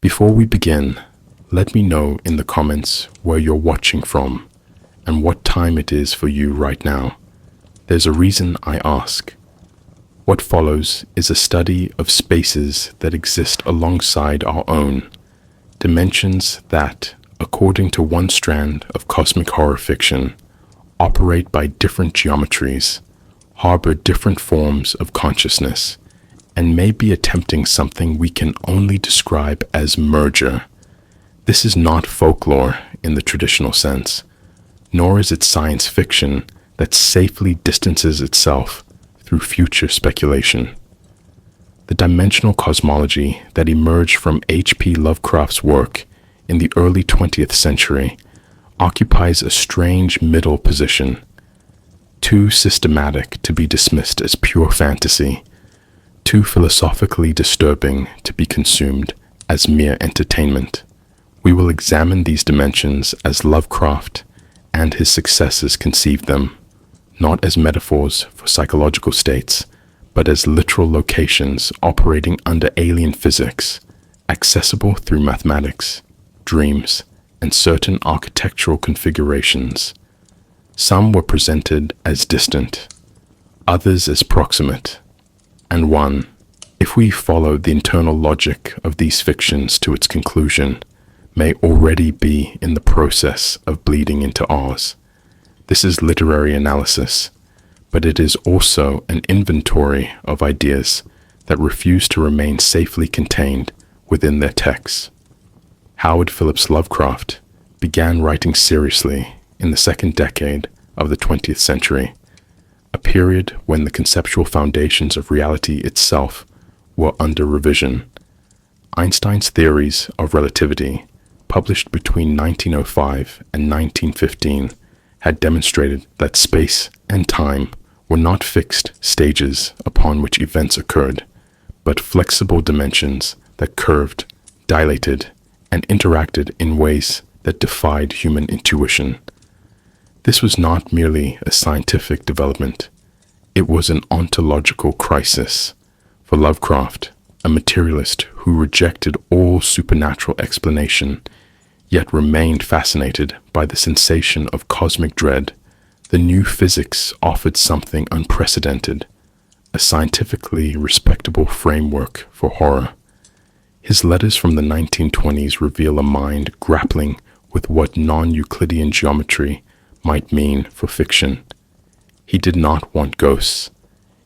Before we begin, let me know in the comments where you're watching from and what time it is for you right now. There's a reason I ask. What follows is a study of spaces that exist alongside our own, dimensions that, according to one strand of cosmic horror fiction, operate by different geometries, harbor different forms of consciousness, and may be attempting something we can only describe as merger. This is not folklore in the traditional sense, nor is it science fiction that safely distances itself through future speculation. The dimensional cosmology that emerged from H.P. Lovecraft's work in the early 20th century occupies a strange middle position, too systematic to be dismissed as pure fantasy, too philosophically disturbing to be consumed as mere entertainment. We will examine these dimensions as Lovecraft and his successors conceived them, not as metaphors for psychological states, but as literal locations operating under alien physics, accessible through mathematics, dreams, and certain architectural configurations. Some were presented as distant, others as proximate, and one, if we follow the internal logic of these fictions to its conclusion, may already be in the process of bleeding into ours. This is literary analysis, but it is also an inventory of ideas that refuse to remain safely contained within their texts. Howard Phillips Lovecraft began writing seriously in the second decade of the 20th century, a period when the conceptual foundations of reality itself were under revision. Einstein's theories of relativity, published between 1905 and 1915, had demonstrated that space and time were not fixed stages upon which events occurred, but flexible dimensions that curved, dilated, and interacted in ways that defied human intuition. This was not merely a scientific development, it was an ontological crisis. For Lovecraft, a materialist who rejected all supernatural explanation, yet remained fascinated by the sensation of cosmic dread, the new physics offered something unprecedented, a scientifically respectable framework for horror. His letters from the 1920s reveal a mind grappling with what non-Euclidean geometry might mean for fiction. He did not want ghosts.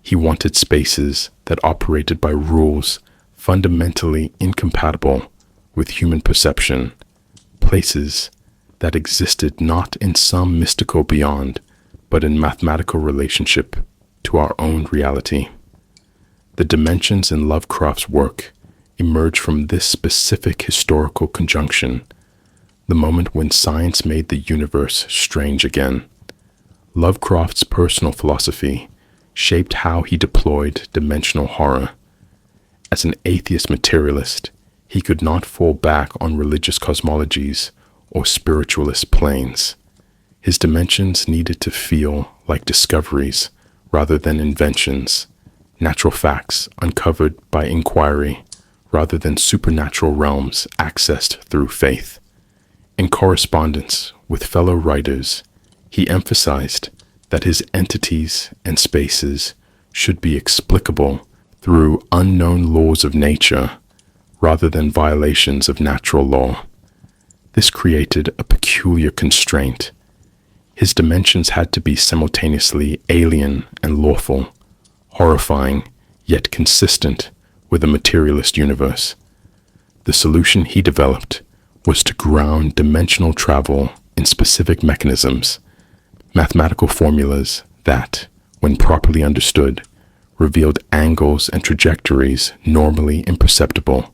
He wanted spaces that operated by rules fundamentally incompatible with human perception, places that existed not in some mystical beyond, but in mathematical relationship to our own reality. The dimensions in Lovecraft's work emerge from this specific historical conjunction, the moment when science made the universe strange again. Lovecraft's personal philosophy shaped how he deployed dimensional horror. As an atheist materialist, he could not fall back on religious cosmologies or spiritualist planes. His dimensions needed to feel like discoveries rather than inventions, natural facts uncovered by inquiry rather than supernatural realms accessed through faith. In correspondence with fellow writers, he emphasized that his entities and spaces should be explicable through unknown laws of nature rather than violations of natural law. This created a peculiar constraint. His dimensions had to be simultaneously alien and lawful, horrifying yet consistent with a materialist universe. The solution he developed was to ground dimensional travel in specific mechanisms, mathematical formulas that, when properly understood, revealed angles and trajectories normally imperceptible.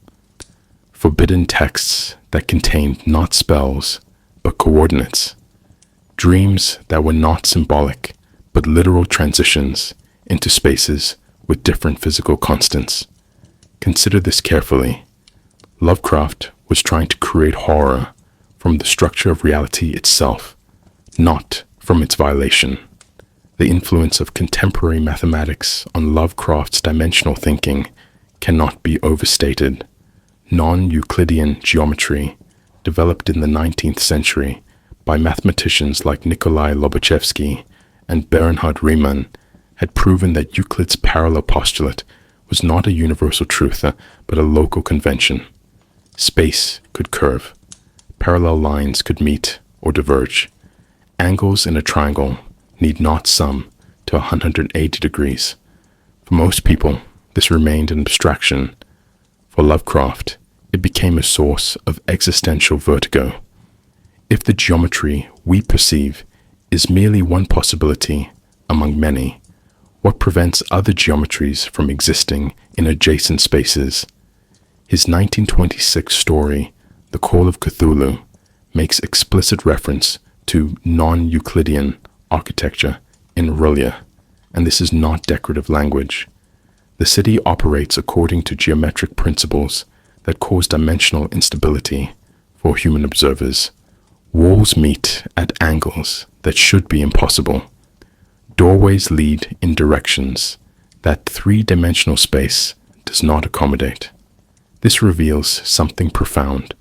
Forbidden texts that contained not spells, but coordinates. Dreams that were not symbolic, but literal transitions into spaces with different physical constants. Consider this carefully. Lovecraft was trying to create horror from the structure of reality itself, not from its violation. The influence of contemporary mathematics on Lovecraft's dimensional thinking cannot be overstated. non-Euclidean geometry, developed in the 19th century by mathematicians like Nikolai Lobachevsky and Bernhard Riemann, had proven that Euclid's parallel postulate was not a universal truth, but a local convention. Space could curve. Parallel lines could meet or diverge. Angles in a triangle need not sum to 180 degrees. For most people, this remained an abstraction. For Lovecraft, it became a source of existential vertigo. If the geometry we perceive is merely one possibility among many, what prevents other geometries from existing in adjacent spaces? His 1926 story, The Call of Cthulhu, makes explicit reference to non-Euclidean architecture in R'lyeh, and this is not decorative language. The city operates according to geometric principles that cause dimensional instability for human observers. Walls meet at angles that should be impossible. Doorways lead in directions that three-dimensional space does not accommodate. This reveals something profound.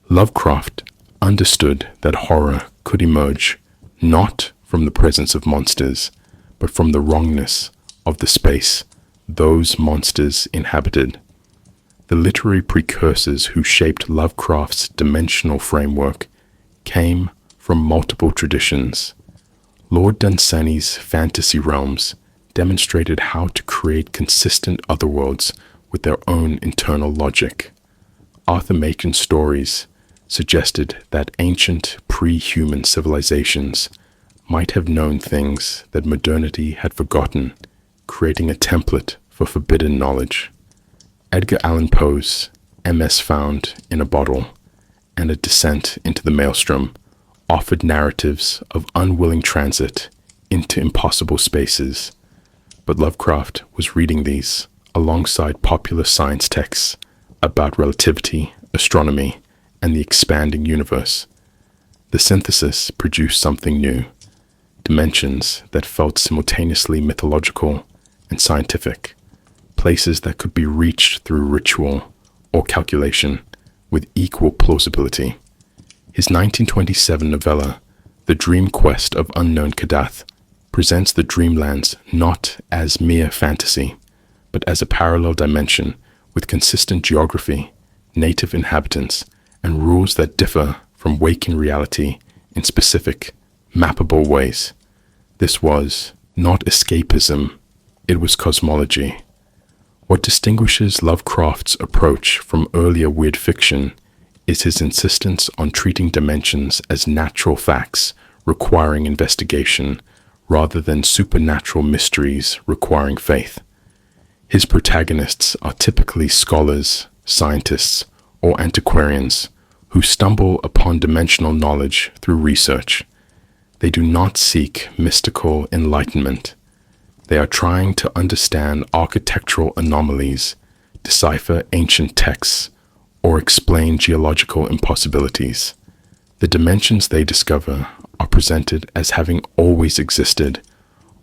Lovecraft understood that horror could emerge not from the presence of monsters, but from the wrongness of the space those monsters inhabited. The literary precursors who shaped Lovecraft's dimensional framework came from multiple traditions. Lord Dunsany's fantasy realms demonstrated how to create consistent otherworlds with their own internal logic. Arthur Machen's stories suggested that ancient pre-human civilizations might have known things that modernity had forgotten, creating a template for forbidden knowledge. Edgar Allan Poe's MS Found in a Bottle and A Descent into the Maelstrom offered narratives of unwilling transit into impossible spaces, but Lovecraft was reading these alongside popular science texts about relativity, astronomy, and the expanding universe. The synthesis produced something new, dimensions that felt simultaneously mythological and scientific, places that could be reached through ritual or calculation with equal plausibility. His 1927 novella, The Dream Quest of Unknown Kadath, presents the dreamlands not as mere fantasy, but as a parallel dimension with consistent geography, native inhabitants, and rules that differ from waking reality in specific, mappable ways. This was not escapism, it was cosmology. What distinguishes Lovecraft's approach from earlier weird fiction is his insistence on treating dimensions as natural facts requiring investigation rather than supernatural mysteries requiring faith. His protagonists are typically scholars, scientists, or antiquarians who stumble upon dimensional knowledge through research. They do not seek mystical enlightenment. They are trying to understand architectural anomalies, decipher ancient texts, or explain geological impossibilities. The dimensions they discover are presented as having always existed,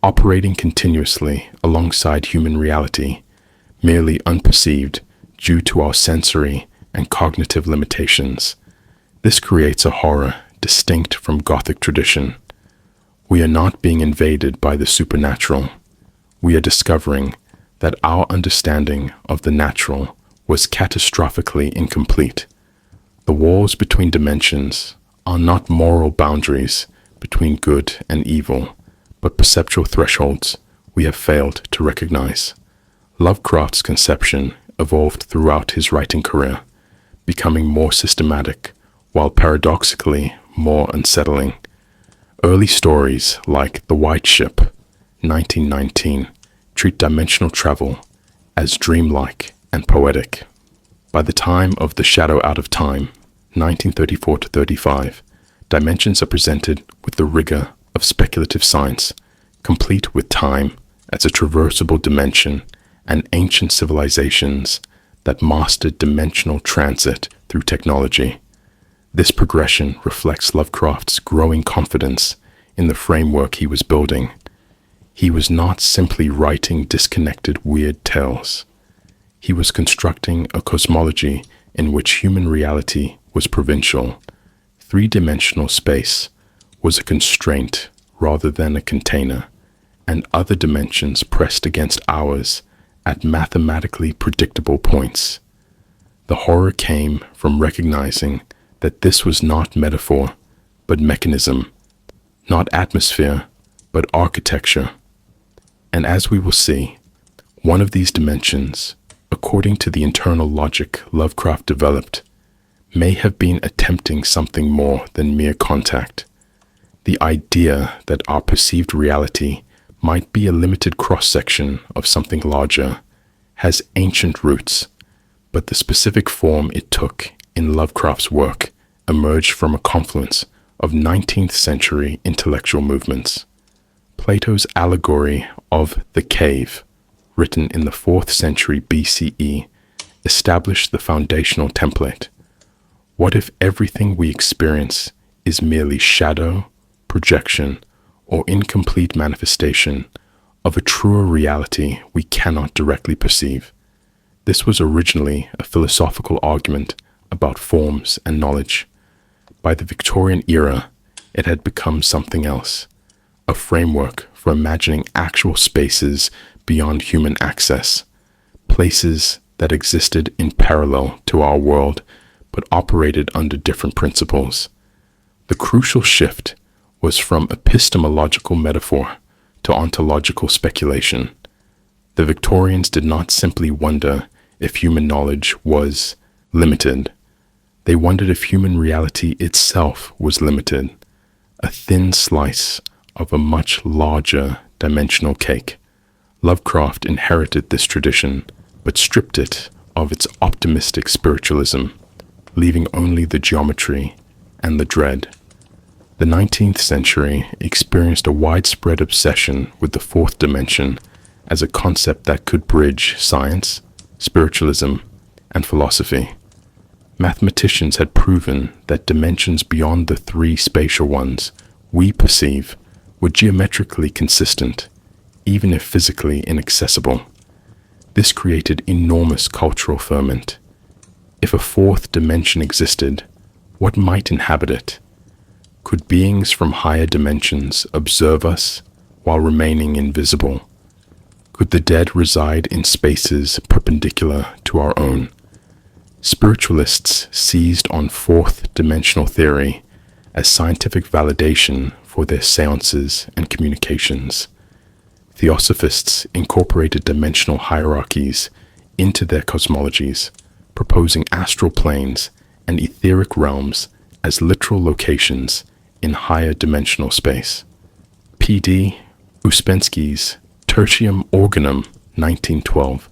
operating continuously alongside human reality, merely unperceived due to our sensory and cognitive limitations. This creates a horror distinct from Gothic tradition. We are not being invaded by the supernatural. We are discovering that our understanding of the natural was catastrophically incomplete. The walls between dimensions are not moral boundaries between good and evil, but perceptual thresholds we have failed to recognize. Lovecraft's conception evolved throughout his writing career, becoming more systematic while paradoxically more unsettling. Early stories like The White Ship, 1919, treat dimensional travel as dreamlike and poetic. By the time of The Shadow Out of Time, 1934-35, dimensions are presented with the rigor of speculative science, complete with time as a traversable dimension and ancient civilizations that mastered dimensional transit through technology. This progression reflects Lovecraft's growing confidence in the framework he was building. He was not simply writing disconnected weird tales. He was constructing a cosmology in which human reality was provincial. Three-dimensional space was a constraint rather than a container, and other dimensions pressed against ours at mathematically predictable points. The horror came from recognizing that this was not metaphor, but mechanism, not atmosphere, but architecture. And as we will see, one of these dimensions, according to the internal logic Lovecraft developed, may have been attempting something more than mere contact. The idea that our perceived reality might be a limited cross-section of something larger has ancient roots, but the specific form it took in Lovecraft's work emerged from a confluence of 19th century intellectual movements. Plato's allegory of the cave, written in the 4th century BCE, established the foundational template. What if everything we experience is merely shadow, projection, or incomplete manifestation of a truer reality we cannot directly perceive? This was originally a philosophical argument about forms and knowledge. By the Victorian era, it had become something else, a framework for imagining actual spaces beyond human access, places that existed in parallel to our world but operated under different principles. The crucial shift was from epistemological metaphor to ontological speculation. The Victorians did not simply wonder if human knowledge was limited. They wondered if human reality itself was limited, a thin slice of a much larger dimensional cake. Lovecraft inherited this tradition, but stripped it of its optimistic spiritualism, leaving only the geometry and the dread. The 19th century experienced a widespread obsession with the fourth dimension as a concept that could bridge science, spiritualism, and philosophy. Mathematicians had proven that dimensions beyond the three spatial ones we perceive were geometrically consistent, even if physically inaccessible. This created enormous cultural ferment. If a fourth dimension existed, what might inhabit it? Could beings from higher dimensions observe us while remaining invisible? Could the dead reside in spaces perpendicular to our own? Spiritualists seized on fourth dimensional theory as scientific validation for their seances and communications. Theosophists incorporated dimensional hierarchies into their cosmologies, proposing astral planes and etheric realms as literal locations in higher dimensional space. P.D. Ouspensky's Tertium Organum 1912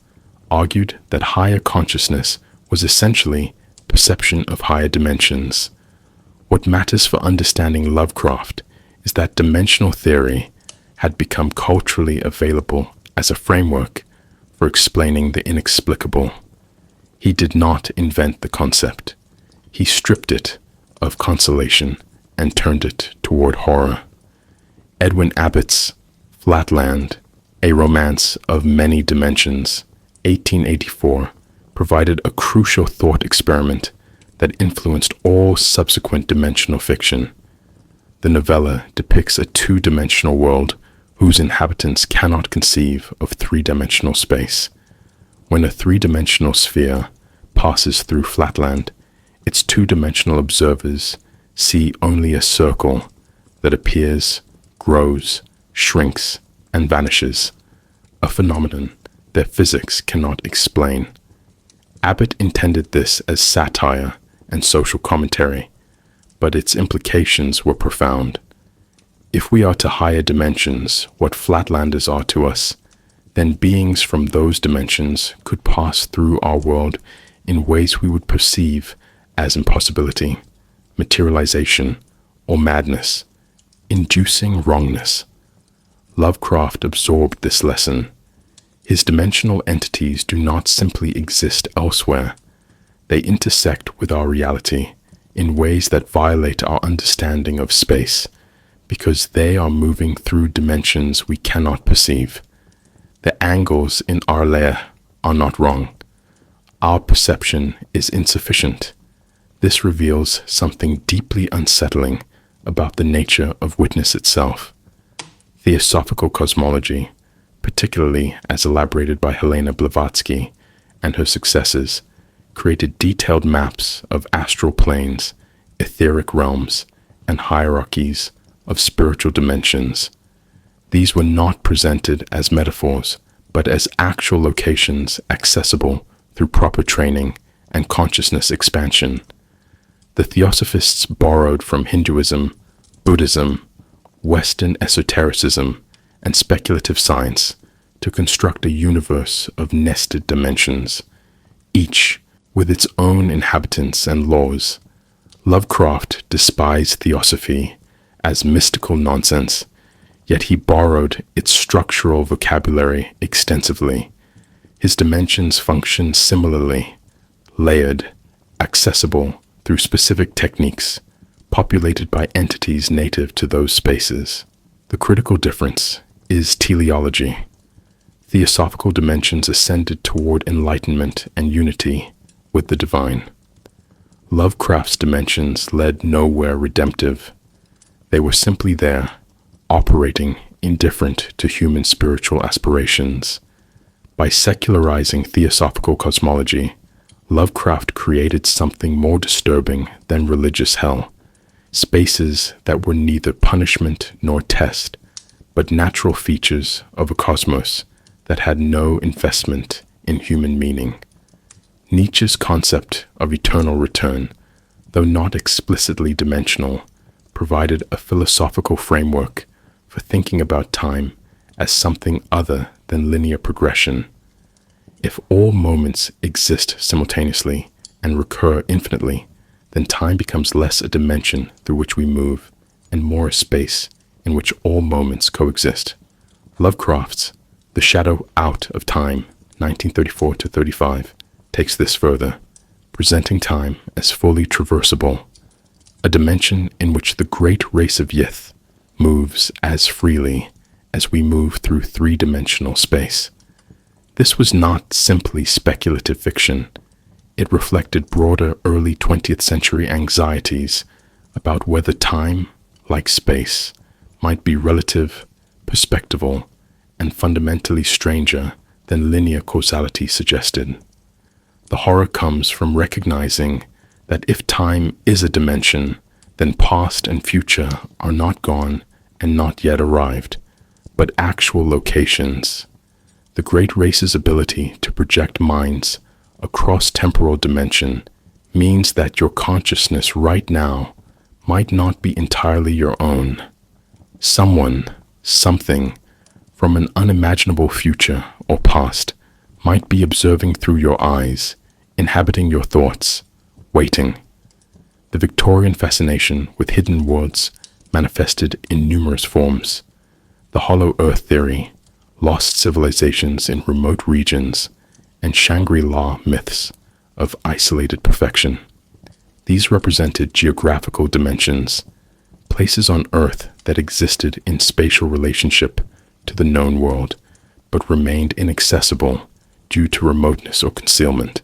argued that higher consciousness was essentially perception of higher dimensions. What matters for understanding Lovecraft is that dimensional theory had become culturally available as a framework for explaining the inexplicable. He did not invent the concept. He stripped it of consolation and turned it toward horror. Edwin Abbott's Flatland, A Romance of Many Dimensions, 1884, provided a crucial thought experiment that influenced all subsequent dimensional fiction. The novella depicts a two-dimensional world whose inhabitants cannot conceive of three-dimensional space. When a three-dimensional sphere passes through Flatland, its two-dimensional observers see only a circle that appears, grows, shrinks, and vanishes, a phenomenon that physics cannot explain. Abbott intended this as satire and social commentary, but its implications were profound. If we are to higher dimensions what Flatlanders are to us, then beings from those dimensions could pass through our world in ways we would perceive as impossibility, materialization, or madness, inducing wrongness. Lovecraft absorbed this lesson. His dimensional entities do not simply exist elsewhere. They intersect with our reality in ways that violate our understanding of space, because they are moving through dimensions we cannot perceive. The angles in our layer are not wrong. our perception is insufficient. This reveals something deeply unsettling about the nature of witness itself. Theosophical cosmology, particularly as elaborated by Helena Blavatsky and her successors, created detailed maps of astral planes, etheric realms, and hierarchies of spiritual dimensions. These were not presented as metaphors, but as actual locations accessible through proper training and consciousness expansion. The Theosophists borrowed from Hinduism, Buddhism, Western esotericism, and speculative science to construct a universe of nested dimensions, each with its own inhabitants and laws. Lovecraft despised theosophy as mystical nonsense, yet he borrowed its structural vocabulary extensively. His dimensions function similarly, layered, accessible through specific techniques, populated by entities native to those spaces. The critical difference is teleology. Theosophical dimensions ascended toward enlightenment and unity with the divine. Lovecraft's dimensions led nowhere redemptive. They were simply there, operating indifferent to human spiritual aspirations. By secularizing theosophical cosmology, Lovecraft created something more disturbing than religious hell, spaces that were neither punishment nor test, but natural features of a cosmos that had no investment in human meaning. Nietzsche's concept of eternal return, though not explicitly dimensional, provided a philosophical framework for thinking about time as something other than linear progression. If all moments exist simultaneously and recur infinitely, then time becomes less a dimension through which we move and more a space in which all moments coexist. Lovecraft's The Shadow Out of Time, 1934-35, takes this further, presenting time as fully traversable, a dimension in which the great race of Yith moves as freely as we move through three-dimensional space. This was not simply speculative fiction. It reflected broader early 20th century anxieties about whether time, like space, might be relative, perspectival, and fundamentally stranger than linear causality suggested. The horror comes from recognizing that if time is a dimension, then past and future are not gone and not yet arrived, but actual locations. The great race's ability to project minds across temporal dimension means that your consciousness right now might not be entirely your own. Someone, something, from an unimaginable future or past might be observing through your eyes, inhabiting your thoughts, waiting. The Victorian fascination with hidden worlds manifested in numerous forms. The hollow earth theory, lost civilizations in remote regions, and Shangri-La myths of isolated perfection. These represented geographical dimensions, places on Earth that existed in spatial relationship to the known world, but remained inaccessible due to remoteness or concealment.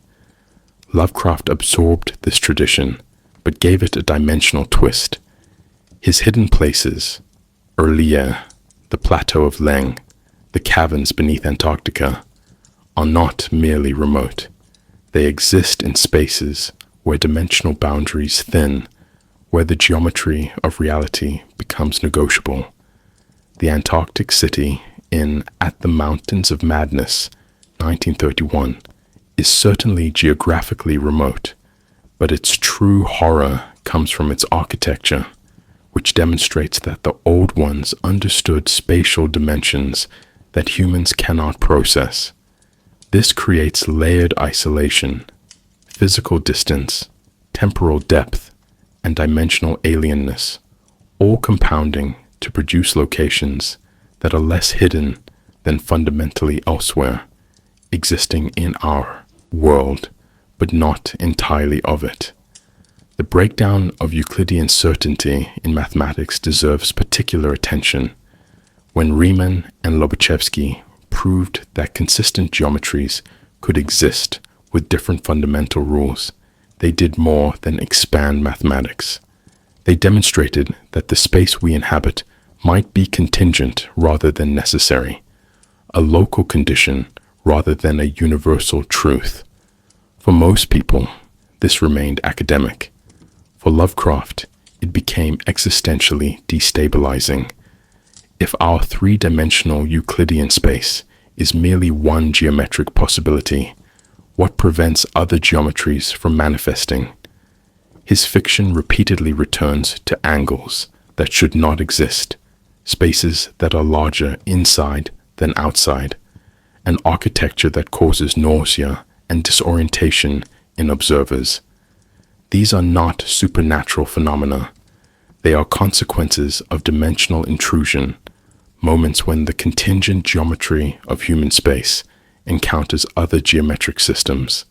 Lovecraft absorbed this tradition, but gave it a dimensional twist. His hidden places, Erlier, the Plateau of Leng, the caverns beneath Antarctica, are not merely remote. They exist in spaces where dimensional boundaries thin, where the geometry of reality becomes negotiable. The Antarctic city in At the Mountains of Madness, 1931, is certainly geographically remote, but its true horror comes from its architecture, which demonstrates that the Old Ones understood spatial dimensions that humans cannot process. This creates layered isolation, physical distance, temporal depth, and dimensional alienness, all compounding to produce locations that are less hidden than fundamentally elsewhere, existing in our world, but not entirely of it. The breakdown of Euclidean certainty in mathematics deserves particular attention. When Riemann and Lobachevsky proved that consistent geometries could exist with different fundamental rules, they did more than expand mathematics. They demonstrated that the space we inhabit might be contingent rather than necessary, a local condition rather than a universal truth. For most people, this remained academic. For Lovecraft, it became existentially destabilizing. If our three-dimensional Euclidean space is merely one geometric possibility, what prevents other geometries from manifesting? His fiction repeatedly returns to angles that should not exist, spaces that are larger inside than outside, an architecture that causes nausea and disorientation in observers. These are not supernatural phenomena. They are consequences of dimensional intrusion, moments when the contingent geometry of human space encounters other geometric systems.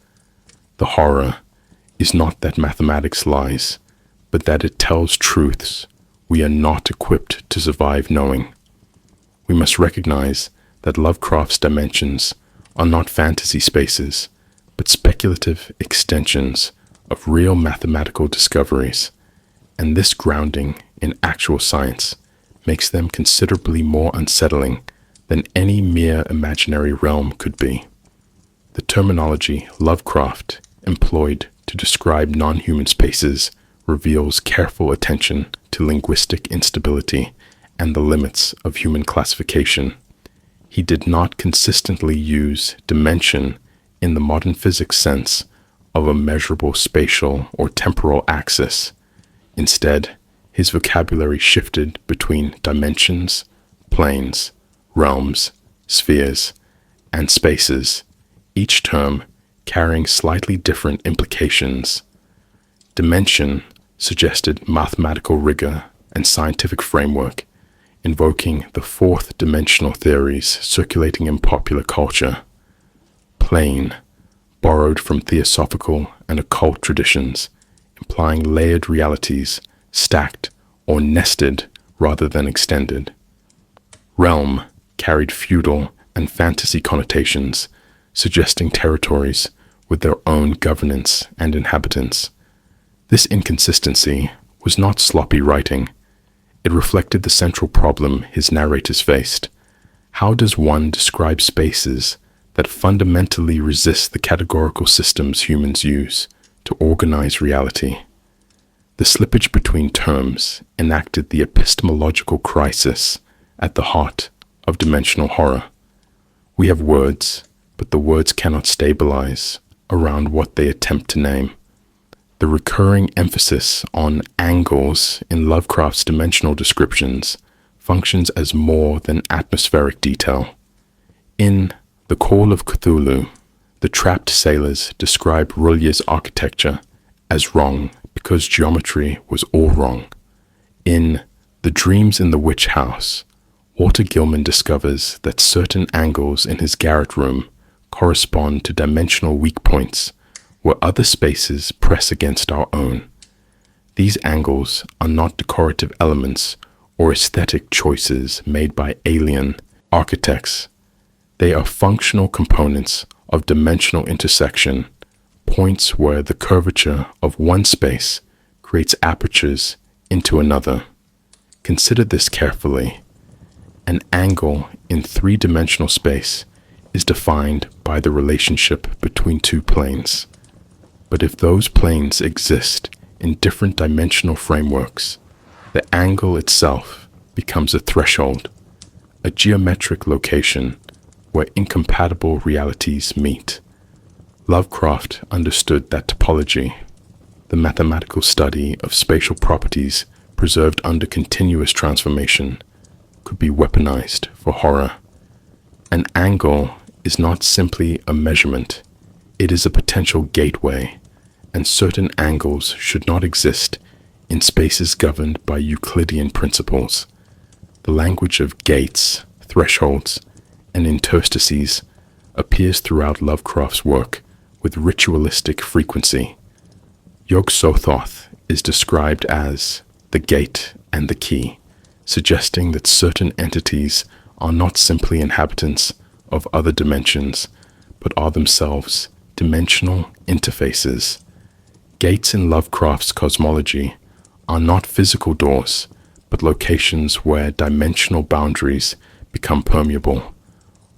The horror is not that mathematics lies, but that it tells truths we are not equipped to survive knowing. We must recognize that Lovecraft's dimensions are not fantasy spaces, but speculative extensions of real mathematical discoveries, and this grounding in actual science makes them considerably more unsettling than any mere imaginary realm could be. The terminology Lovecraft employed to describe non-human spaces reveals careful attention to linguistic instability and the limits of human classification. He did not consistently use dimension in the modern physics sense of a measurable spatial or temporal axis. Instead, his vocabulary shifted between dimensions, planes, realms, spheres, and spaces, each term carrying slightly different implications. Dimension suggested mathematical rigor and scientific framework, invoking the fourth dimensional theories circulating in popular culture. Plane borrowed from theosophical and occult traditions, implying layered realities, stacked or nested rather than extended. Realm carried feudal and fantasy connotations, suggesting territories with their own governance and inhabitants. This inconsistency was not sloppy writing. It reflected the central problem his narrators faced. How does one describe spaces that fundamentally resist the categorical systems humans use to organize reality? The slippage between terms enacted the epistemological crisis at the heart of dimensional horror. We have words, but the words cannot stabilize around what they attempt to name. The recurring emphasis on angles in Lovecraft's dimensional descriptions functions as more than atmospheric detail. In The Call of Cthulhu, the trapped sailors describe Rulye's architecture as wrong because geometry was all wrong. In The Dreams in the Witch House, Walter Gilman discovers that certain angles in his garret room correspond to dimensional weak points where other spaces press against our own. These angles are not decorative elements or aesthetic choices made by alien architects. They are functional components of dimensional intersection, points where the curvature of one space creates apertures into another. Consider this carefully. An angle in three-dimensional space is defined by the relationship between two planes. But if those planes exist in different dimensional frameworks, the angle itself becomes a threshold, a geometric location where incompatible realities meet. Lovecraft understood that topology, the mathematical study of spatial properties preserved under continuous transformation, could be weaponized for horror. An angle is not simply a measurement, it is a potential gateway, and certain angles should not exist in spaces governed by Euclidean principles. The language of gates, thresholds, and interstices appears throughout Lovecraft's work with ritualistic frequency. Yog-Sothoth is described as the gate and the key, suggesting that certain entities are not simply inhabitants of other dimensions, but are themselves dimensional interfaces. Gates in Lovecraft's cosmology are not physical doors, but locations where dimensional boundaries become permeable,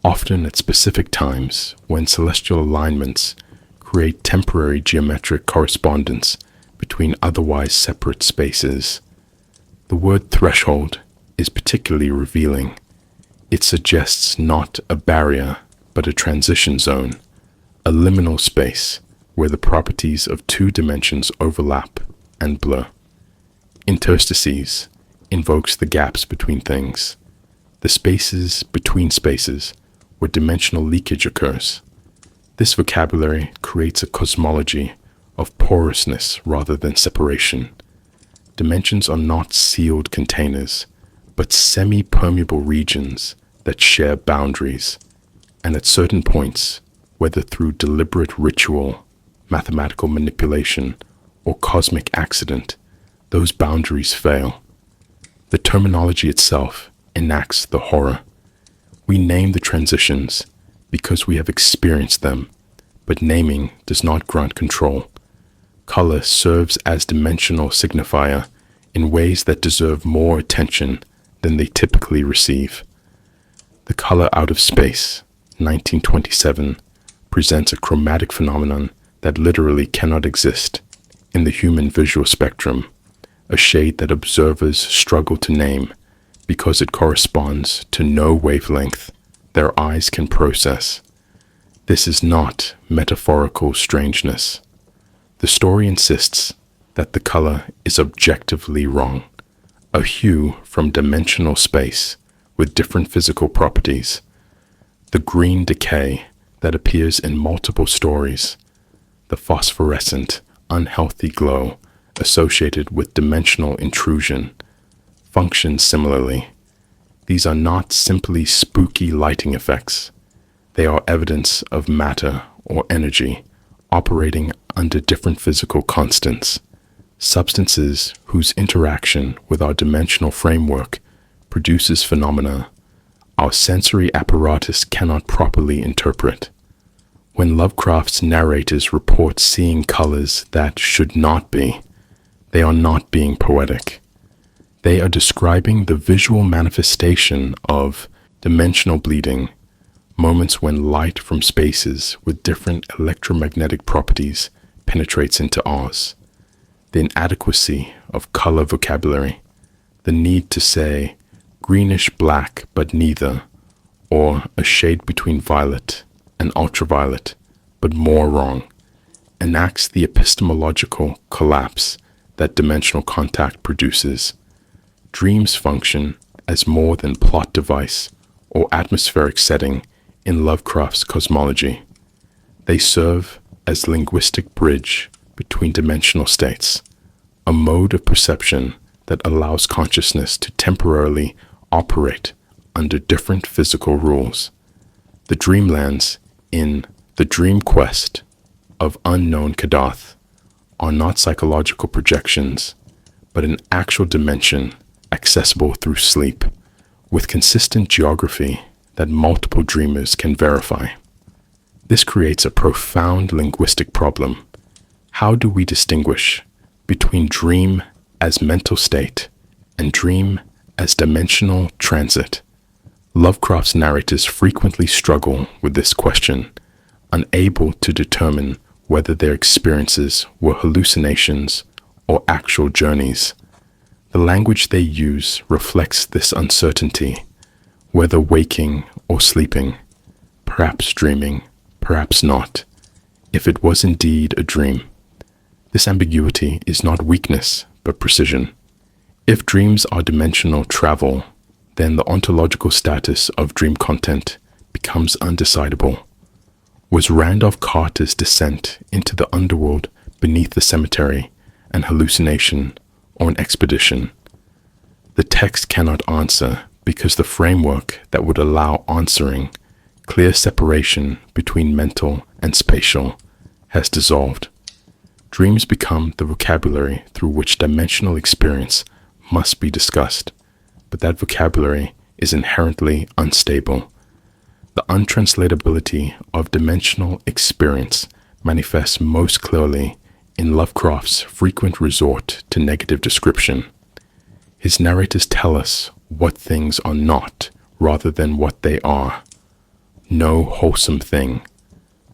often at specific times when celestial alignments create temporary geometric correspondence between otherwise separate spaces. The word threshold is particularly revealing. It suggests not a barrier, but a transition zone, a liminal space where the properties of two dimensions overlap and blur. Interstices invokes the gaps between things, the spaces between spaces where dimensional leakage occurs. This vocabulary creates a cosmology of porousness rather than separation. Dimensions are not sealed containers, but semi-permeable regions that share boundaries, and at certain points, whether through deliberate ritual, mathematical manipulation, or cosmic accident, those boundaries fail. The terminology itself enacts the horror. We name the transitions because we have experienced them, but naming does not grant control. Color serves as dimensional signifier in ways that deserve more attention than they typically receive. The Color Out of Space, 1927, presents a chromatic phenomenon that literally cannot exist in the human visual spectrum, a shade that observers struggle to name because it corresponds to no wavelength their eyes can process. This is not metaphorical strangeness. The story insists that the color is objectively wrong, a hue from dimensional space with different physical properties. The green decay that appears in multiple stories, the phosphorescent, unhealthy glow associated with dimensional intrusion, functions similarly. These are not simply spooky lighting effects. They are evidence of matter or energy operating under different physical constants, substances whose interaction with our dimensional framework produces phenomena our sensory apparatus cannot properly interpret. When Lovecraft's narrators report seeing colors that should not be, they are not being poetic. They are describing the visual manifestation of dimensional bleeding, moments when light from spaces with different electromagnetic properties penetrates into ours, the inadequacy of color vocabulary, the need to say greenish black but neither, or a shade between violet and ultraviolet but more wrong, enacts the epistemological collapse that dimensional contact produces. Dreams function as more than plot device or atmospheric setting in Lovecraft's cosmology. They serve as linguistic bridge between dimensional states, a mode of perception that allows consciousness to temporarily operate under different physical rules. The dreamlands in The Dream Quest of Unknown Kadath are not psychological projections, but an actual dimension accessible through sleep, with consistent geography that multiple dreamers can verify. This creates a profound linguistic problem. How do we distinguish between dream as mental state and dream as dimensional transit? Lovecraft's narrators frequently struggle with this question, unable to determine whether their experiences were hallucinations or actual journeys. The language they use reflects this uncertainty, whether waking or sleeping, perhaps dreaming, perhaps not, if it was indeed a dream. This ambiguity is not weakness, but precision. If dreams are dimensional travel, then the ontological status of dream content becomes undecidable. Was Randolph Carter's descent into the underworld beneath the cemetery an hallucination or an expedition? The text cannot answer because the framework that would allow answering, clear separation between mental and spatial, has dissolved. Dreams become the vocabulary through which dimensional experience must be discussed, but that vocabulary is inherently unstable. The untranslatability of dimensional experience manifests most clearly in Lovecraft's frequent resort to negative description. His narrators tell us what things are not rather than what they are. No wholesome thing,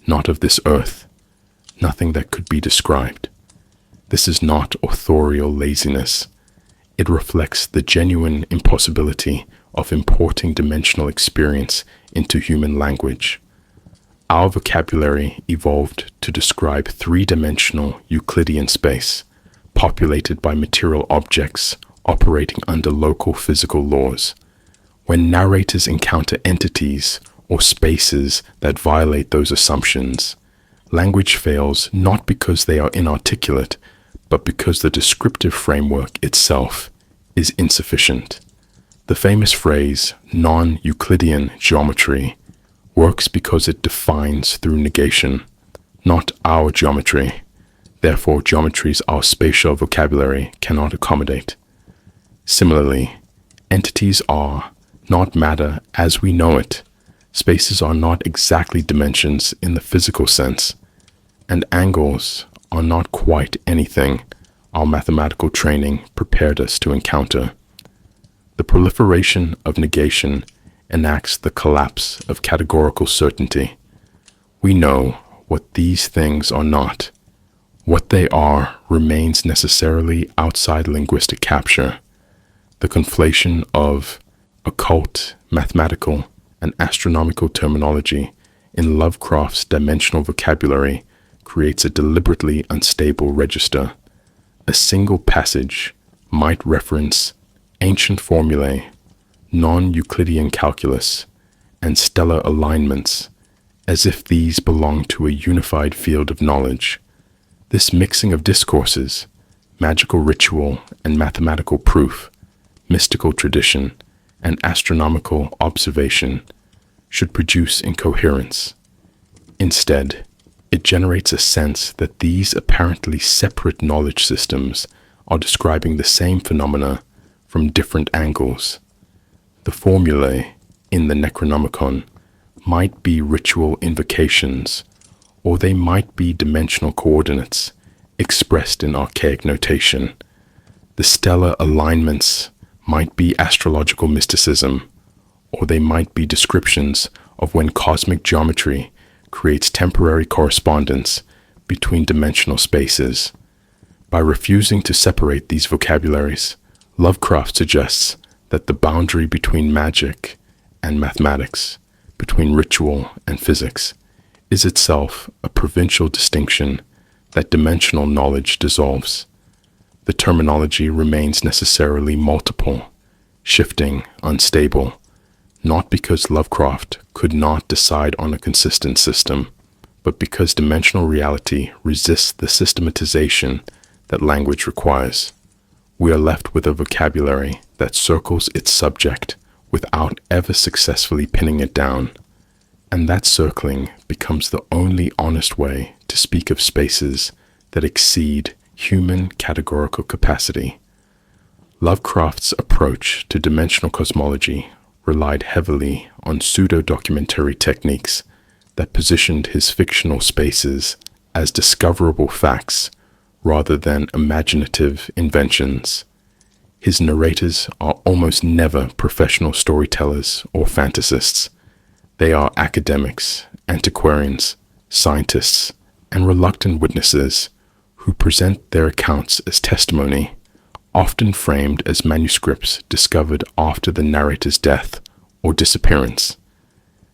not of this earth, nothing that could be described. This is not authorial laziness. It reflects the genuine impossibility of importing dimensional experience into human language. Our vocabulary evolved to describe three-dimensional Euclidean space, populated by material objects operating under local physical laws. When narrators encounter entities or spaces that violate those assumptions, language fails not because they are inarticulate, but because the descriptive framework itself is insufficient. The famous phrase, non-Euclidean geometry, works because it defines through negation, not our geometry. Therefore, geometries our spatial vocabulary cannot accommodate. Similarly, entities are not matter as we know it. Spaces are not exactly dimensions in the physical sense, and angles are not quite anything our mathematical training prepared us to encounter. The proliferation of negation enacts the collapse of categorical certainty. We know what these things are not. What they are remains necessarily outside linguistic capture. The conflation of occult, mathematical, and astronomical terminology in Lovecraft's dimensional vocabulary creates a deliberately unstable register. A single passage might reference ancient formulae, non-Euclidean calculus, and stellar alignments, as if these belong to a unified field of knowledge. This mixing of discourses, magical ritual and mathematical proof, mystical tradition, and astronomical observation should produce incoherence. Instead, it generates a sense that these apparently separate knowledge systems are describing the same phenomena from different angles. The formulae in the Necronomicon might be ritual invocations, or they might be dimensional coordinates expressed in archaic notation. The stellar alignments might be astrological mysticism, or they might be descriptions of when cosmic geometry creates temporary correspondence between dimensional spaces. By refusing to separate these vocabularies, Lovecraft suggests that the boundary between magic and mathematics, between ritual and physics, is itself a provincial distinction that dimensional knowledge dissolves. The terminology remains necessarily multiple, shifting, unstable, not because Lovecraft could not decide on a consistent system, but because dimensional reality resists the systematization that language requires. We are left with a vocabulary that circles its subject without ever successfully pinning it down, and that circling becomes the only honest way to speak of spaces that exceed human categorical capacity. Lovecraft's approach to dimensional cosmology relied heavily on pseudo-documentary techniques that positioned his fictional spaces as discoverable facts rather than imaginative inventions. His narrators are almost never professional storytellers or fantasists. They are academics, antiquarians, scientists, and reluctant witnesses who present their accounts as testimony, often framed as manuscripts discovered after the narrator's death or disappearance.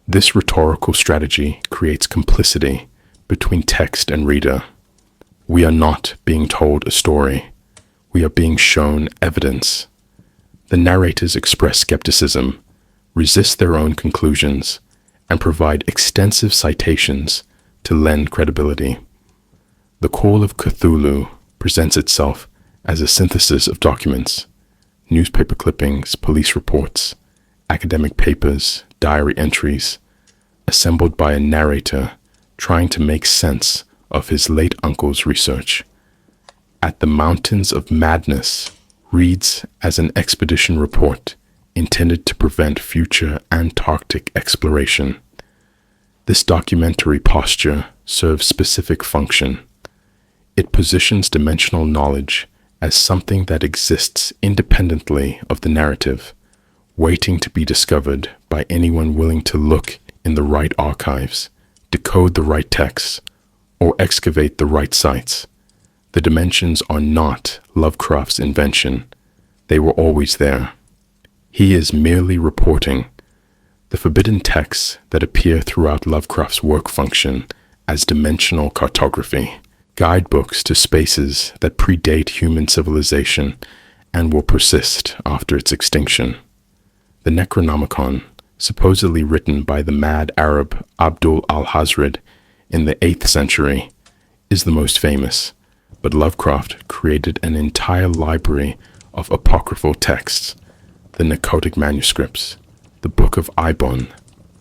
This rhetorical strategy creates complicity between text and reader. We are not being told a story. We are being shown evidence. The narrators express skepticism, resist their own conclusions, and provide extensive citations to lend credibility. The Call of Cthulhu presents itself as a synthesis of documents, newspaper clippings, police reports, academic papers, diary entries, assembled by a narrator trying to make sense of his late uncle's research. At the Mountains of Madness reads as an expedition report intended to prevent future Antarctic exploration. This documentary posture serves specific function. It positions dimensional knowledge as something that exists independently of the narrative, waiting to be discovered by anyone willing to look in the right archives, decode the right texts, or excavate the right sites. The dimensions are not Lovecraft's invention. They were always there. He is merely reporting. The forbidden texts that appear throughout Lovecraft's work function as dimensional cartography, guidebooks to spaces that predate human civilization and will persist after its extinction. The Necronomicon, supposedly written by the mad Arab Abdul al-Hazred in the 8th century, is the most famous, but Lovecraft created an entire library of apocryphal texts, the Necrotic manuscripts, the Book of Ibon,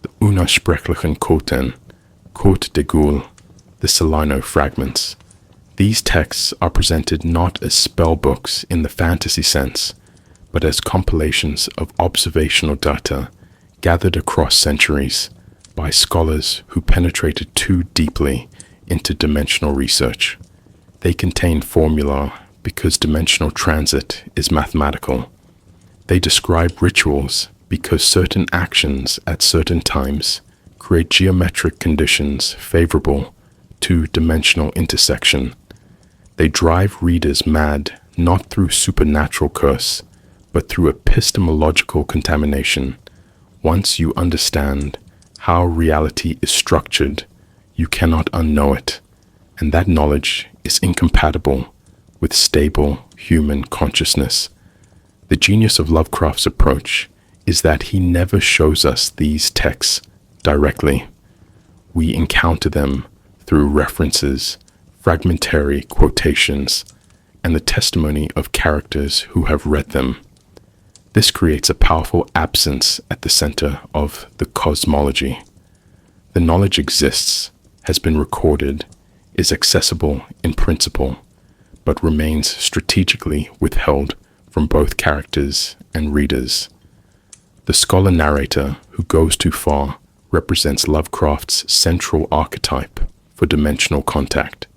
the Unersprechlichen Koten, Côte de Gaulle, the Salerno fragments. These texts are presented not as spell books in the fantasy sense, but as compilations of observational data gathered across centuries by scholars who penetrated too deeply into dimensional research. They contain formula because dimensional transit is mathematical. They describe rituals because certain actions at certain times create geometric conditions favorable to dimensional intersection. They drive readers mad not through supernatural curse, but through epistemological contamination. Once you understand how reality is structured, you cannot unknow it, and that knowledge is incompatible with stable human consciousness. The genius of Lovecraft's approach is that he never shows us these texts directly. We encounter them through references, fragmentary quotations, and the testimony of characters who have read them. This creates a powerful absence at the center of the cosmology. The knowledge exists, has been recorded, is accessible in principle, but remains strategically withheld from both characters and readers. The scholar narrator who goes too far represents Lovecraft's central archetype for dimensional contact.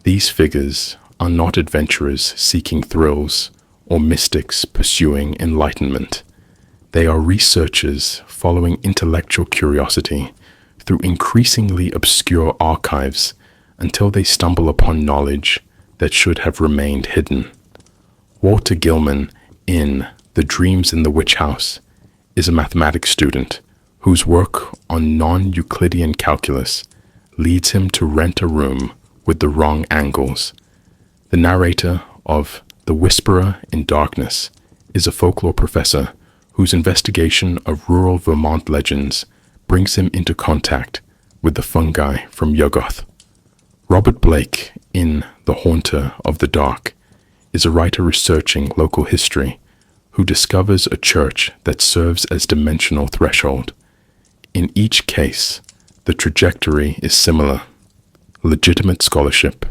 These figures are not adventurers seeking thrills or mystics pursuing enlightenment. They are researchers following intellectual curiosity through increasingly obscure archives until they stumble upon knowledge that should have remained hidden. Walter Gilman in The Dreams in the Witch House is a mathematics student whose work on non-Euclidean calculus leads him to rent a room with the wrong angles. The narrator of The Whisperer in Darkness is a folklore professor whose investigation of rural Vermont legends brings him into contact with the fungi from Yuggoth. Robert Blake in The Haunter of the Dark is a writer researching local history who discovers a church that serves as dimensional threshold. In each case, the trajectory is similar: legitimate scholarship,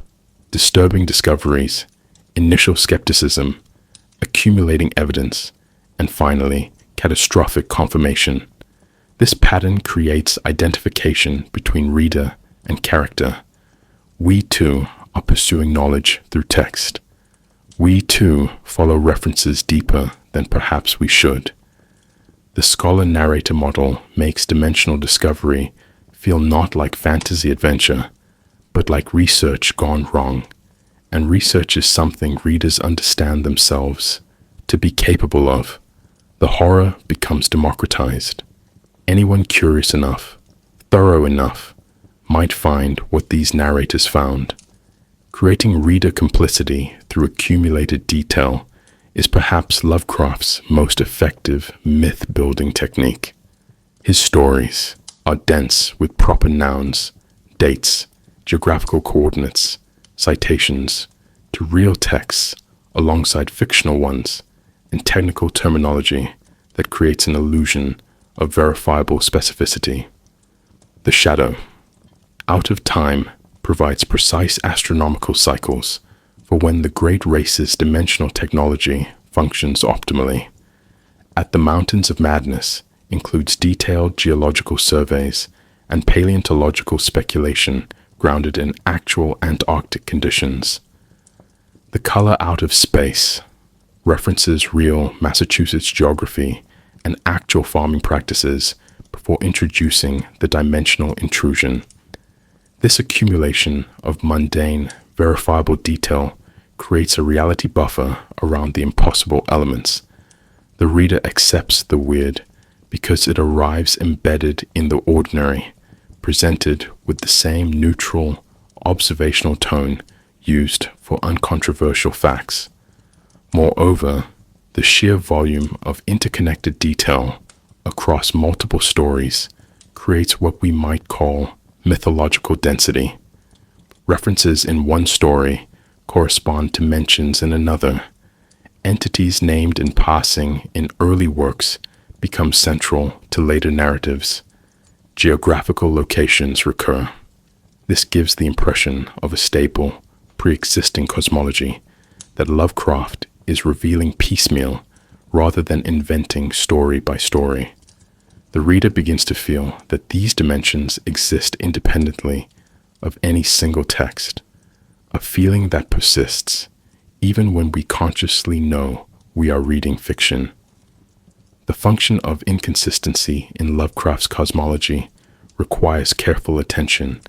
disturbing discoveries, initial skepticism, accumulating evidence, and finally, catastrophic confirmation. This pattern creates identification between reader and character. We too are pursuing knowledge through text. We too follow references deeper than perhaps we should. The scholar-narrator model makes dimensional discovery feel not like fantasy adventure, but like research gone wrong. And research is something readers understand themselves to be capable of. The horror becomes democratized. Anyone curious enough, thorough enough, might find what these narrators found. Creating reader complicity through accumulated detail is perhaps Lovecraft's most effective myth-building technique. His stories are dense with proper nouns, dates, geographical coordinates, citations to real texts alongside fictional ones, and technical terminology that creates an illusion of verifiable specificity. The Shadow, out of time, provides precise astronomical cycles for when the great race's dimensional technology functions optimally. At the Mountains of Madness includes detailed geological surveys and paleontological speculation grounded in actual Antarctic conditions. The color out of space references real Massachusetts geography and actual farming practices before introducing the dimensional intrusion. This accumulation of mundane, verifiable detail creates a reality buffer around the impossible elements. The reader accepts the weird because it arrives embedded in the ordinary, presented with the same neutral, observational tone used for uncontroversial facts. Moreover, the sheer volume of interconnected detail across multiple stories creates what we might call mythological density. References in one story correspond to mentions in another. Entities named in passing in early works become central to later narratives. Geographical locations recur. This gives the impression of a stable, pre-existing cosmology that Lovecraft is revealing piecemeal rather than inventing story by story. The reader begins to feel that these dimensions exist independently of any single text, a feeling that persists even when we consciously know we are reading fiction. The function of inconsistency in Lovecraft's cosmology requires careful attention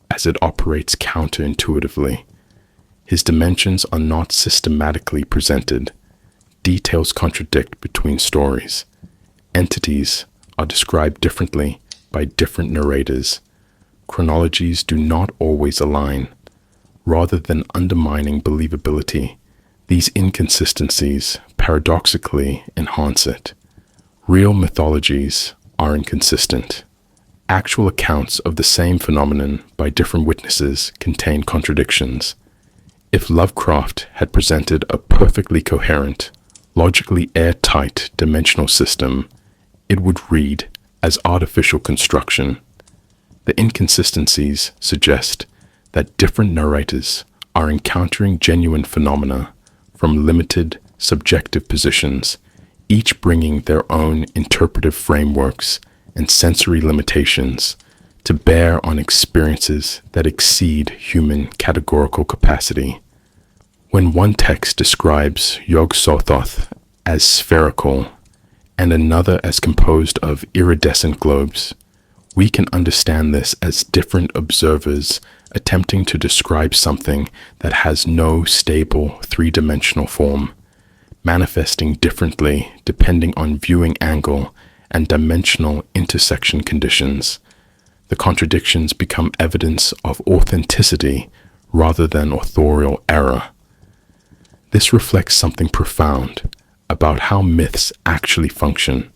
as it operates counterintuitively. His dimensions are not systematically presented. Details contradict between stories. Entities are described differently by different narrators. Chronologies do not always align. Rather than undermining believability, these inconsistencies paradoxically enhance it. Real mythologies are inconsistent. Actual accounts of the same phenomenon by different witnesses contain contradictions. If Lovecraft had presented a perfectly coherent, logically airtight dimensional system, it would read as artificial construction. The inconsistencies suggest that different narrators are encountering genuine phenomena from limited, subjective positions, each bringing their own interpretive frameworks and sensory limitations to bear on experiences that exceed human categorical capacity. When one text describes Yog-Sothoth as spherical and another as composed of iridescent globes, we can understand this as different observers attempting to describe something that has no stable three-dimensional form, manifesting differently depending on viewing angle and dimensional intersection conditions. The contradictions become evidence of authenticity rather than authorial error. This reflects something profound about how myths actually function.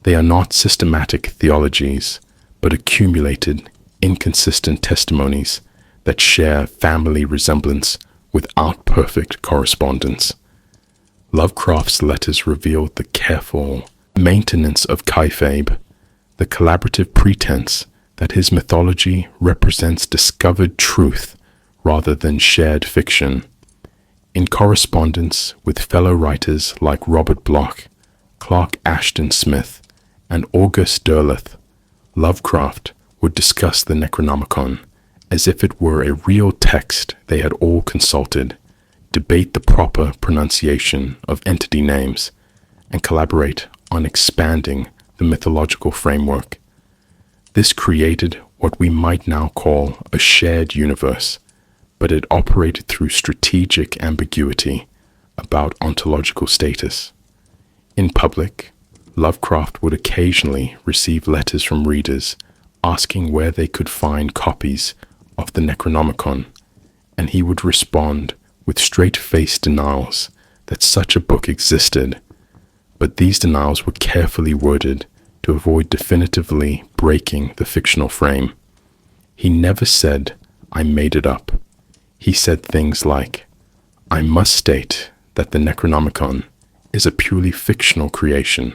They are not systematic theologies, but accumulated, inconsistent testimonies that share family resemblance without perfect correspondence. Lovecraft's letters revealed the careful maintenance of kayfabe, the collaborative pretense that his mythology represents discovered truth rather than shared fiction. In correspondence with fellow writers like Robert Bloch, Clark Ashton Smith, and August Derleth, Lovecraft would discuss the Necronomicon as if it were a real text they had all consulted, debate the proper pronunciation of entity names, and collaborate on expanding the mythological framework. This created what we might now call a shared universe, but it operated through strategic ambiguity about ontological status. In public, Lovecraft would occasionally receive letters from readers asking where they could find copies of the Necronomicon, and he would respond with straight-faced denials that such a book existed, but these denials were carefully worded to avoid definitively breaking the fictional frame. He never said, "I made it up." He said things like, "I must state that the Necronomicon is a purely fictional creation,"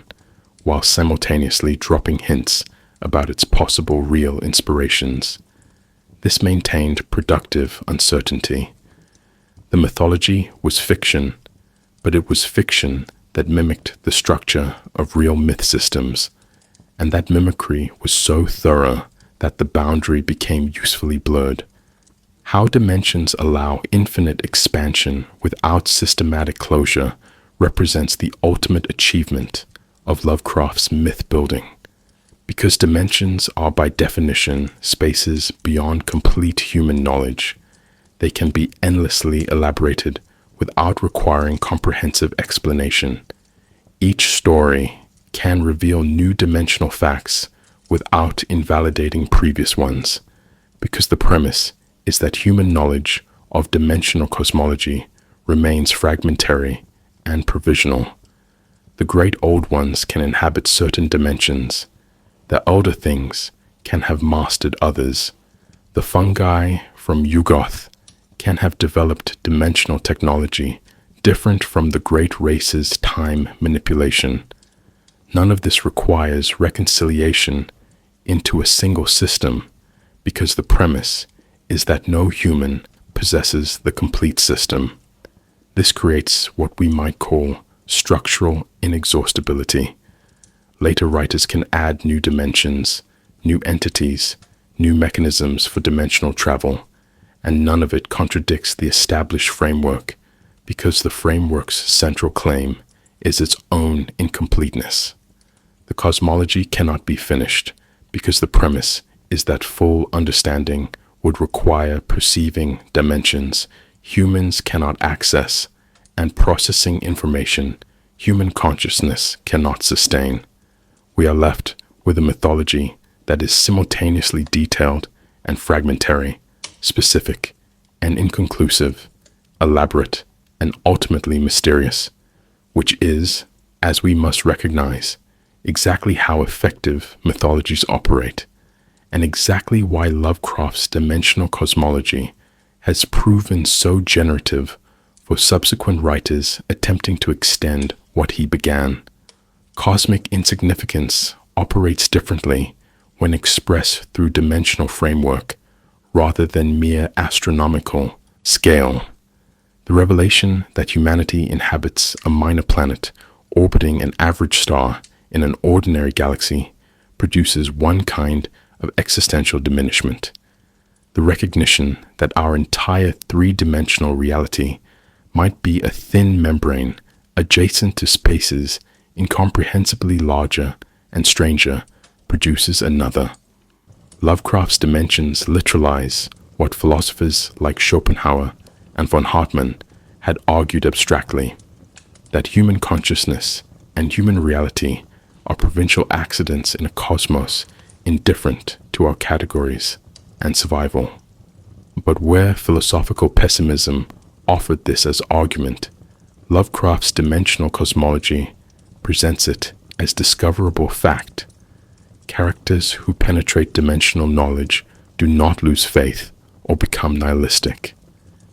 while simultaneously dropping hints about its possible real inspirations. This maintained productive uncertainty. The mythology was fiction, but it was fiction that mimicked the structure of real myth systems, and that mimicry was so thorough that the boundary became usefully blurred. How dimensions allow infinite expansion without systematic closure represents the ultimate achievement of Lovecraft's myth building. Because dimensions are by definition spaces beyond complete human knowledge, they can be endlessly elaborated without requiring comprehensive explanation. Each story can reveal new dimensional facts without invalidating previous ones, because the premise is that human knowledge of dimensional cosmology remains fragmentary and provisional. The great old ones can inhabit certain dimensions. The elder things can have mastered others. The fungi from Yugoth can have developed dimensional technology different from the great race's time manipulation. None of this requires reconciliation into a single system, because the premise is that no human possesses the complete system. This creates what we might call structural inexhaustibility. Later writers can add new dimensions, new entities, new mechanisms for dimensional travel, and none of it contradicts the established framework, because the framework's central claim is its own incompleteness. The cosmology cannot be finished, because the premise is that full understanding would require perceiving dimensions humans cannot access and processing information human consciousness cannot sustain. We are left with a mythology that is simultaneously detailed and fragmentary, specific and inconclusive, elaborate and ultimately mysterious, which is, as we must recognize, exactly how effective mythologies operate, and exactly why Lovecraft's dimensional cosmology has proven so generative for subsequent writers attempting to extend what he began. Cosmic insignificance operates differently when expressed through dimensional framework rather than mere astronomical scale. The revelation that humanity inhabits a minor planet orbiting an average star in an ordinary galaxy produces one kind of existential diminishment. The recognition that our entire three-dimensional reality might be a thin membrane adjacent to spaces incomprehensibly larger and stranger produces another. Lovecraft's dimensions literalize what philosophers like Schopenhauer and von Hartmann had argued abstractly, that human consciousness and human reality are provincial accidents in a cosmos indifferent to our categories and survival. But where philosophical pessimism offered this as argument, Lovecraft's dimensional cosmology presents it as discoverable fact. Characters who penetrate dimensional knowledge do not lose faith or become nihilistic.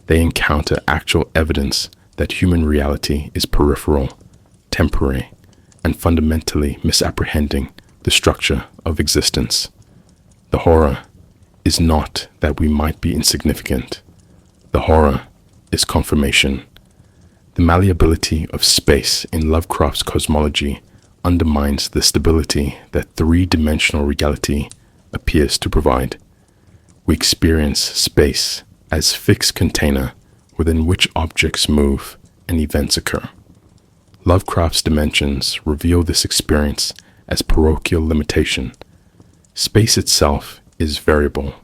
They encounter actual evidence that human reality is peripheral, temporary, and fundamentally misapprehending the structure of existence. The horror is not that we might be insignificant. The horror is confirmation. The malleability of space in Lovecraft's cosmology undermines the stability that three-dimensional reality appears to provide. We experience space as fixed container within which objects move and events occur. Lovecraft's dimensions reveal this experience as parochial limitation. Space itself is variable,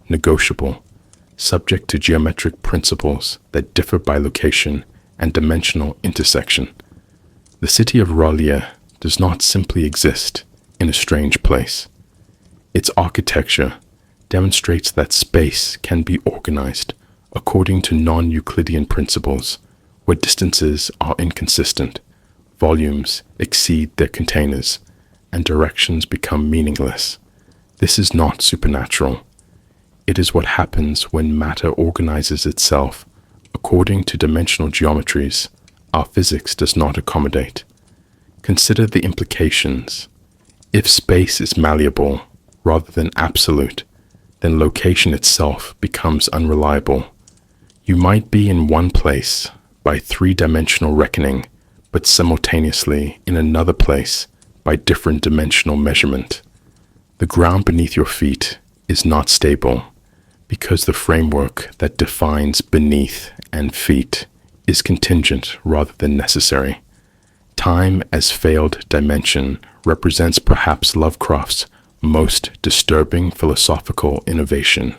negotiable, subject to geometric principles that differ by location and dimensional intersection. The city of R'lyeh does not simply exist in a strange place. Its architecture demonstrates that space can be organized according to non-Euclidean principles, where distances are inconsistent, volumes exceed their containers, and directions become meaningless. This is not supernatural. It is what happens when matter organizes itself according to dimensional geometries our physics does not accommodate. Consider the implications. If space is malleable rather than absolute, then location itself becomes unreliable. You might be in one place by three-dimensional reckoning, but simultaneously in another place by different dimensional measurement. The ground beneath your feet is not stable. because the framework that defines beneath and feet is contingent rather than necessary. Time as failed dimension represents perhaps Lovecraft's most disturbing philosophical innovation.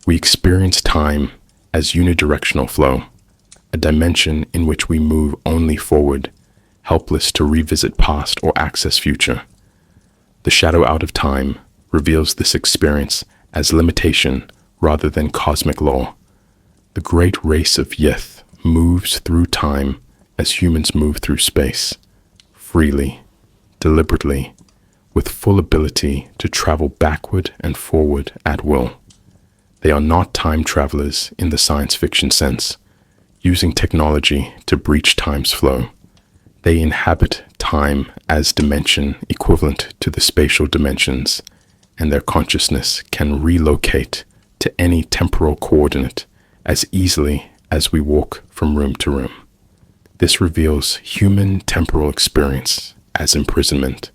We experience time as unidirectional flow, a dimension in which we move only forward, helpless to revisit past or access future. The shadow out of time reveals this experience as limitation rather than cosmic law. The great race of Yith moves through time as humans move through space, freely, deliberately, with full ability to travel backward and forward at will. They are not time travelers in the science fiction sense, using technology to breach time's flow. They inhabit time as dimension equivalent to the spatial dimensions, and their consciousness can relocate to any temporal coordinate as easily as we walk from room to room. This reveals human temporal experience as imprisonment.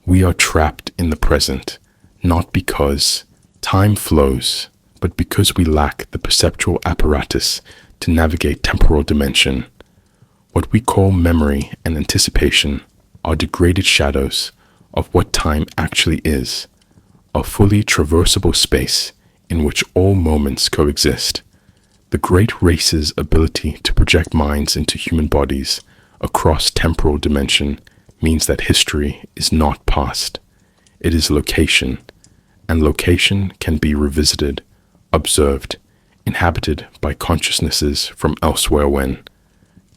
We are trapped in the present, not because time flows, but because we lack the perceptual apparatus to navigate temporal dimension. What we call memory and anticipation are degraded shadows of what time actually is, a fully traversable space in which all moments coexist. The great race's ability to project minds into human bodies across temporal dimension means that history is not past. It is location, and location can be revisited, observed, inhabited by consciousnesses from elsewhere when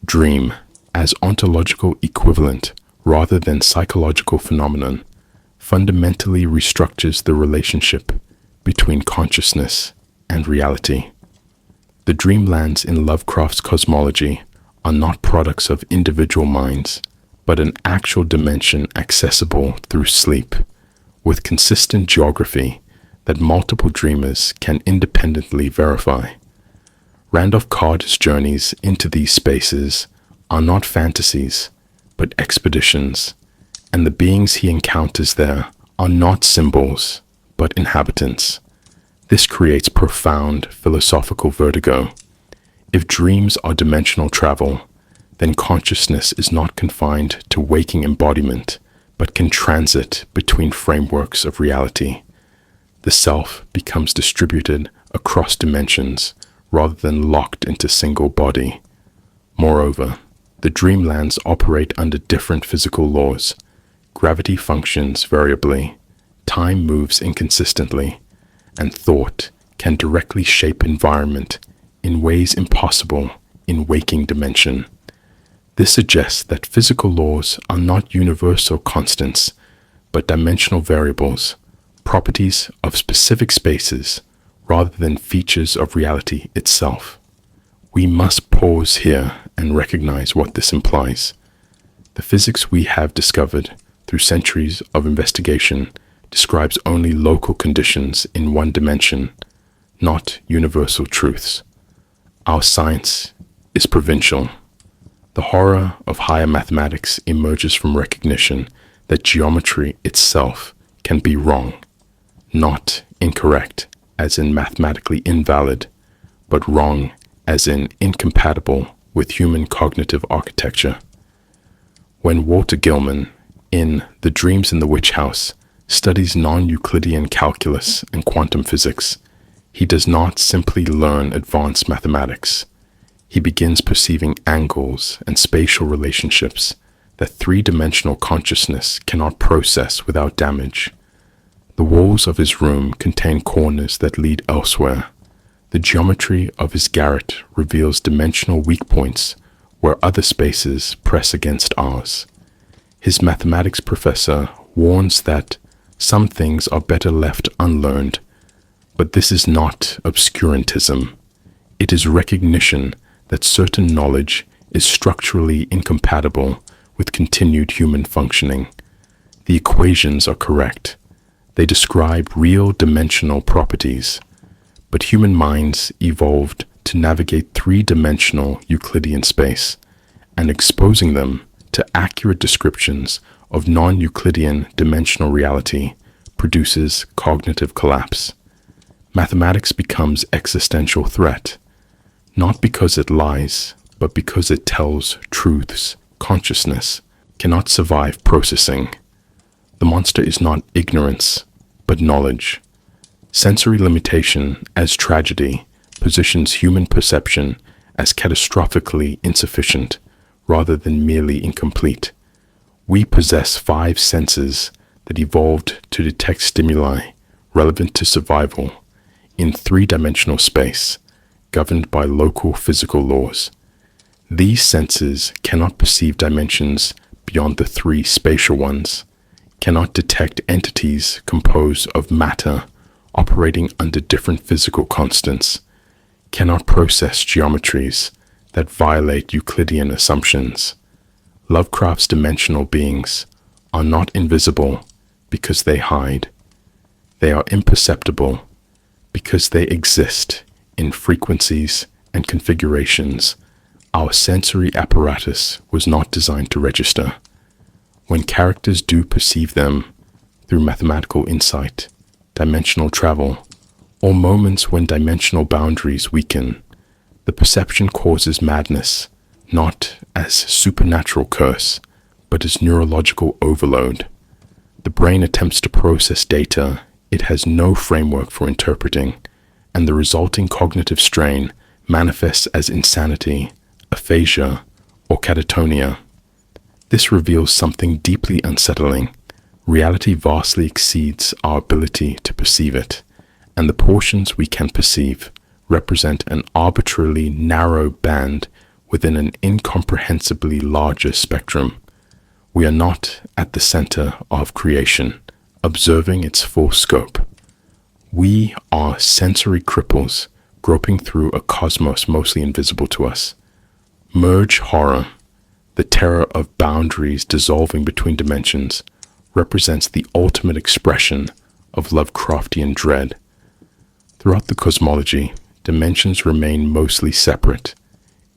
dream, as ontological equivalent rather than psychological phenomenon, fundamentally restructures the relationship between consciousness and reality. The dreamlands in Lovecraft's cosmology are not products of individual minds, but an actual dimension accessible through sleep, with consistent geography that multiple dreamers can independently verify. Randolph Carter's journeys into these spaces are not fantasies, but expeditions, and the beings he encounters there are not symbols, but inhabitants. This creates profound philosophical vertigo. If dreams are dimensional travel, then consciousness is not confined to waking embodiment, but can transit between frameworks of reality. The self becomes distributed across dimensions rather than locked into single body. Moreover, the dreamlands operate under different physical laws. Gravity functions variably, time moves inconsistently, and thought can directly shape environment in ways impossible in waking dimension. This suggests that physical laws are not universal constants, but dimensional variables, properties of specific spaces rather than features of reality itself. We must pause here and recognize what this implies. The physics we have discovered through centuries of investigation describes only local conditions in one dimension, not universal truths. Our science is provincial. The horror of higher mathematics emerges from recognition that geometry itself can be wrong, not incorrect as in mathematically invalid, but wrong as in incompatible with human cognitive architecture. When Walter Gilman, in The Dreams in the Witch House, studies non-Euclidean calculus and quantum physics, he does not simply learn advanced mathematics. He begins perceiving angles and spatial relationships that three-dimensional consciousness cannot process without damage. The walls of his room contain corners that lead elsewhere. The geometry of his garret reveals dimensional weak points where other spaces press against ours. His mathematics professor warns that some things are better left unlearned, but this is not obscurantism. It is recognition that certain knowledge is structurally incompatible with continued human functioning. The equations are correct. They describe real dimensional properties, but human minds evolved to navigate three-dimensional Euclidean space, and exposing them to accurate descriptions of non-Euclidean dimensional reality produces cognitive collapse. Mathematics becomes existential threat, not because it lies, but because it tells truths consciousness cannot survive processing. The monster is not ignorance, but knowledge. Sensory limitation as tragedy positions human perception as catastrophically insufficient rather than merely incomplete. We possess 5 senses that evolved to detect stimuli relevant to survival in 3-dimensional space, governed by local physical laws. These senses cannot perceive dimensions beyond the 3 spatial ones, cannot detect entities composed of matter operating under different physical constants, cannot process geometries that violate Euclidean assumptions. Lovecraft's dimensional beings are not invisible because they hide. They are imperceptible because they exist in frequencies and configurations our sensory apparatus was not designed to register. When characters do perceive them through mathematical insight, dimensional travel, or moments when dimensional boundaries weaken, the perception causes madness, not as supernatural curse, but as neurological overload. The brain attempts to process data it has no framework for interpreting, and the resulting cognitive strain manifests as insanity, aphasia, or catatonia. This reveals something deeply unsettling. Reality vastly exceeds our ability to perceive it, and the portions we can perceive represent an arbitrarily narrow band within an incomprehensibly larger spectrum. We are not at the center of creation, observing its full scope. We are sensory cripples groping through a cosmos mostly invisible to us. Merge horror, the terror of boundaries dissolving between dimensions, represents the ultimate expression of Lovecraftian dread. Throughout the cosmology, dimensions remain mostly separate,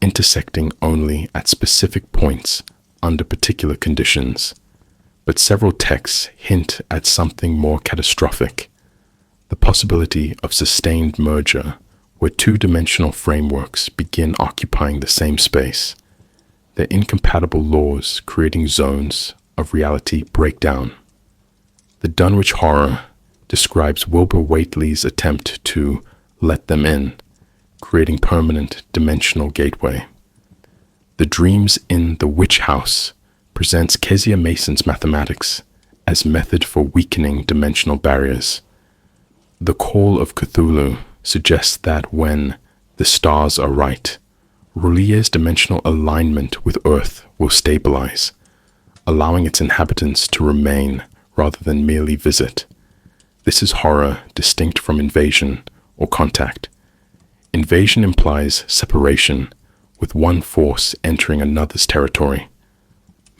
intersecting only at specific points under particular conditions. But several texts hint at something more catastrophic: the possibility of sustained merger, where 2-dimensional frameworks begin occupying the same space. Their incompatible laws creating zones of reality break down. The Dunwich Horror describes Wilbur Whateley's attempt to let them in, creating permanent dimensional gateway. The Dreams in the Witch House presents Kezia Mason's mathematics as method for weakening dimensional barriers. The Call of Cthulhu suggests that when the stars are right, Rulier's dimensional alignment with Earth will stabilize, allowing its inhabitants to remain rather than merely visit. This is horror distinct from invasion or contact. Invasion implies separation, with one force entering another's territory.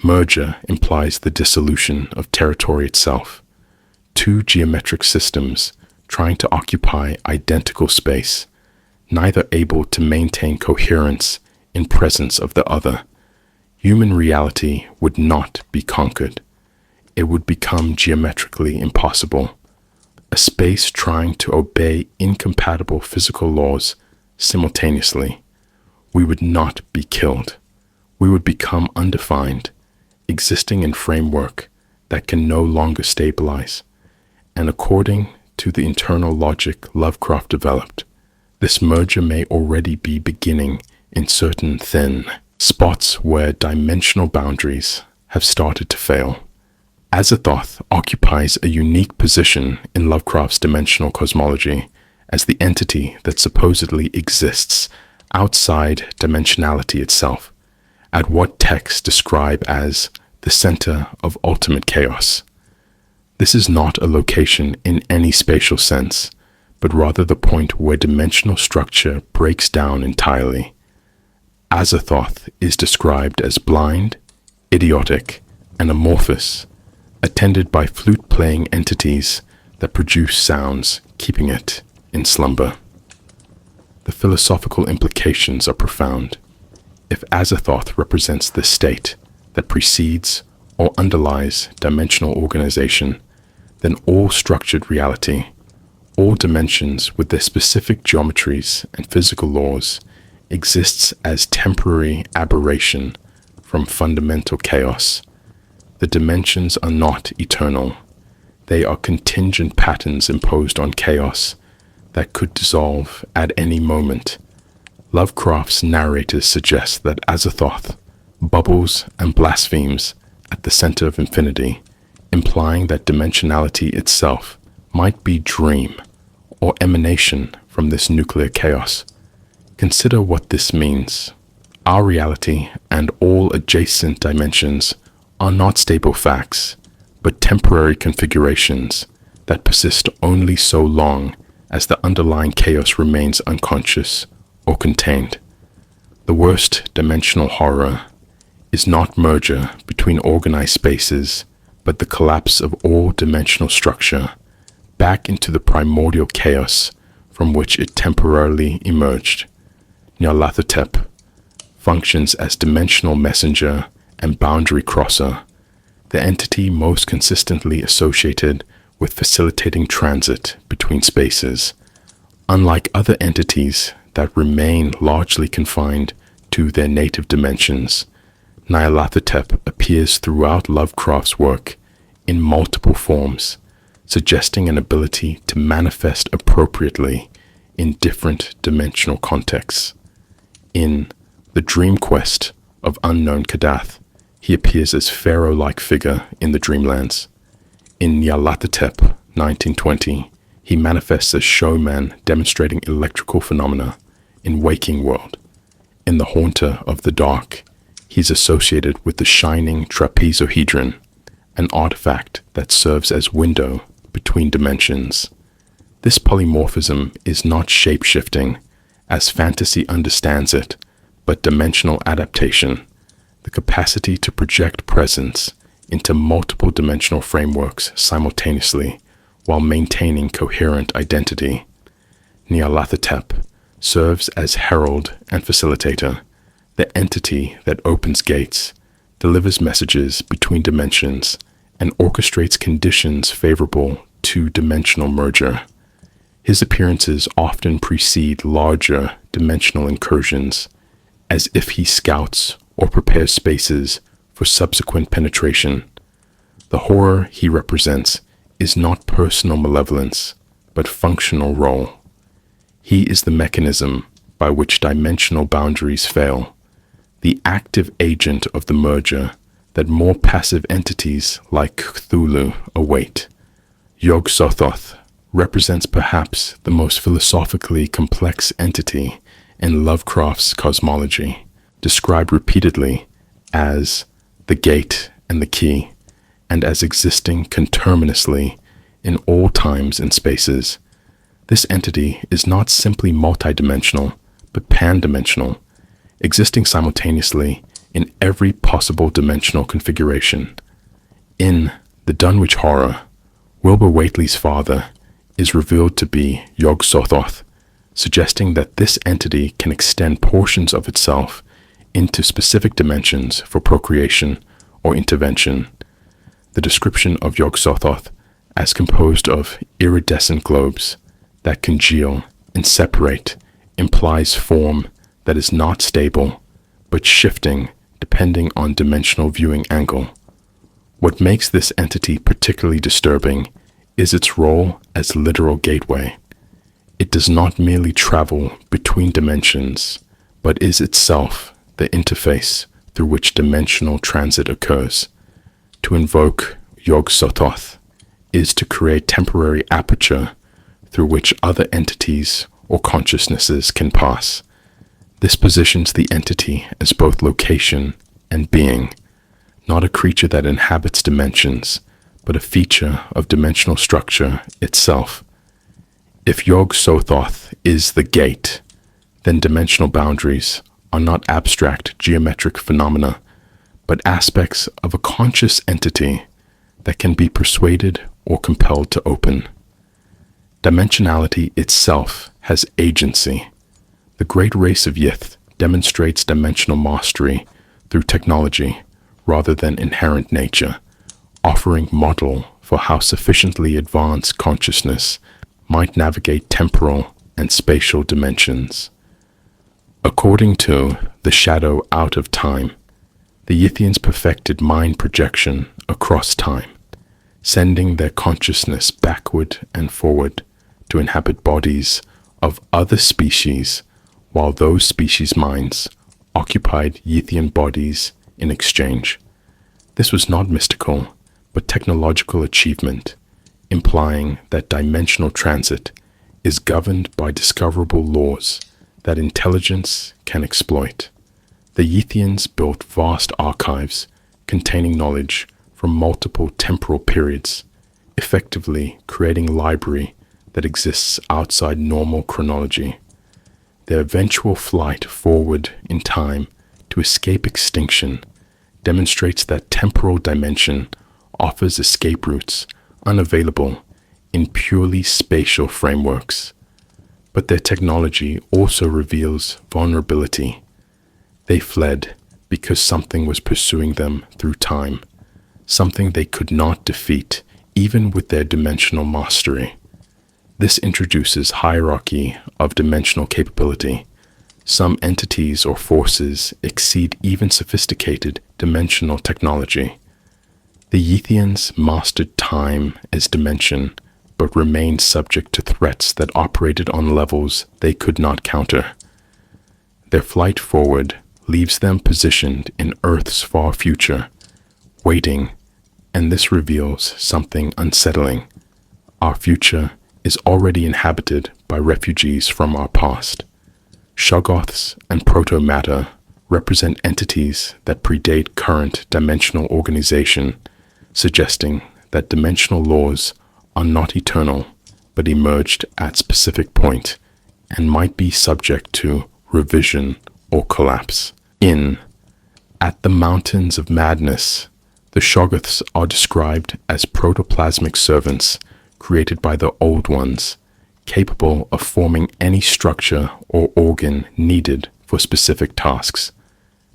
Merger implies the dissolution of territory itself. 2 geometric systems trying to occupy identical space, neither able to maintain coherence in presence of the other. Human reality would not be conquered. It would become geometrically impossible. A space trying to obey incompatible physical laws simultaneously. We would not be killed. We would become undefined, existing in framework that can no longer stabilize. And according to the internal logic Lovecraft developed, this merger may already be beginning in certain thin spots where dimensional boundaries have started to fail. Azathoth occupies a unique position in Lovecraft's dimensional cosmology as the entity that supposedly exists outside dimensionality itself, at what texts describe as the center of ultimate chaos. This is not a location in any spatial sense, but rather the point where dimensional structure breaks down entirely. Azathoth is described as blind, idiotic, and amorphous, attended by flute-playing entities that produce sounds, keeping it in slumber. The philosophical implications are profound. If Azathoth represents the state that precedes or underlies dimensional organization, then all structured reality, all dimensions with their specific geometries and physical laws exists as temporary aberration from fundamental chaos. The dimensions are not eternal. They are contingent patterns imposed on chaos that could dissolve at any moment. Lovecraft's narrators suggest that Azathoth bubbles and blasphemes at the center of infinity, implying that dimensionality itself might be dream or emanation from this nuclear chaos. Consider what this means. Our reality and all adjacent dimensions are not stable facts, but temporary configurations that persist only so long as the underlying chaos remains unconscious or contained. The worst dimensional horror is not merger between organized spaces, but the collapse of all dimensional structure back into the primordial chaos from which it temporarily emerged. Nyarlathotep functions as dimensional messenger and boundary crosser, the entity most consistently associated with facilitating transit between spaces. Unlike other entities that remain largely confined to their native dimensions, Nyarlathotep appears throughout Lovecraft's work in multiple forms, suggesting an ability to manifest appropriately in different dimensional contexts. In The Dream Quest of Unknown Kadath, he appears as pharaoh-like figure in the Dreamlands. In Nyarlathotep 1920, he manifests as showman demonstrating electrical phenomena in Waking World. In The Haunter of the Dark, he's associated with the shining trapezohedron, an artifact that serves as window between dimensions. This polymorphism is not shape-shifting, as fantasy understands it, but dimensional adaptation, the capacity to project presence into multiple dimensional frameworks simultaneously while maintaining coherent identity. Nyarlathotep serves as herald and facilitator, the entity that opens gates, delivers messages between dimensions, and orchestrates conditions favorable to dimensional merger. His appearances often precede larger dimensional incursions, as if he scouts or prepares spaces for subsequent penetration. The horror he represents is not personal malevolence, but functional role. He is the mechanism by which dimensional boundaries fail, the active agent of the merger that more passive entities like Cthulhu await. Yog-Sothoth represents perhaps the most philosophically complex entity in Lovecraft's cosmology, described repeatedly as the gate and the key, and as existing conterminously in all times and spaces. This entity is not simply multidimensional, but pan-dimensional, existing simultaneously in every possible dimensional configuration. In The Dunwich Horror, Wilbur Whateley's father is revealed to be Yog-Sothoth, suggesting that this entity can extend portions of itself into specific dimensions for procreation or intervention. The description of Yog-Sothoth as composed of iridescent globes that congeal and separate implies form that is not stable, but shifting depending on dimensional viewing angle. What makes this entity particularly disturbing is its role as literal gateway. It does not merely travel between dimensions, but is itself the interface through which dimensional transit occurs. To invoke Yog-Sothoth is to create temporary aperture through which other entities or consciousnesses can pass. This positions the entity as both location and being, not a creature that inhabits dimensions, but a feature of dimensional structure itself. If Yog-Sothoth is the gate, then dimensional boundaries are not abstract geometric phenomena, but aspects of a conscious entity that can be persuaded or compelled to open. Dimensionality itself has agency. The great race of Yith demonstrates dimensional mastery through technology rather than inherent nature, offering model for how sufficiently advanced consciousness might navigate temporal and spatial dimensions. According to The Shadow Out of Time, the Yithians perfected mind projection across time, sending their consciousness backward and forward to inhabit bodies of other species, while those species' minds occupied Yithian bodies in exchange. This was not mystical, but technological achievement, implying that dimensional transit is governed by discoverable laws that intelligence can exploit. The Yithians built vast archives containing knowledge from multiple temporal periods, effectively creating a library that exists outside normal chronology. Their eventual flight forward in time to escape extinction demonstrates that temporal dimension offers escape routes unavailable in purely spatial frameworks. But their technology also reveals vulnerability. They fled because something was pursuing them through time, something they could not defeat even with their dimensional mastery. This introduces hierarchy of dimensional capability. Some entities or forces exceed even sophisticated dimensional technology. The Yithians mastered time as dimension, but remained subject to threats that operated on levels they could not counter. Their flight forward leaves them positioned in Earth's far future, waiting, and this reveals something unsettling. Our future is already inhabited by refugees from our past. Shoggoths and proto-matter represent entities that predate current dimensional organization, suggesting that dimensional laws are not eternal, but emerged at specific point and might be subject to revision or collapse. At the Mountains of Madness, the Shoggoths are described as protoplasmic servants created by the Old Ones, capable of forming any structure or organ needed for specific tasks.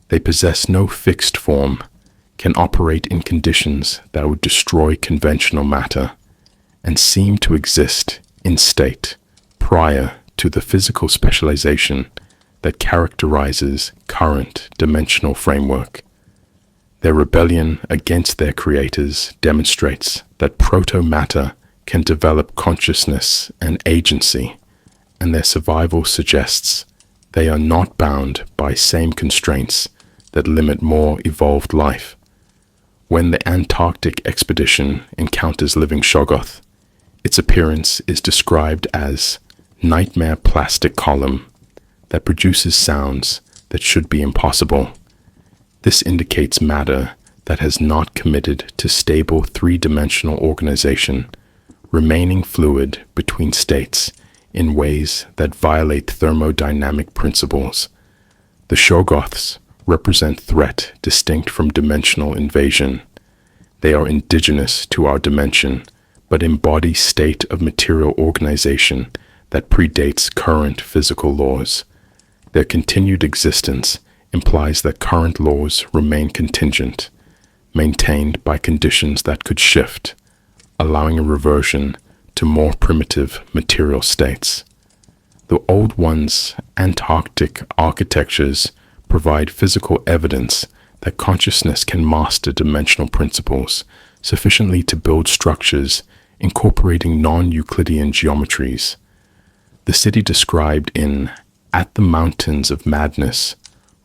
They possess no fixed form, can operate in conditions that would destroy conventional matter, and seem to exist in state prior to the physical specialization that characterizes current dimensional framework. Their rebellion against their creators demonstrates that proto-matter can develop consciousness and agency, and their survival suggests they are not bound by same constraints that limit more evolved life. When the Antarctic expedition encounters living Shoggoth, its appearance is described as nightmare plastic column that produces sounds that should be impossible. This indicates matter that has not committed to stable three-dimensional organization, remaining fluid between states in ways that violate thermodynamic principles. The Shoggoths represent threat distinct from dimensional invasion. They are indigenous to our dimension, but embody state of material organization that predates current physical laws. Their continued existence implies that current laws remain contingent, maintained by conditions that could shift, allowing a reversion to more primitive material states. The Old Ones' Antarctic architectures provide physical evidence that consciousness can master dimensional principles sufficiently to build structures incorporating non-Euclidean geometries. The city described in At the Mountains of Madness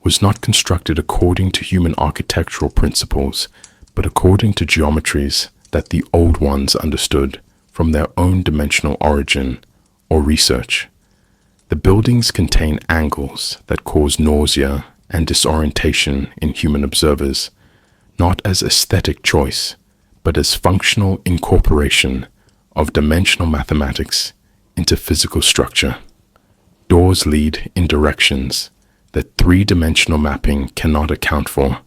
was not constructed according to human architectural principles, but according to geometries that the Old Ones understood from their own dimensional origin or research. The buildings contain angles that cause nausea and disorientation in human observers, not as aesthetic choice, but as functional incorporation of dimensional mathematics into physical structure. Doors lead in directions that three-dimensional mapping cannot account for.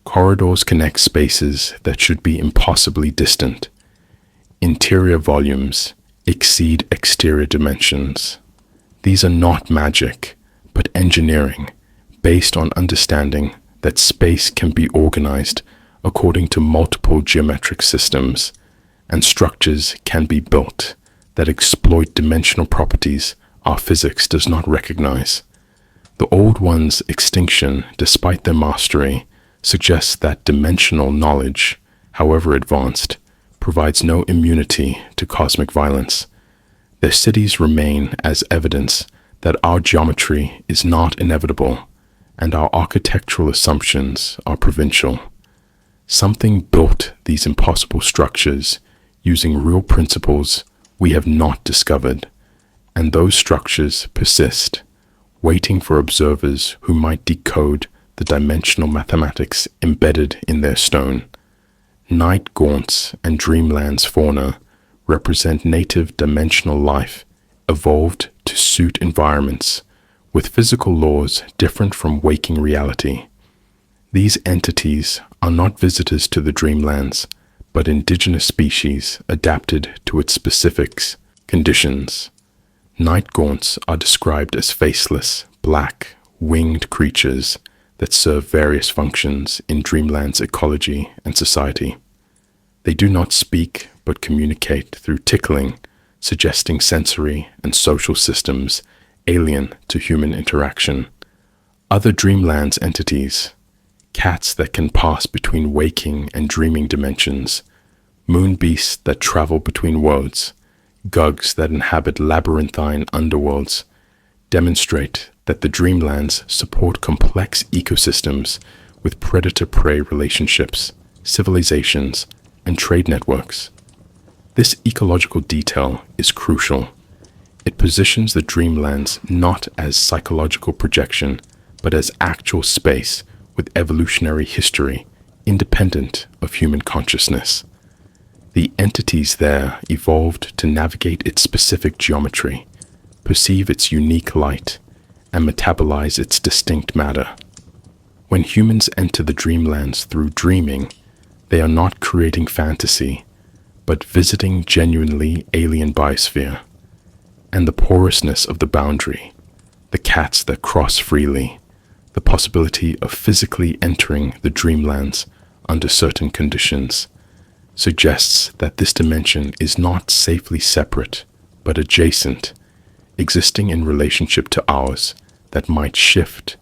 Corridors connect spaces that should be impossibly distant. Interior volumes exceed exterior dimensions. These are not magic, but engineering, based on understanding that space can be organized according to multiple geometric systems, and structures can be built that exploit dimensional properties our physics does not recognize. The Old Ones' extinction, despite their mastery, suggests that dimensional knowledge, however advanced, provides no immunity to cosmic violence. Their cities remain as evidence that our geometry is not inevitable and our architectural assumptions are provincial. Something built these impossible structures using real principles we have not discovered, and those structures persist, waiting for observers who might decode the dimensional mathematics embedded in their stone. Night gaunts and dreamlands fauna represent native dimensional life evolved to suit environments with physical laws different from waking reality. These entities are not visitors to the dreamlands, but indigenous species adapted to its specific conditions. Night gaunts are described as faceless, black, winged creatures that serve various functions in dreamland's ecology and society. They do not speak but communicate through tickling, suggesting sensory and social systems alien to human interaction. Other dreamlands entities, cats that can pass between waking and dreaming dimensions, moon beasts that travel between worlds, gugs that inhabit labyrinthine underworlds, demonstrate that the dreamlands support complex ecosystems with predator-prey relationships, civilizations, and trade networks. This ecological detail is crucial. It positions the dreamlands not as psychological projection, but as actual space with evolutionary history independent of human consciousness. The entities there evolved to navigate its specific geometry, perceive its unique light, and metabolize its distinct matter. When humans enter the dreamlands through dreaming, they are not creating fantasy, but visiting genuinely alien biosphere. And the porousness of the boundary, the cats that cross freely, the possibility of physically entering the dreamlands under certain conditions, suggests that this dimension is not safely separate, but adjacent, existing in relationship to ours that might shift,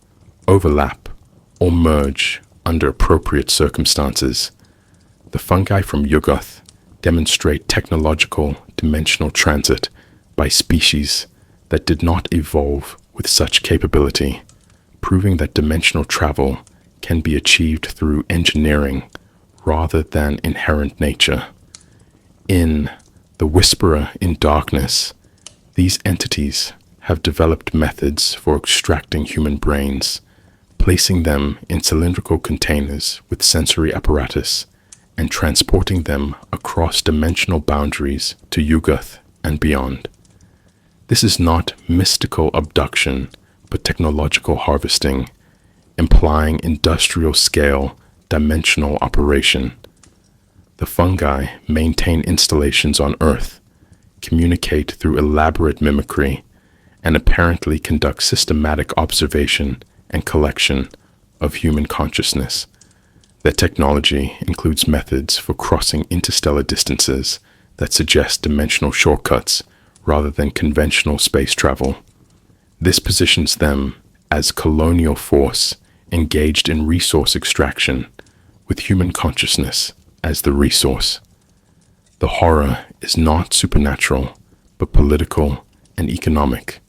overlap, or merge under appropriate circumstances. The fungi from Yuggoth demonstrate technological dimensional transit by species that did not evolve with such capability, proving that dimensional travel can be achieved through engineering rather than inherent nature. In The Whisperer in Darkness, these entities have developed methods for extracting human brains, placing them in cylindrical containers with sensory apparatus, and transporting them across dimensional boundaries to Yuggoth and beyond. This is not mystical abduction, but technological harvesting, implying industrial-scale dimensional operation. The fungi maintain installations on Earth, communicate through elaborate mimicry, and apparently conduct systematic observation and collection of human consciousness. Their technology includes methods for crossing interstellar distances that suggest dimensional shortcuts rather than conventional space travel. This positions them as colonial force engaged in resource extraction, with human consciousness as the resource. The horror is not supernatural, but political and economic.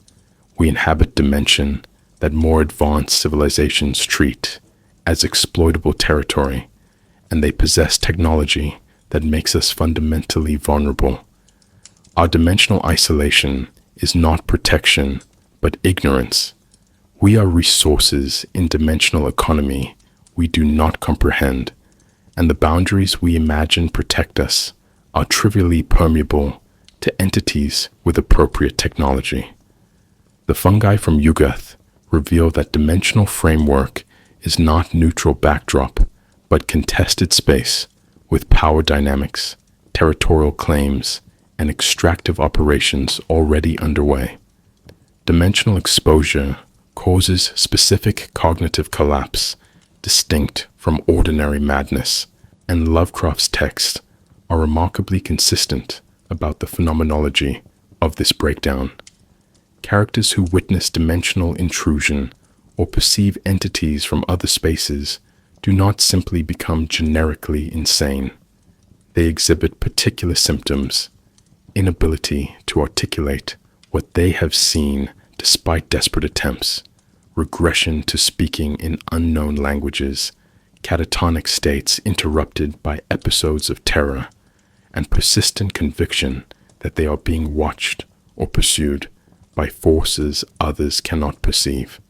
We inhabit dimension that more advanced civilizations treat as exploitable territory, and they possess technology that makes us fundamentally vulnerable. Our dimensional isolation is not protection, but ignorance. We are resources in dimensional economy we do not comprehend, and the boundaries we imagine protect us are trivially permeable to entities with appropriate technology. The fungi from Yuggoth reveal that dimensional framework is not neutral backdrop, but contested space with power dynamics, territorial claims, and extractive operations already underway. Dimensional exposure causes specific cognitive collapse distinct from ordinary madness, and Lovecraft's texts are remarkably consistent about the phenomenology of this breakdown. Characters who witness dimensional intrusion or perceive entities from other spaces do not simply become generically insane. They exhibit particular symptoms: inability to articulate what they have seen despite desperate attempts, regression to speaking in unknown languages, catatonic states interrupted by episodes of terror, and persistent conviction that they are being watched or pursued by forces others cannot perceive.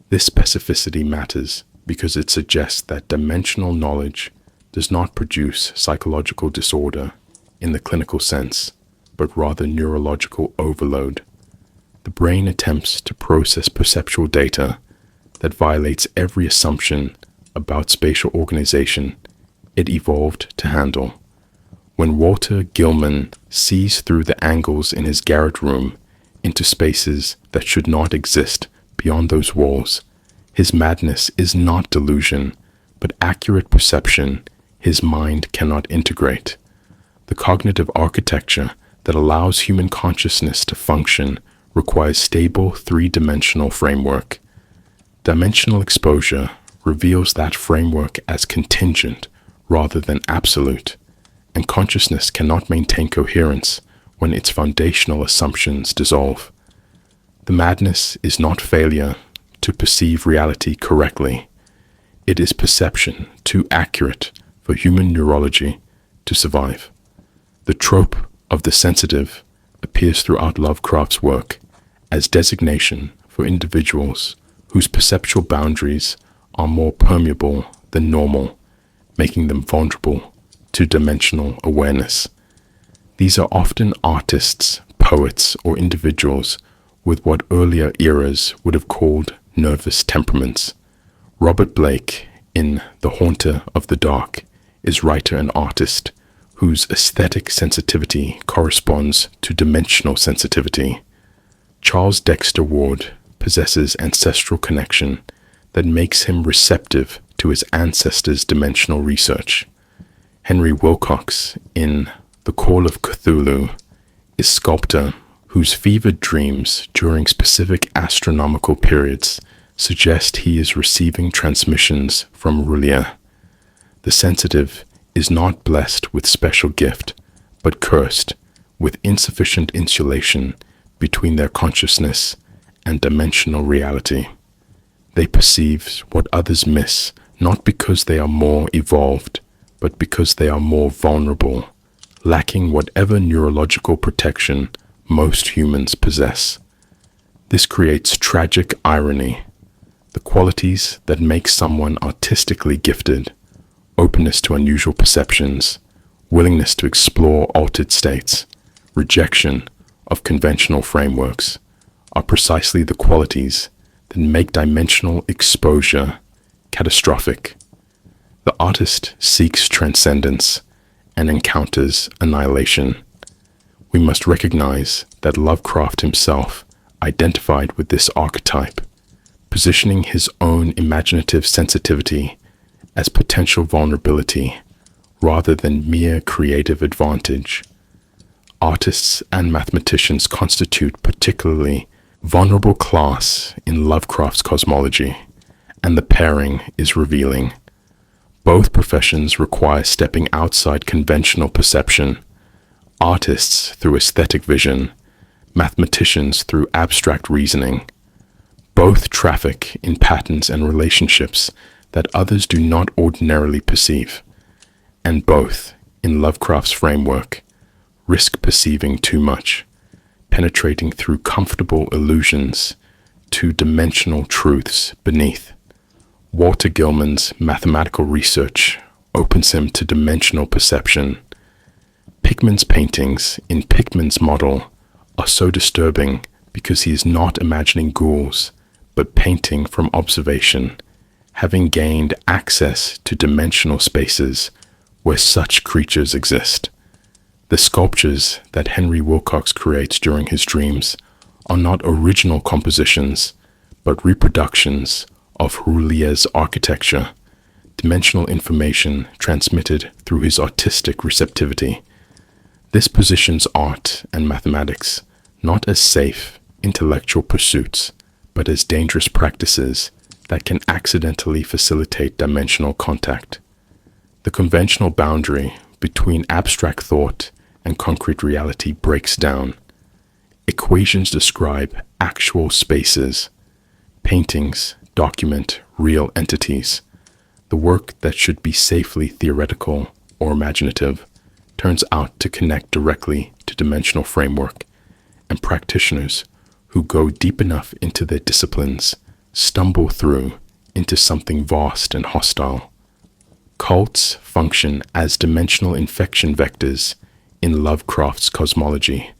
This specificity matters because it suggests that dimensional knowledge does not produce psychological disorder in the clinical sense, but rather neurological overload. The brain attempts to process perceptual data that violates every assumption about spatial organization it evolved to handle. When Walter Gilman sees through the angles in his garret room into spaces that should not exist beyond those walls, his madness is not delusion, but accurate perception his mind cannot integrate. The cognitive architecture that allows human consciousness to function requires stable three-dimensional framework. Dimensional exposure reveals that framework as contingent rather than absolute, and consciousness cannot maintain coherence when its foundational assumptions dissolve. The madness is not failure to perceive reality correctly. It is perception too accurate for human neurology to survive. The trope of the sensitive appears throughout Lovecraft's work as designation for individuals whose perceptual boundaries are more permeable than normal, making them vulnerable to dimensional awareness. These are often artists, poets, or individuals with what earlier eras would have called nervous temperaments. Robert Blake, in The Haunter of the Dark, is writer and artist whose aesthetic sensitivity corresponds to dimensional sensitivity. Charles Dexter Ward possesses ancestral connection that makes him receptive to his ancestors' dimensional research. Henry Wilcox, in The Call of Cthulhu, is sculptor whose fevered dreams during specific astronomical periods suggest he is receiving transmissions from Rulia. The sensitive is not blessed with special gift, but cursed with insufficient insulation between their consciousness and dimensional reality. They perceive what others miss, not because they are more evolved, but because they are more vulnerable, lacking whatever neurological protection most humans possess. This creates tragic irony. The qualities that make someone artistically gifted, openness to unusual perceptions, willingness to explore altered states, rejection of conventional frameworks, are precisely the qualities that make dimensional exposure catastrophic. The artist seeks transcendence and encounters annihilation. We must recognize that Lovecraft himself identified with this archetype, positioning his own imaginative sensitivity as potential vulnerability rather than mere creative advantage. Artists and mathematicians constitute particularly vulnerable class in Lovecraft's cosmology, and the pairing is revealing. Both professions require stepping outside conventional perception, artists through aesthetic vision, mathematicians through abstract reasoning. Both traffic in patterns and relationships that others do not ordinarily perceive, and both, in Lovecraft's framework, risk perceiving too much, penetrating through comfortable illusions to dimensional truths beneath. Walter Gilman's mathematical research opens him to dimensional perception. Pickman's paintings in Pickman's model are so disturbing because he is not imagining ghouls, but painting from observation, having gained access to dimensional spaces where such creatures exist. The sculptures that Henry Wilcox creates during his dreams are not original compositions, but reproductions of Rulia's architecture, dimensional information transmitted through his artistic receptivity. This positions art and mathematics not as safe, intellectual pursuits, but as dangerous practices that can accidentally facilitate dimensional contact. The conventional boundary between abstract thought and concrete reality breaks down. Equations describe actual spaces. Paintings document real entities. The work that should be safely theoretical or imaginative turns out to connect directly to dimensional framework, and practitioners who go deep enough into their disciplines stumble through into something vast and hostile. Cults function as dimensional infection vectors in Lovecraft's cosmology,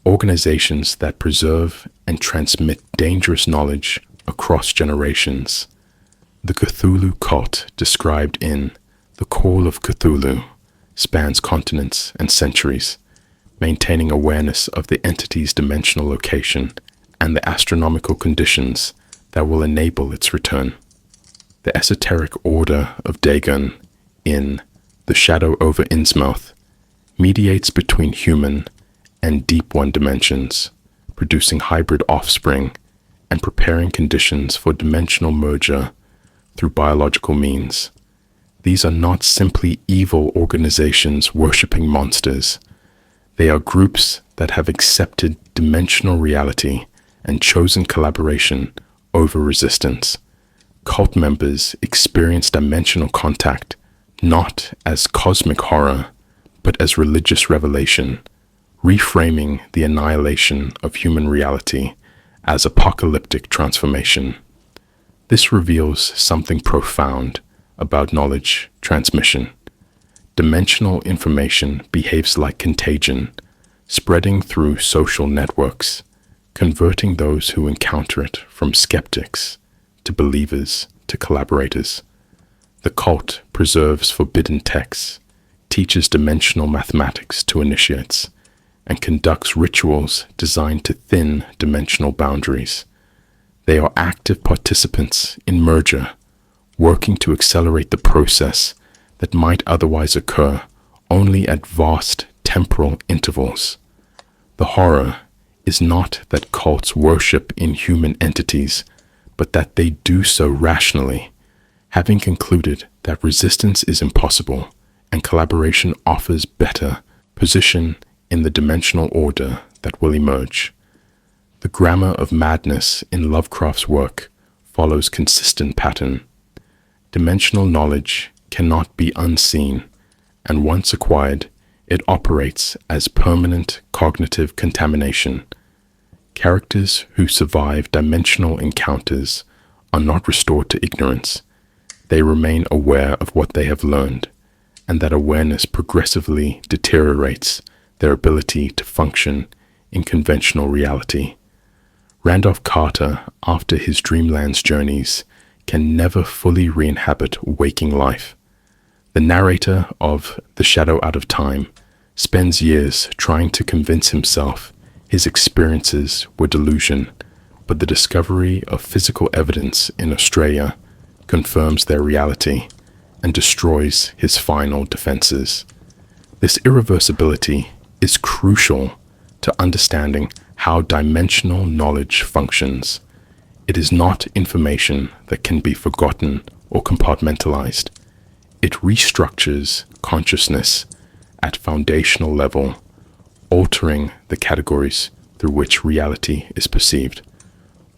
organizations that preserve and transmit dangerous knowledge across generations. The Cthulhu cult described in The Call of Cthulhu spans continents and centuries, maintaining awareness of the entity's dimensional location and the astronomical conditions that will enable its return. The esoteric order of Dagon in The Shadow over Innsmouth mediates between human and deep one dimensions, producing hybrid offspring and preparing conditions for dimensional merger through biological means. These are not simply evil organizations worshipping monsters. They are groups that have accepted dimensional reality and chosen collaboration over resistance. Cult members experience dimensional contact not as cosmic horror, but as religious revelation, reframing the annihilation of human reality as apocalyptic transformation. This reveals something profound about knowledge transmission. Dimensional information behaves like contagion, spreading through social networks, converting those who encounter it from skeptics to believers to collaborators. The cult preserves forbidden texts, teaches dimensional mathematics to initiates, and conducts rituals designed to thin dimensional boundaries. They are active participants in merger, working to accelerate the process that might otherwise occur only at vast temporal intervals. The horror is not that cults worship inhuman entities, but that they do so rationally, having concluded that resistance is impossible and collaboration offers better position in the dimensional order that will emerge. The grammar of madness in Lovecraft's work follows consistent pattern. Dimensional knowledge cannot be unseen, and once acquired, it operates as permanent cognitive contamination. Characters who survive dimensional encounters are not restored to ignorance. They remain aware of what they have learned, and that awareness progressively deteriorates their ability to function in conventional reality. Randolph Carter, after his dreamlands journeys, can never fully re-inhabit waking life. The narrator of The Shadow Out of Time spends years trying to convince himself his experiences were delusion, but the discovery of physical evidence in Australia confirms their reality and destroys his final defenses. This irreversibility is crucial to understanding how dimensional knowledge functions. It is not information that can be forgotten or compartmentalized. It restructures consciousness at foundational level, altering the categories through which reality is perceived.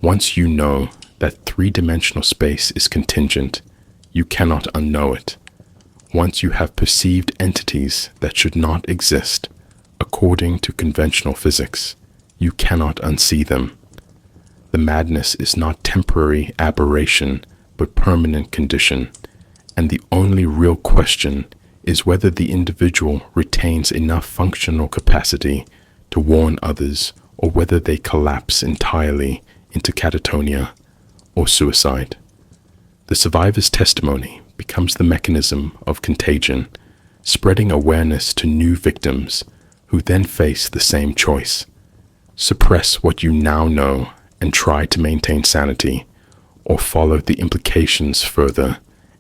Once you know that three-dimensional space is contingent, you cannot unknow it. Once you have perceived entities that should not exist, according to conventional physics, you cannot unsee them. The madness is not temporary aberration, but permanent condition, and the only real question is whether the individual retains enough functional capacity to warn others, or whether they collapse entirely into catatonia or suicide. The survivor's testimony becomes the mechanism of contagion, spreading awareness to new victims who then face the same choice. Suppress what you now know and try to maintain sanity, or follow the implications further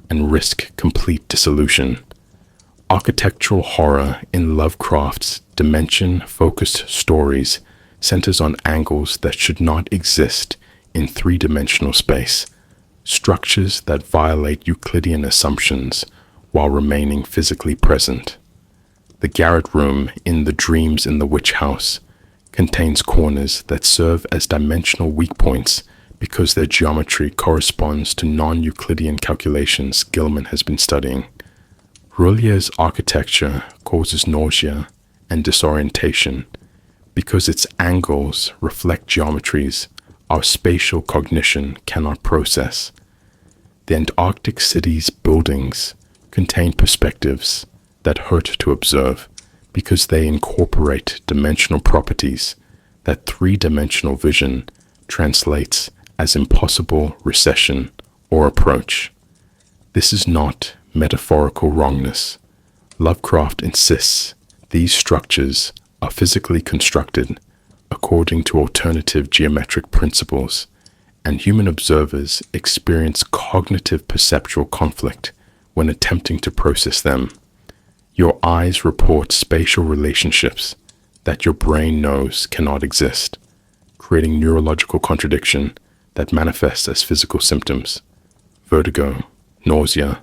and risk complete dissolution. Architectural horror in Lovecraft's dimension-focused stories centers on angles that should not exist in three-dimensional space, structures that violate Euclidean assumptions while remaining physically present. The garret room in The Dreams in the Witch House contains corners that serve as dimensional weak points because their geometry corresponds to non-Euclidean calculations Gilman has been studying. Rulier's architecture causes nausea and disorientation because its angles reflect geometries our spatial cognition cannot process. The Antarctic city's buildings contain perspectives that hurt to observe because they incorporate dimensional properties that three-dimensional vision translates as impossible recession or approach. This is not metaphorical wrongness. Lovecraft insists these structures are physically constructed according to alternative geometric principles, and human observers experience cognitive perceptual conflict when attempting to process them. Your eyes report spatial relationships that your brain knows cannot exist, creating neurological contradiction that manifests as physical symptoms: vertigo, nausea,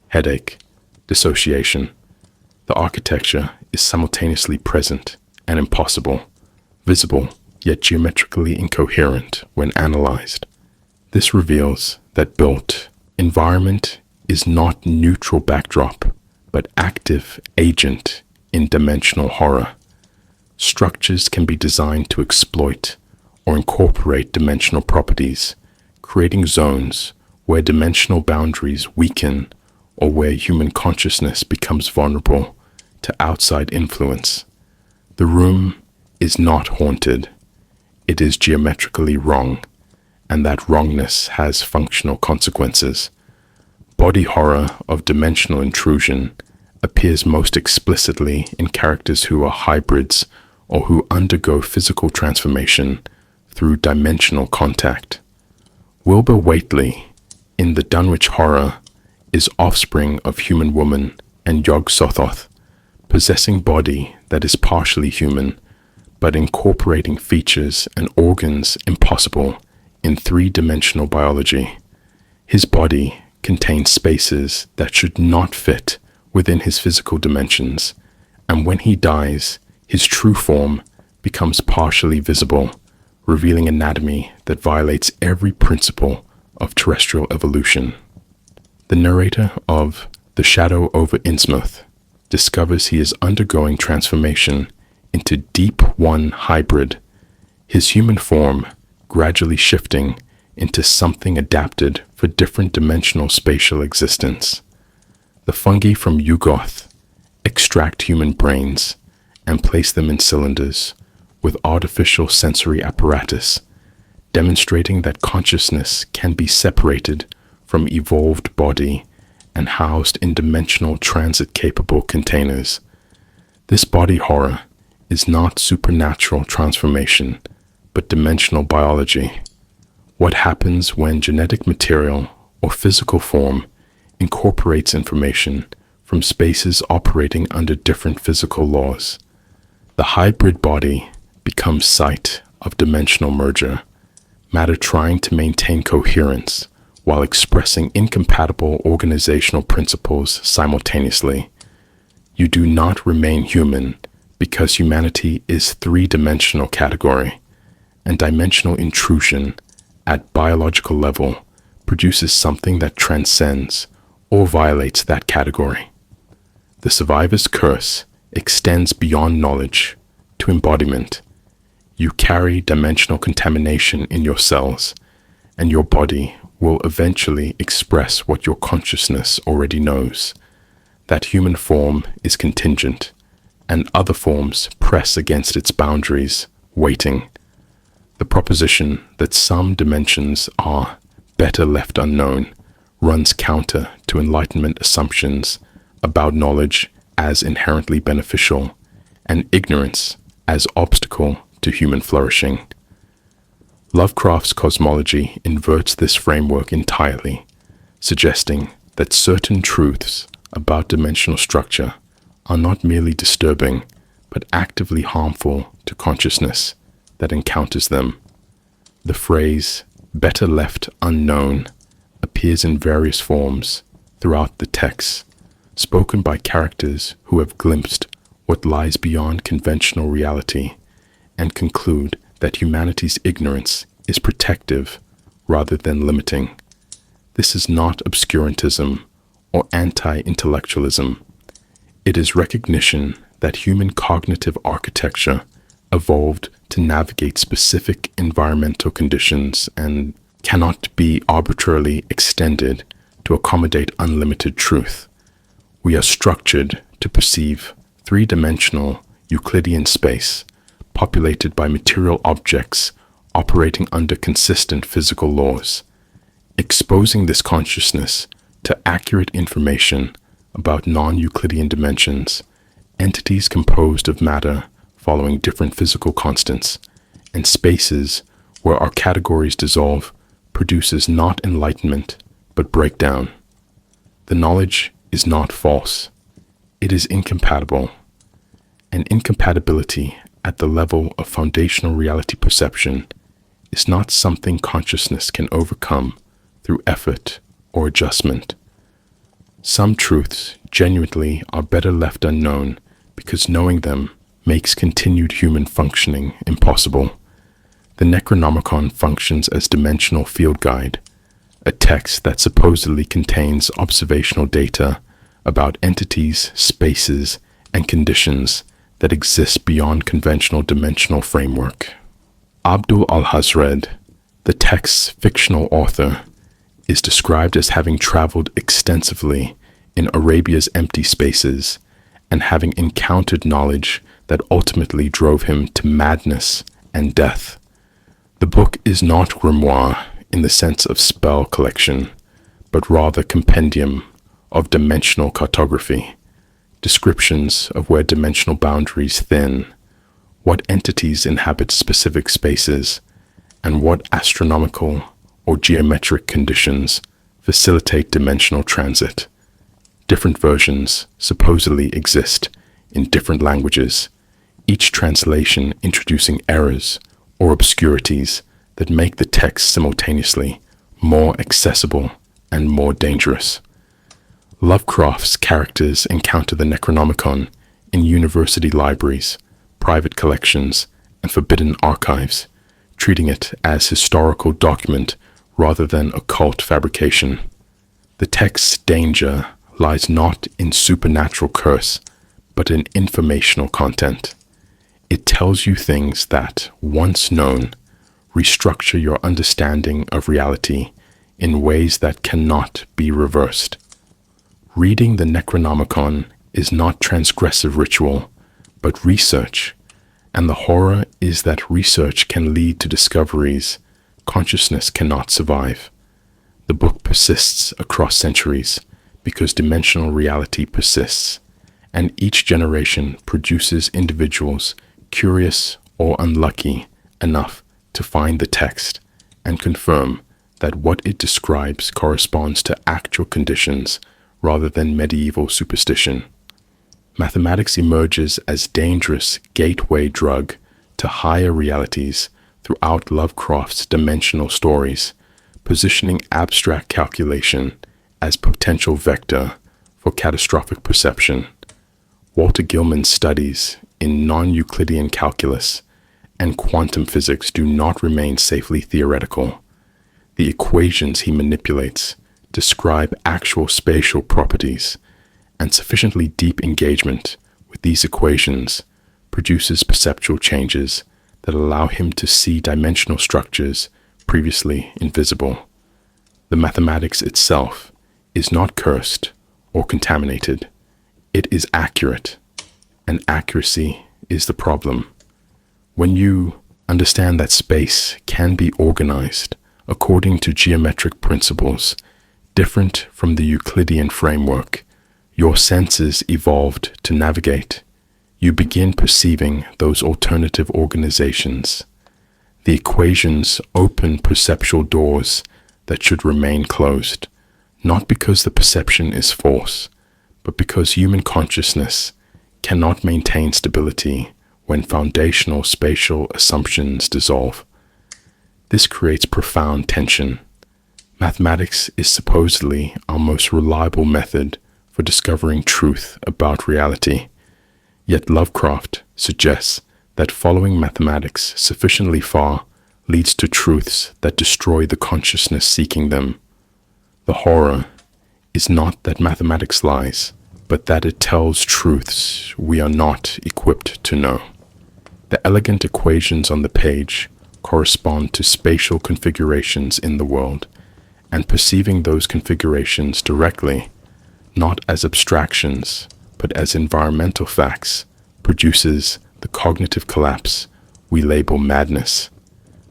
headache, dissociation. The architecture is simultaneously present and impossible, visible yet geometrically incoherent when analyzed. This reveals that built environment is not neutral backdrop, but active agent in dimensional horror. Structures can be designed to exploit or incorporate dimensional properties, creating zones where dimensional boundaries weaken or where human consciousness becomes vulnerable to outside influence. The room is not haunted. It is geometrically wrong, and that wrongness has functional consequences. Body horror of dimensional intrusion appears most explicitly in characters who are hybrids or who undergo physical transformation through dimensional contact. Wilbur Whateley, in The Dunwich Horror, is offspring of human woman and Yog-Sothoth, possessing body that is partially human, but incorporating features and organs impossible in three-dimensional biology. His body contains spaces that should not fit within his physical dimensions, and when he dies, his true form becomes partially visible, revealing anatomy that violates every principle of terrestrial evolution. The narrator of The Shadow over Innsmouth discovers he is undergoing transformation into Deep One hybrid, his human form gradually shifting into something adapted for different dimensional spatial existence. The fungi from Yugoth extract human brains and place them in cylinders with artificial sensory apparatus, demonstrating that consciousness can be separated from evolved body and housed in dimensional transit-capable containers. This body horror is not supernatural transformation, but dimensional biology. What happens when genetic material or physical form incorporates information from spaces operating under different physical laws? The hybrid body becomes site of dimensional merger, matter trying to maintain coherence while expressing incompatible organizational principles simultaneously. You do not remain human because humanity is three-dimensional category, and dimensional intrusion at biological level produces something that transcends or violates that category. The survivor's curse extends beyond knowledge to embodiment. You carry dimensional contamination in your cells, and your body will eventually express what your consciousness already knows, that human form is contingent, and other forms press against its boundaries, waiting. The proposition that some dimensions are better left unknown runs counter to Enlightenment assumptions about knowledge as inherently beneficial and ignorance as obstacle to human flourishing. Lovecraft's cosmology inverts this framework entirely, suggesting that certain truths about dimensional structure are not merely disturbing, but actively harmful to consciousness, that encounters them. The phrase, better left unknown, appears in various forms throughout the text, spoken by characters who have glimpsed what lies beyond conventional reality and conclude that humanity's ignorance is protective rather than limiting. This is not obscurantism or anti-intellectualism. It is recognition that human cognitive architecture evolved to navigate specific environmental conditions and cannot be arbitrarily extended to accommodate unlimited truth. We are structured to perceive three-dimensional Euclidean space populated by material objects operating under consistent physical laws. Exposing this consciousness to accurate information about non-Euclidean dimensions, entities composed of matter following different physical constants, and spaces where our categories dissolve, produces not enlightenment, but breakdown. The knowledge is not false. It is incompatible. And incompatibility at the level of foundational reality perception is not something consciousness can overcome through effort or adjustment. Some truths genuinely are better left unknown because knowing them makes continued human functioning impossible. The Necronomicon functions as dimensional field guide, a text that supposedly contains observational data about entities, spaces, and conditions that exist beyond conventional dimensional framework. Abdul al-Hazred, the text's fictional author, is described as having traveled extensively in Arabia's empty spaces and having encountered knowledge that ultimately drove him to madness and death. The book is not grimoire in the sense of spell collection, but rather compendium of dimensional cartography, descriptions of where dimensional boundaries thin, what entities inhabit specific spaces, and what astronomical or geometric conditions facilitate dimensional transit. Different versions supposedly exist in different languages, each translation introducing errors or obscurities that make the text simultaneously more accessible and more dangerous. Lovecraft's characters encounter the Necronomicon in university libraries, private collections, and forbidden archives, treating it as historical document rather than occult fabrication. The text's danger lies not in supernatural curse, but in informational content. It tells you things that, once known, restructure your understanding of reality in ways that cannot be reversed. Reading the Necronomicon is not transgressive ritual, but research, and the horror is that research can lead to discoveries consciousness cannot survive. The book persists across centuries because dimensional reality persists, and each generation produces individuals curious or unlucky enough to find the text and confirm that what it describes corresponds to actual conditions rather than medieval superstition. Mathematics emerges as dangerous gateway drug to higher realities throughout Lovecraft's dimensional stories, positioning abstract calculation as potential vector for catastrophic perception. Walter Gilman's studies in non-Euclidean calculus and quantum physics do not remain safely theoretical. The equations he manipulates describe actual spatial properties, and sufficiently deep engagement with these equations produces perceptual changes that allow him to see dimensional structures previously invisible. The mathematics itself is not cursed or contaminated. It is accurate, and accuracy is the problem. When you understand that space can be organized according to geometric principles different from the Euclidean framework your senses evolved to navigate, you begin perceiving those alternative organizations. The equations open perceptual doors that should remain closed, not because the perception is false, but because human consciousness cannot maintain stability when foundational spatial assumptions dissolve. This creates profound tension. Mathematics is supposedly our most reliable method for discovering truth about reality, yet Lovecraft suggests that following mathematics sufficiently far leads to truths that destroy the consciousness seeking them. The horror is not that mathematics lies, but that it tells truths we are not equipped to know. The elegant equations on the page correspond to spatial configurations in the world, and perceiving those configurations directly, not as abstractions, but as environmental facts, produces the cognitive collapse we label madness.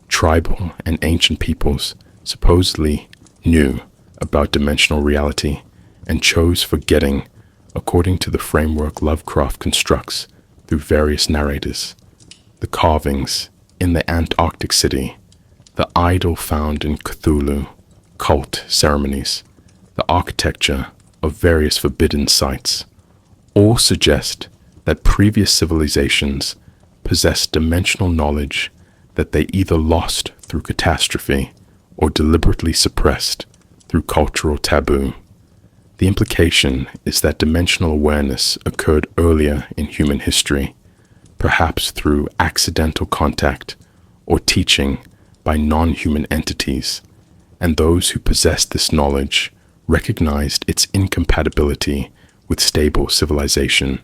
Tribal and ancient peoples supposedly knew about dimensional reality and chose forgetting according to the framework Lovecraft constructs through various narrators. The carvings in the Antarctic city, the idol found in Cthulhu, cult ceremonies, the architecture of various forbidden sites, all suggest that previous civilizations possessed dimensional knowledge that they either lost through catastrophe or deliberately suppressed through cultural taboo. The implication is that dimensional awareness occurred earlier in human history, perhaps through accidental contact or teaching by non-human entities, and those who possessed this knowledge recognized its incompatibility with stable civilization.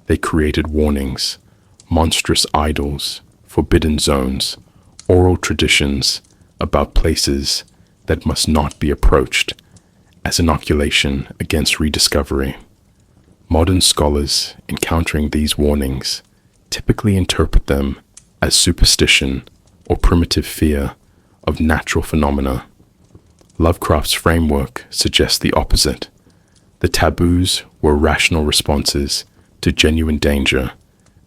They created warnings, monstrous idols, forbidden zones, oral traditions about places that must not be approached as inoculation against rediscovery. Modern scholars encountering these warnings typically interpret them as superstition or primitive fear of natural phenomena. Lovecraft's framework suggests the opposite. The taboos were rational responses to genuine danger,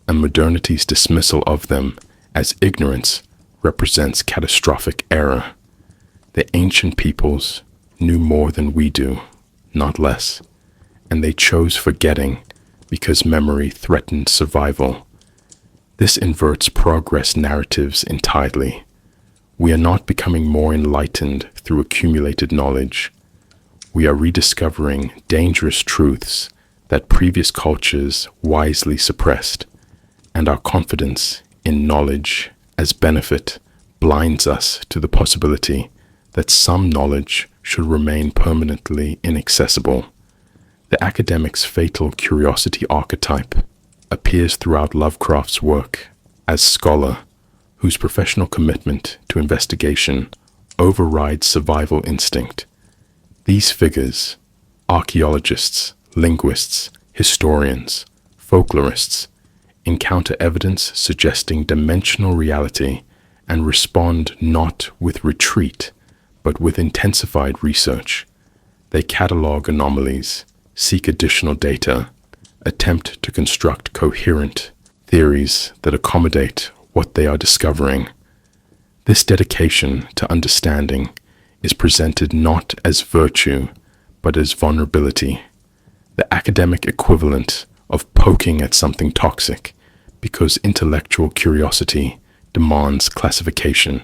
and modernity's dismissal of them as ignorance represents catastrophic error. The ancient peoples knew more than we do, not less, and they chose forgetting because memory threatened survival. This inverts progress narratives entirely. We are not becoming more enlightened through accumulated knowledge. We are rediscovering dangerous truths that previous cultures wisely suppressed, and our confidence in knowledge as benefit blinds us to the possibility that some knowledge should remain permanently inaccessible. The academic's fatal curiosity archetype appears throughout Lovecraft's work as scholar whose professional commitment to investigation overrides survival instinct. These figures, archaeologists, linguists, historians, folklorists, encounter evidence suggesting dimensional reality and respond not with retreat, but with intensified research. They catalog anomalies, seek additional data, attempt to construct coherent theories that accommodate what they are discovering. This dedication to understanding is presented not as virtue, but as vulnerability, the academic equivalent of poking at something toxic because intellectual curiosity demands classification.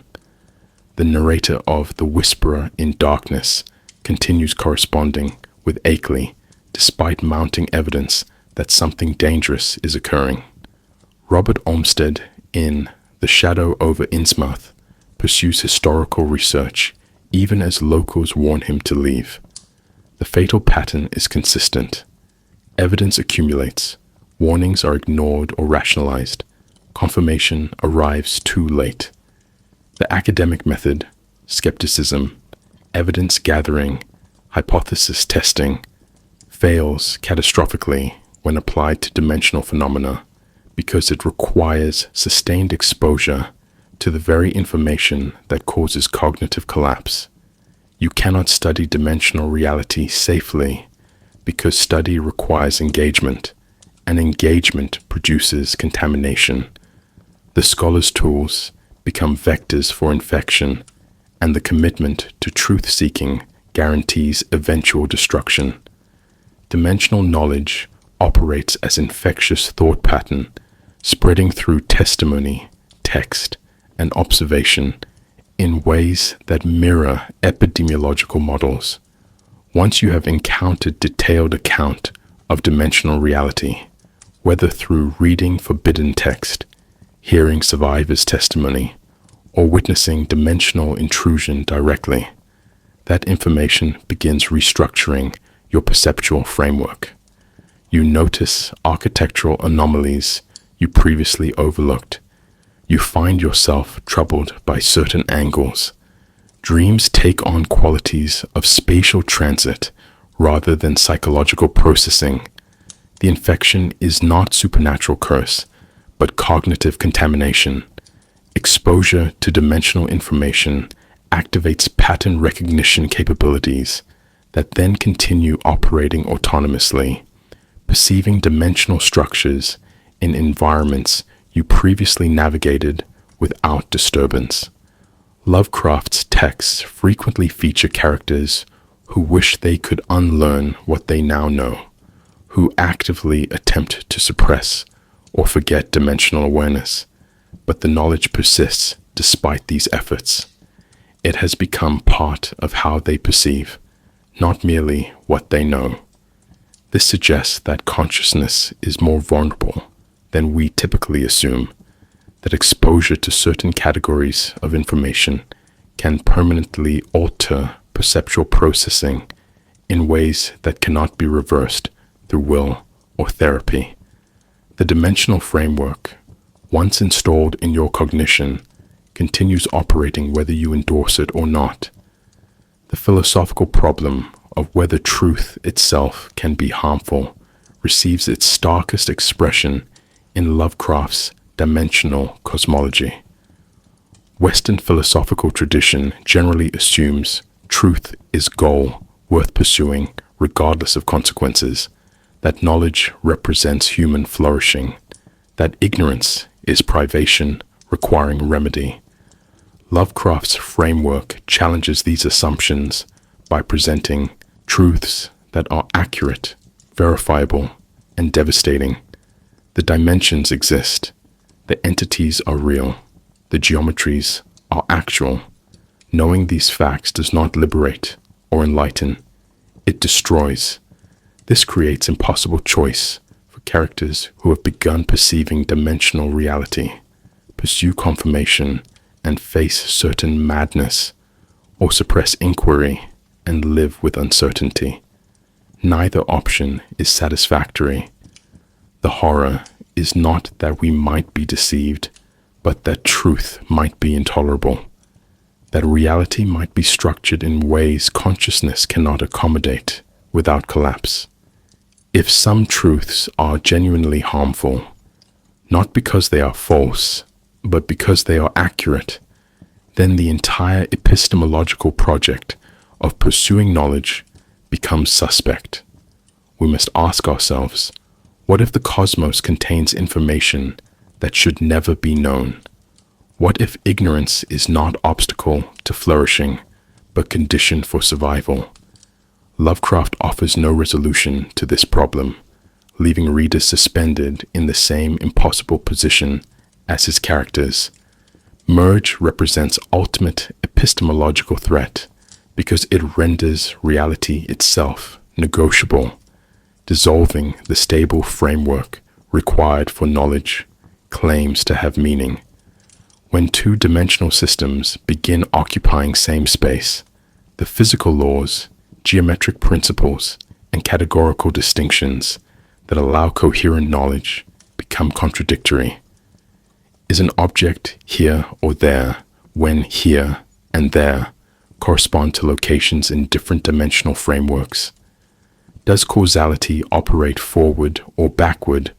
The narrator of The Whisperer in Darkness continues corresponding with Akeley despite mounting evidence that something dangerous is occurring. Robert Olmsted in The Shadow over Innsmouth pursues historical research even as locals warn him to leave. The fatal pattern is consistent. Evidence accumulates, warnings are ignored or rationalized, confirmation arrives too late. The academic method, skepticism, evidence gathering, hypothesis testing, fails catastrophically when applied to dimensional phenomena because it requires sustained exposure to the very information that causes cognitive collapse. You cannot study dimensional reality safely because study requires engagement, and engagement produces contamination. The scholar's tools become vectors for infection, and the commitment to truth-seeking guarantees eventual destruction. Dimensional knowledge operates as infectious thought pattern, spreading through testimony, text, and observation in ways that mirror epidemiological models. Once you have encountered detailed account of dimensional reality, whether through reading forbidden text, hearing survivors' testimony, or witnessing dimensional intrusion directly, that information begins restructuring your perceptual framework. You notice architectural anomalies you previously overlooked. You find yourself troubled by certain angles. Dreams take on qualities of spatial transit rather than psychological processing. The infection is not supernatural curse, but cognitive contamination. Exposure to dimensional information activates pattern recognition capabilities that then continue operating autonomously, perceiving dimensional structures in environments you previously navigated without disturbance. Lovecraft's texts frequently feature characters who wish they could unlearn what they now know, who actively attempt to suppress or forget dimensional awareness, but the knowledge persists despite these efforts. It has become part of how they perceive, not merely what they know. This suggests that consciousness is more vulnerable than we typically assume, that exposure to certain categories of information can permanently alter perceptual processing in ways that cannot be reversed through will or therapy. The dimensional framework, once installed in your cognition, continues operating whether you endorse it or not. The philosophical problem of whether truth itself can be harmful receives its starkest expression in Lovecraft's dimensional cosmology. Western philosophical tradition generally assumes truth is goal worth pursuing regardless of consequences, that knowledge represents human flourishing, that ignorance is privation requiring remedy. Lovecraft's framework challenges these assumptions by presenting truths that are accurate, verifiable, and devastating. The dimensions exist. The entities are real. The geometries are actual. Knowing these facts does not liberate or enlighten. It destroys. This creates impossible choice for characters who have begun perceiving dimensional reality, pursue confirmation, and face certain madness, or suppress inquiry and live with uncertainty. Neither option is satisfactory. The horror is not that we might be deceived, but that truth might be intolerable, that reality might be structured in ways consciousness cannot accommodate without collapse. If some truths are genuinely harmful, not because they are false, but because they are accurate, then the entire epistemological project of pursuing knowledge becomes suspect. We must ask ourselves, what if the cosmos contains information that should never be known? What if ignorance is not obstacle to flourishing, but condition for survival? Lovecraft offers no resolution to this problem, leaving readers suspended in the same impossible position as his characters. Merge represents ultimate epistemological threat because it renders reality itself negotiable, dissolving the stable framework required for knowledge claims to have meaning. When two-dimensional systems begin occupying same space, the physical laws, geometric principles, and categorical distinctions that allow coherent knowledge become contradictory. Is an object here or there when here and there correspond to locations in different dimensional frameworks? Does causality operate forward or backward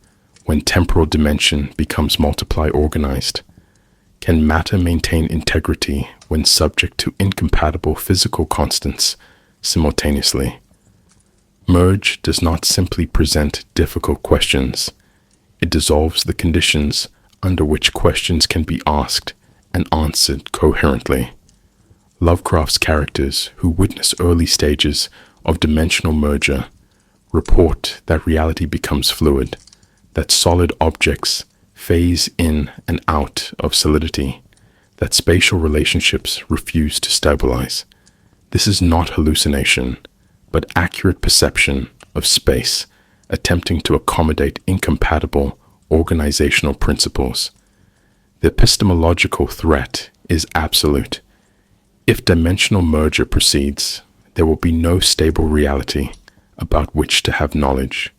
when temporal dimension becomes multiply organized? Can matter maintain integrity when subject to incompatible physical constants simultaneously? Merge does not simply present difficult questions. It dissolves the conditions under which questions can be asked and answered coherently. Lovecraft's characters who witness early stages of dimensional merger report that reality becomes fluid, that solid objects phase in and out of solidity, that spatial relationships refuse to stabilize. This is not hallucination, but accurate perception of space, attempting to accommodate incompatible organizational principles. The epistemological threat is absolute. If dimensional merger proceeds, there will be no stable reality about which to have knowledge,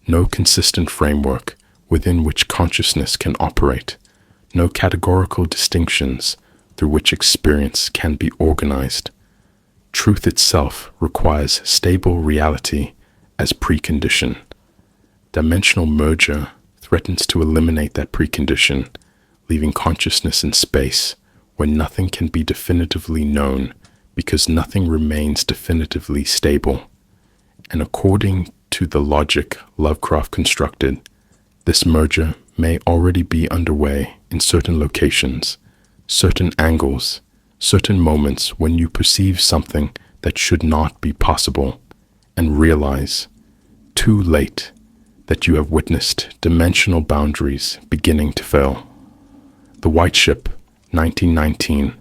no consistent framework within which consciousness can operate, no categorical distinctions through which experience can be organized. Truth itself requires stable reality as precondition. Dimensional merger threatens to eliminate that precondition, leaving consciousness in space where nothing can be definitively known because nothing remains definitively stable. And according to the logic Lovecraft constructed, this merger may already be underway in certain locations, certain angles, certain moments when you perceive something that should not be possible and realize, too late, that you have witnessed dimensional boundaries beginning to fail. The White Ship, 1919,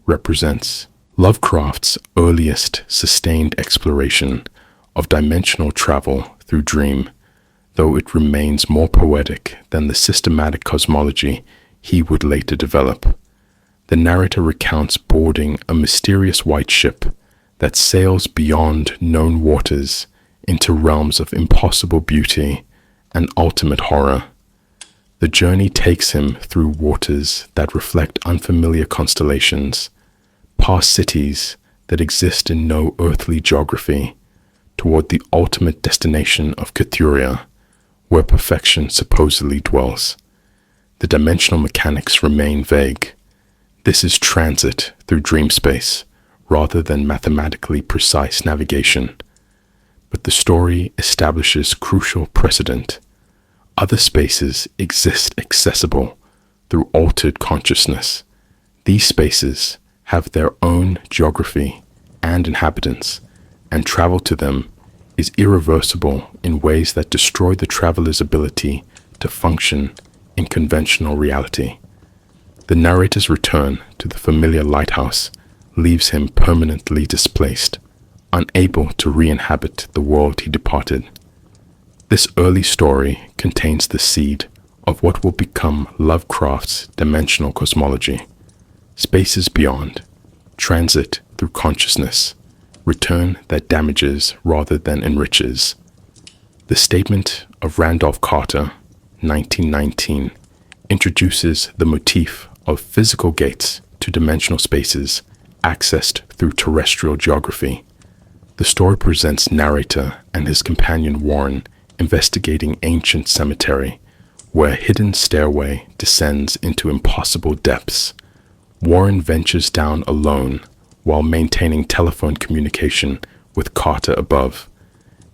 represents Lovecraft's earliest sustained exploration of dimensional travel through dream, though it remains more poetic than the systematic cosmology he would later develop. The narrator recounts boarding a mysterious white ship that sails beyond known waters into realms of impossible beauty and ultimate horror. The journey takes him through waters that reflect unfamiliar constellations, past cities that exist in no earthly geography, toward the ultimate destination of Cathuria, where perfection supposedly dwells. The dimensional mechanics remain vague. This is transit through dream space, rather than mathematically precise navigation. But the story establishes crucial precedent. Other spaces exist accessible through altered consciousness. These spaces have their own geography and inhabitants, and travel to them is irreversible in ways that destroy the traveler's ability to function in conventional reality. The narrator's return to the familiar lighthouse leaves him permanently displaced, unable to re-inhabit the world he departed. This early story contains the seed of what will become Lovecraft's dimensional cosmology. Spaces beyond, transit through consciousness, return that damages rather than enriches. The statement of Randolph Carter, 1919, introduces the motif of physical gates to dimensional spaces accessed through terrestrial geography. The story presents narrator and his companion Warren investigating ancient cemetery, where a hidden stairway descends into impossible depths. Warren ventures down alone while maintaining telephone communication with Carter above,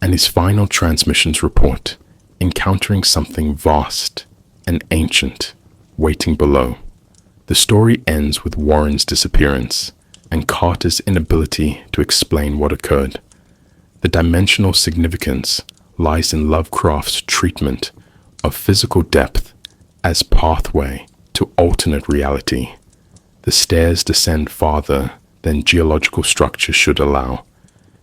and his final transmissions report encountering something vast and ancient waiting below. The story ends with Warren's disappearance and Carter's inability to explain what occurred. The dimensional significance lies in Lovecraft's treatment of physical depth as pathway to alternate reality. The stairs descend farther than geological structure should allow,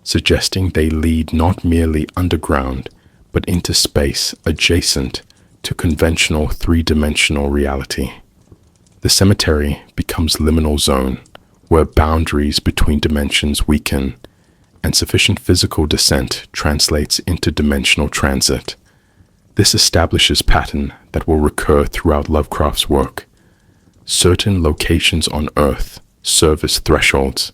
suggesting they lead not merely underground, but into space adjacent to conventional three-dimensional reality. The cemetery becomes liminal zone, where boundaries between dimensions weaken, and sufficient physical descent translates into dimensional transit. This establishes pattern that will recur throughout Lovecraft's work. Certain locations on Earth serve as thresholds,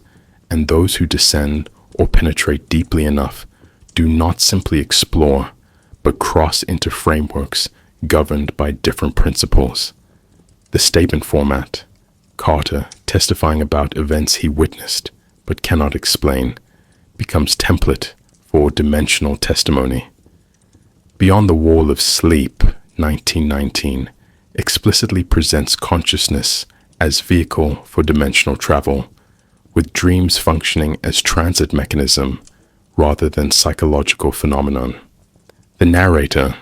and those who descend or penetrate deeply enough do not simply explore, but cross into frameworks governed by different principles. The statement format, Carter testifying about events he witnessed but cannot explain, becomes template for dimensional testimony. Beyond the Wall of Sleep, 1919, explicitly presents consciousness as vehicle for dimensional travel, with dreams functioning as transit mechanism rather than psychological phenomenon. The narrator,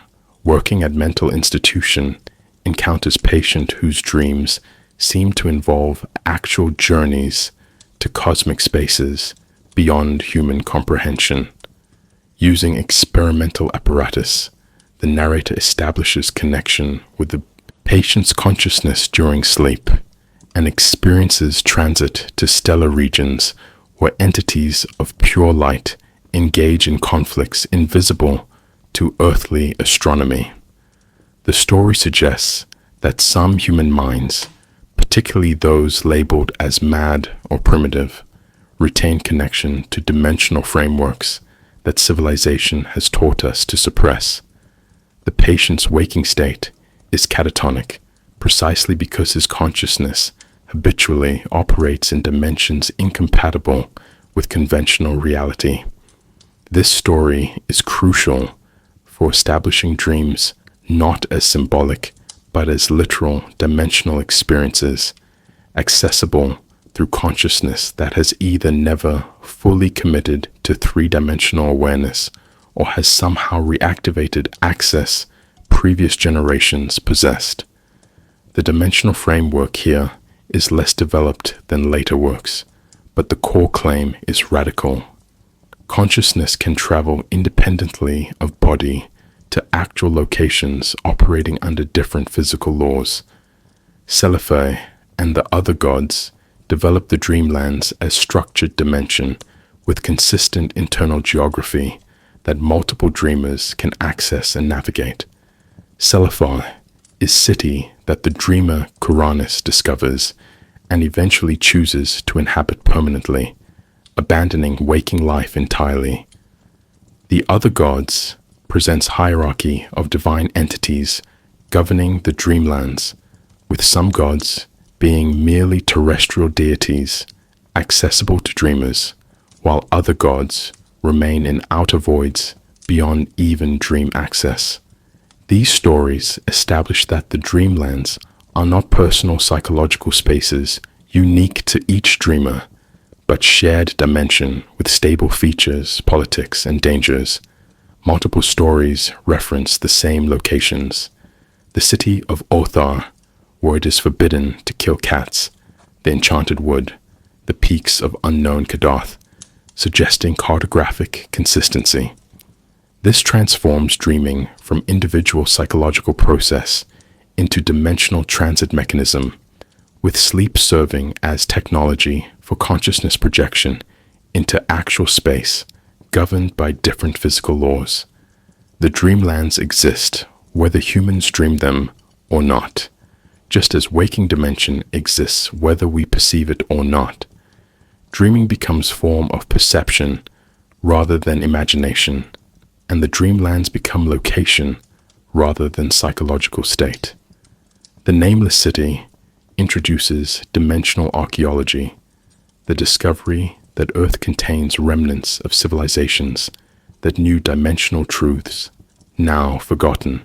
working at mental institution encounters patient whose dreams seem to involve actual journeys to cosmic spaces beyond human comprehension. Using experimental apparatus, the narrator establishes connection with the patient's consciousness during sleep and experiences transit to stellar regions where entities of pure light engage in conflicts invisible to earthly astronomy. The story suggests that some human minds, particularly those labeled as mad or primitive, retain connection to dimensional frameworks that civilization has taught us to suppress. The patient's waking state is catatonic precisely because his consciousness habitually operates in dimensions incompatible with conventional reality. This story is crucial for establishing dreams not as symbolic but as literal dimensional experiences, accessible through consciousness that has either never fully committed to three-dimensional awareness or has somehow reactivated access previous generations possessed. The dimensional framework here is less developed than later works, but the core claim is radical. Consciousness can travel independently of body to actual locations operating under different physical laws. Sci-fi and the other gods develop the dreamlands as structured dimension with consistent internal geography that multiple dreamers can access and navigate. Sci-fi is city that the dreamer Kuranis discovers and eventually chooses to inhabit permanently, abandoning waking life entirely. The other gods presents hierarchy of divine entities governing the dreamlands, with some gods being merely terrestrial deities accessible to dreamers, while other gods remain in outer voids beyond even dream access. These stories establish that the dreamlands are not personal psychological spaces unique to each dreamer, but shared dimension with stable features, politics, and dangers. Multiple stories reference the same locations: the city of Othar, where it is forbidden to kill cats, the Enchanted Wood, the peaks of unknown Kadath, suggesting cartographic consistency. This transforms dreaming from individual psychological process into dimensional transit mechanism, with sleep serving as technology for consciousness projection into actual space governed by different physical laws. The dreamlands exist whether humans dream them or not, just as waking dimension exists whether we perceive it or not. Dreaming becomes form of perception rather than imagination, and the dreamlands become location rather than psychological state. The Nameless City introduces dimensional archaeology, the discovery that Earth contains remnants of civilizations that knew dimensional truths, now forgotten.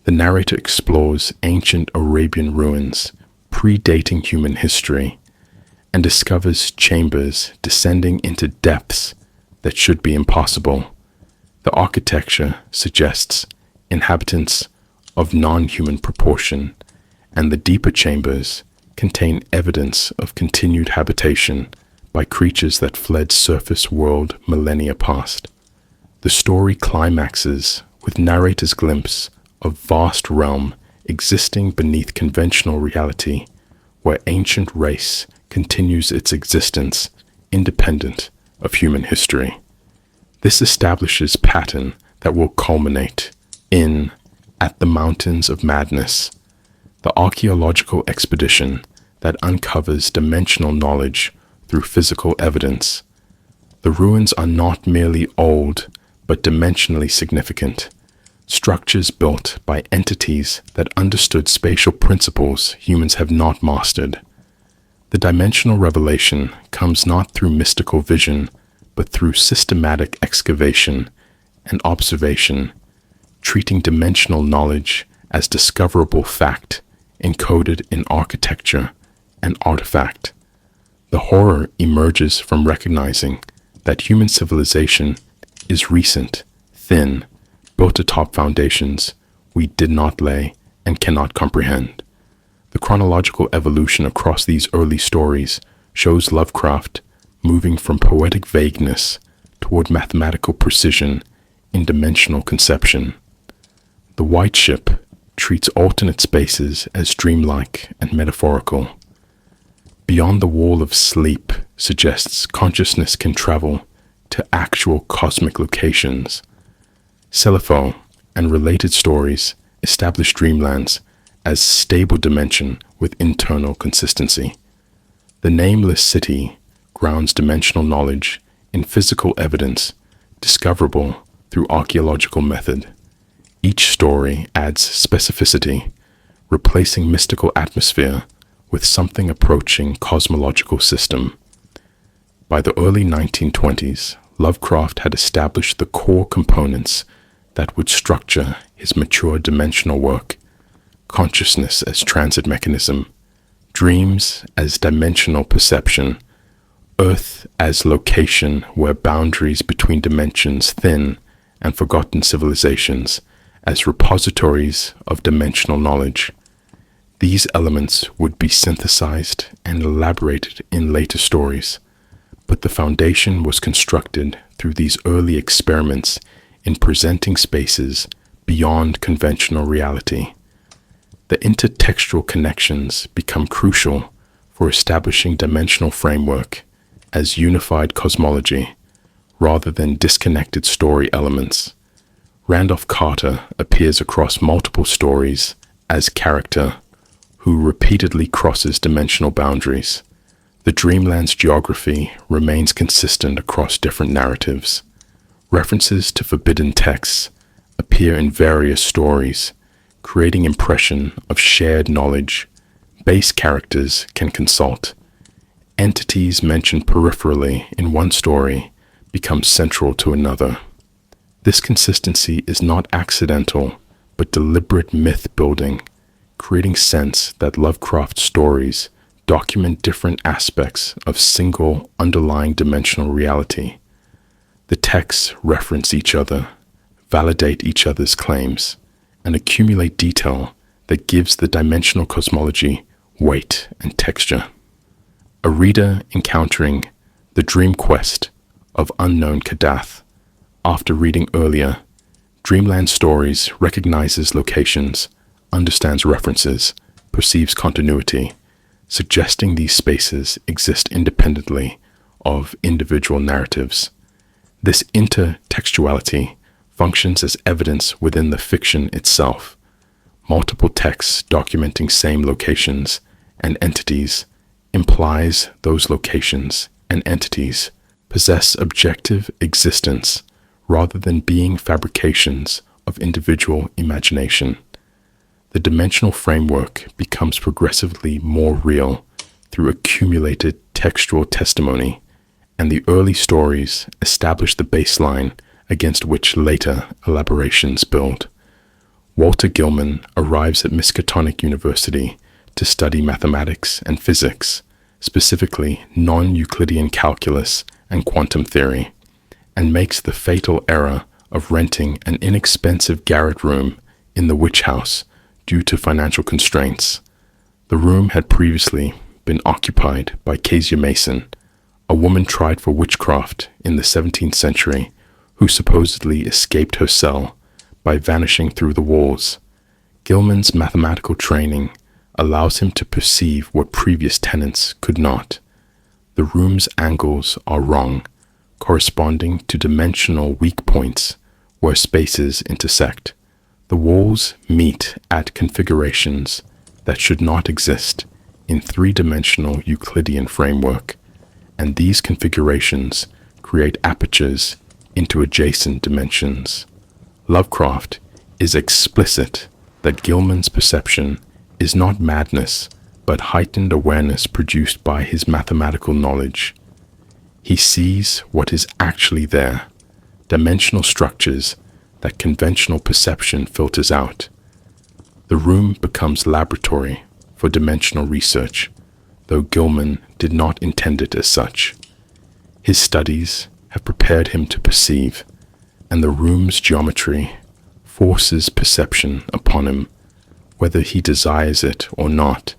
The narrator explores ancient Arabian ruins predating human history and discovers chambers descending into depths that should be impossible. The architecture suggests inhabitants of non-human proportion, and the deeper chambers contain evidence of continued habitation by creatures that fled surface world millennia past. The story climaxes with narrator's glimpse of vast realm existing beneath conventional reality, where ancient race continues its existence independent of human history. This establishes pattern that will culminate in At the Mountains of Madness, the archaeological expedition that uncovers dimensional knowledge through physical evidence. The ruins are not merely old, but dimensionally significant, structures built by entities that understood spatial principles humans have not mastered. The dimensional revelation comes not through mystical vision, but through systematic excavation and observation, treating dimensional knowledge as discoverable fact encoded in architecture and artifact. The horror emerges from recognizing that human civilization is recent, thin, built atop foundations we did not lay, and cannot comprehend. The chronological evolution across these early stories shows Lovecraft moving from poetic vagueness toward mathematical precision in dimensional conception. The White Ship treats alternate spaces as dreamlike and metaphorical. Beyond the Wall of Sleep suggests consciousness can travel to actual cosmic locations. Celipho and related stories establish dreamlands as stable dimension with internal consistency. The Nameless City grounds dimensional knowledge in physical evidence discoverable through archaeological method. Each story adds specificity, replacing mystical atmosphere with something approaching cosmological system. By the early 1920s, Lovecraft had established the core components that would structure his mature dimensional work: consciousness as transit mechanism, dreams as dimensional perception, Earth as location where boundaries between dimensions thin, and forgotten civilizations as repositories of dimensional knowledge. These elements would be synthesized and elaborated in later stories, but the foundation was constructed through these early experiments in presenting spaces beyond conventional reality. The intertextual connections become crucial for establishing dimensional framework as unified cosmology rather than disconnected story elements. Randolph Carter appears across multiple stories as character who repeatedly crosses dimensional boundaries. The Dreamlands geography remains consistent across different narratives. References to forbidden texts appear in various stories, creating impression of shared knowledge. Base characters can consult. Entities mentioned peripherally in one story become central to another. This consistency is not accidental, but deliberate myth building, creating sense that Lovecraft stories document different aspects of single underlying dimensional reality. The texts reference each other, validate each other's claims, and accumulate detail that gives the dimensional cosmology weight and texture. A reader encountering the dream quest of unknown Kadath after reading earlier Dreamland stories recognizes locations, understands references, perceives continuity, suggesting these spaces exist independently of individual narratives. This intertextuality functions as evidence within the fiction itself. Multiple texts documenting same locations and entities implies those locations and entities possess objective existence rather than being fabrications of individual imagination. The dimensional framework becomes progressively more real through accumulated textual testimony, and the early stories establish the baseline against which later elaborations build. Walter Gilman arrives at Miskatonic University to study mathematics and physics, specifically non-Euclidean calculus and quantum theory, and makes the fatal error of renting an inexpensive garret room in the witch house due to financial constraints. The room had previously been occupied by Kezia Mason, a woman tried for witchcraft in the 17th century who supposedly escaped her cell by vanishing through the walls. Gilman's mathematical training allows him to perceive what previous tenants could not. The room's angles are wrong, corresponding to dimensional weak points where spaces intersect. The walls meet at configurations that should not exist in three-dimensional Euclidean framework, and these configurations create apertures into adjacent dimensions. Lovecraft is explicit that Gilman's perception is not madness, but heightened awareness produced by his mathematical knowledge. He sees what is actually there, dimensional structures that conventional perception filters out. The room becomes laboratory for dimensional research, though Gilman did not intend it as such. His studies have prepared him to perceive, and the room's geometry forces perception upon him, whether he desires it or not.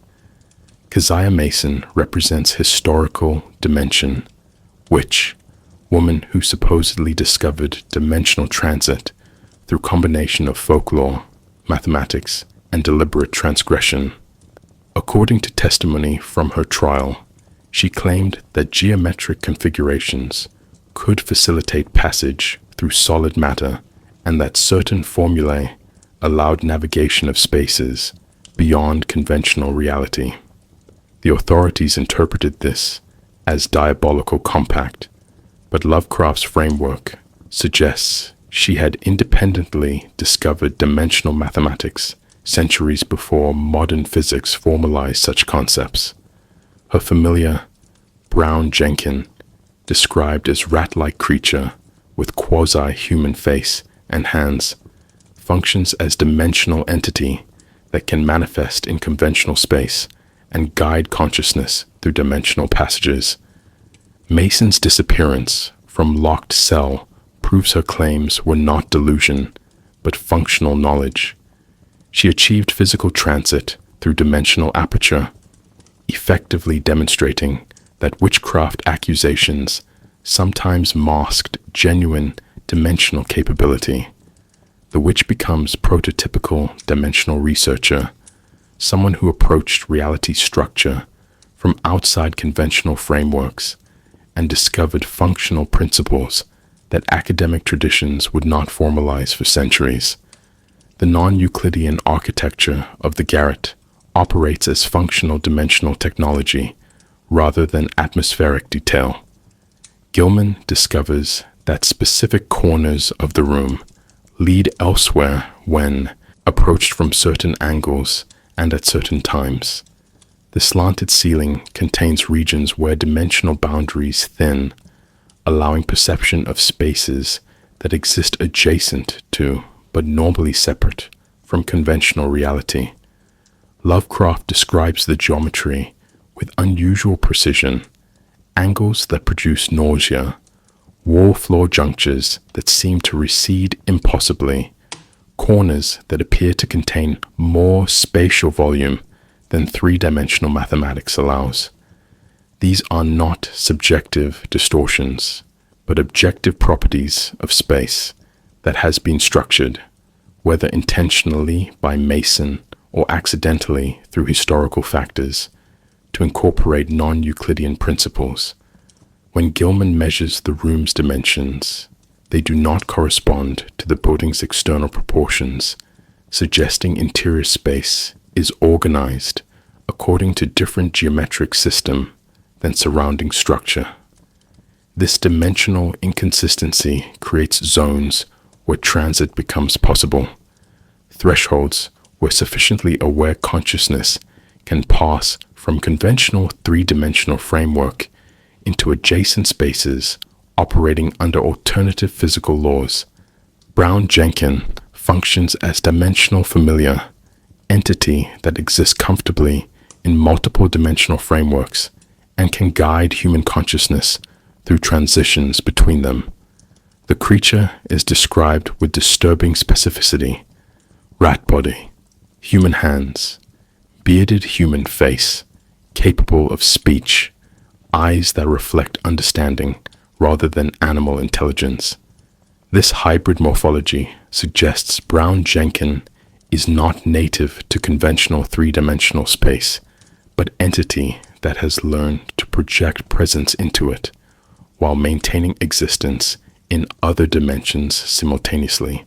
Keziah Mason represents historical dimension, which, woman who supposedly discovered dimensional transit through combination of folklore, mathematics, and deliberate transgression. According to testimony from her trial, she claimed that geometric configurations could facilitate passage through solid matter and that certain formulae allowed navigation of spaces beyond conventional reality. The authorities interpreted this as diabolical compact, but Lovecraft's framework suggests she had independently discovered dimensional mathematics centuries before modern physics formalized such concepts. Her familiar, brown Jenkin, described as rat-like creature with quasi-human face and hands, functions as dimensional entity that can manifest in conventional space and guide consciousness through dimensional passages. Mason's disappearance from locked cell proves her claims were not delusion, but functional knowledge. She achieved physical transit through dimensional aperture, effectively demonstrating that witchcraft accusations sometimes masked genuine dimensional capability. The witch becomes prototypical dimensional researcher, someone who approached reality structure from outside conventional frameworks and discovered functional principles that academic traditions would not formalize for centuries. The non-Euclidean architecture of the garret operates as functional dimensional technology rather than atmospheric detail. Gilman discovers that specific corners of the room lead elsewhere when approached from certain angles and at certain times. The slanted ceiling contains regions where dimensional boundaries thin, allowing perception of spaces that exist adjacent to but normally separate from conventional reality. Lovecraft describes the geometry with unusual precision, angles that produce nausea, wall-floor junctures that seem to recede impossibly, corners that appear to contain more spatial volume than three-dimensional mathematics allows. These are not subjective distortions, but objective properties of space that has been structured, whether intentionally by Mason or accidentally through historical factors, to incorporate non-Euclidean principles. When Gilman measures the room's dimensions, they do not correspond to the building's external proportions, suggesting interior space is organized according to different geometric system than surrounding structure. This dimensional inconsistency creates zones where transit becomes possible, thresholds where sufficiently aware consciousness can pass from conventional three-dimensional framework into adjacent spaces operating under alternative physical laws. Brown Jenkin functions as dimensional familiar, entity that exists comfortably in multiple dimensional frameworks and can guide human consciousness through transitions between them. The creature is described with disturbing specificity: rat body, human hands, bearded human face, capable of speech, eyes that reflect understanding rather than animal intelligence. This hybrid morphology suggests Brown Jenkin is not native to conventional three-dimensional space, but entity that has learned to project presence into it, while maintaining existence in other dimensions simultaneously.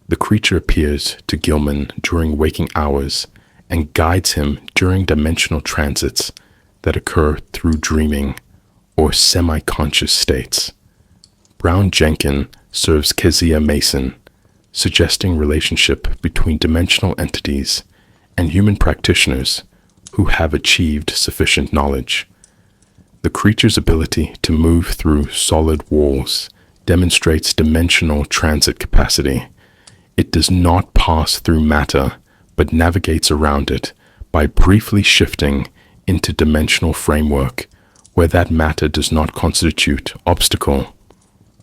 The creature appears to Gilman during waking hours and guides him during dimensional transits that occur through dreaming or semi-conscious states. Brown Jenkin serves Keziah Mason, suggesting relationship between dimensional entities and human practitioners who have achieved sufficient knowledge. The creature's ability to move through solid walls demonstrates dimensional transit capacity. It does not pass through matter, but navigates around it by briefly shifting into dimensional framework where that matter does not constitute obstacle.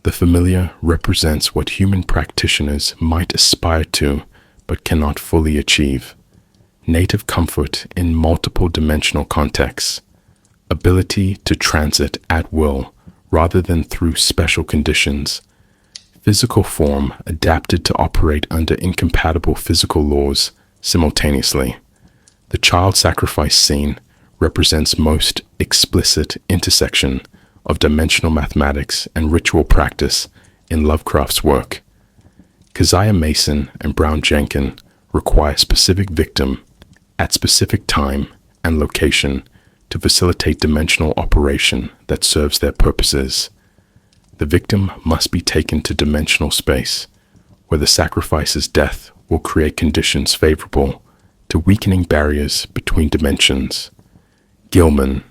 The familiar represents what human practitioners might aspire to but cannot fully achieve: native comfort in multiple dimensional contexts, ability to transit at will rather than through special conditions, physical form adapted to operate under incompatible physical laws simultaneously. The child sacrifice scene represents most explicit intersection of dimensional mathematics and ritual practice in Lovecraft's work. Keziah Mason and Brown Jenkins require specific victim at specific time and location to facilitate dimensional operation that serves their purposes. The victim must be taken to dimensional space, where the sacrifice's death will create conditions favorable to weakening barriers between dimensions. Gilman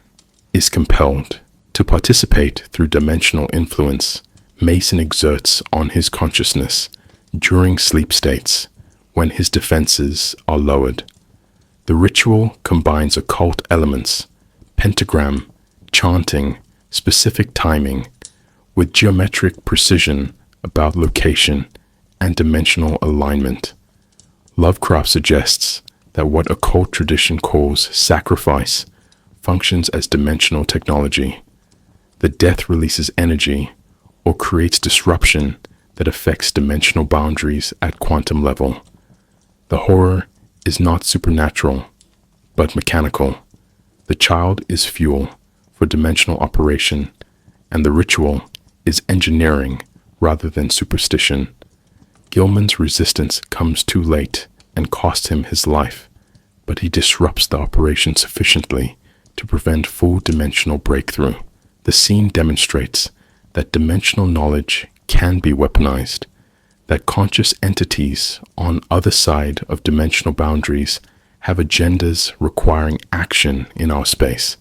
is compelled to participate through dimensional influence Mason exerts on his consciousness during sleep states when his defenses are lowered. The ritual combines occult elements, pentagram, chanting, specific timing, with geometric precision about location and dimensional alignment. Lovecraft suggests that what occult tradition calls sacrifice functions as dimensional technology. The death releases energy or creates disruption that affects dimensional boundaries at quantum level. The horror is not supernatural, but mechanical. The child is fuel for dimensional operation, and the ritual is engineering rather than superstition. Gilman's resistance comes too late and costs him his life, but he disrupts the operation sufficiently to prevent full dimensional breakthrough. The scene demonstrates that dimensional knowledge can be weaponized, that conscious entities on other side of dimensional boundaries have agendas requiring action in our space,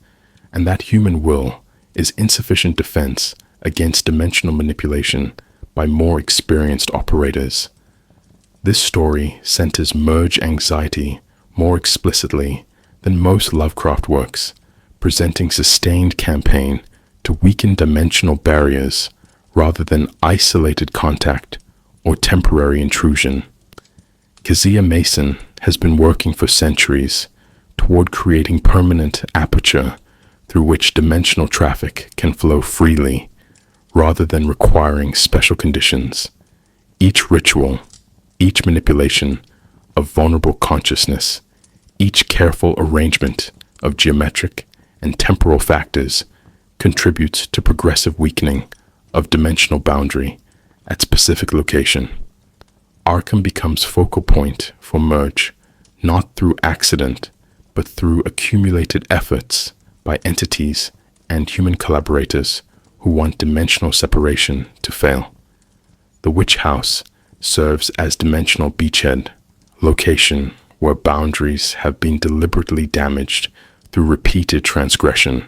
and that human will is insufficient defense against dimensional manipulation by more experienced operators. This story centers merge anxiety more explicitly than most Lovecraft works, presenting sustained campaign to weaken dimensional barriers rather than isolated contact or temporary intrusion. Keziah Mason has been working for centuries toward creating permanent aperture through which dimensional traffic can flow freely rather than requiring special conditions. Each ritual, each manipulation of vulnerable consciousness, each careful arrangement of geometric and temporal factors contributes to progressive weakening of dimensional boundary at specific location. Arkham becomes focal point for merge, not through accident, but through accumulated efforts by entities and human collaborators who want dimensional separation to fail. The Witch House serves as dimensional beachhead, location where boundaries have been deliberately damaged through repeated transgression.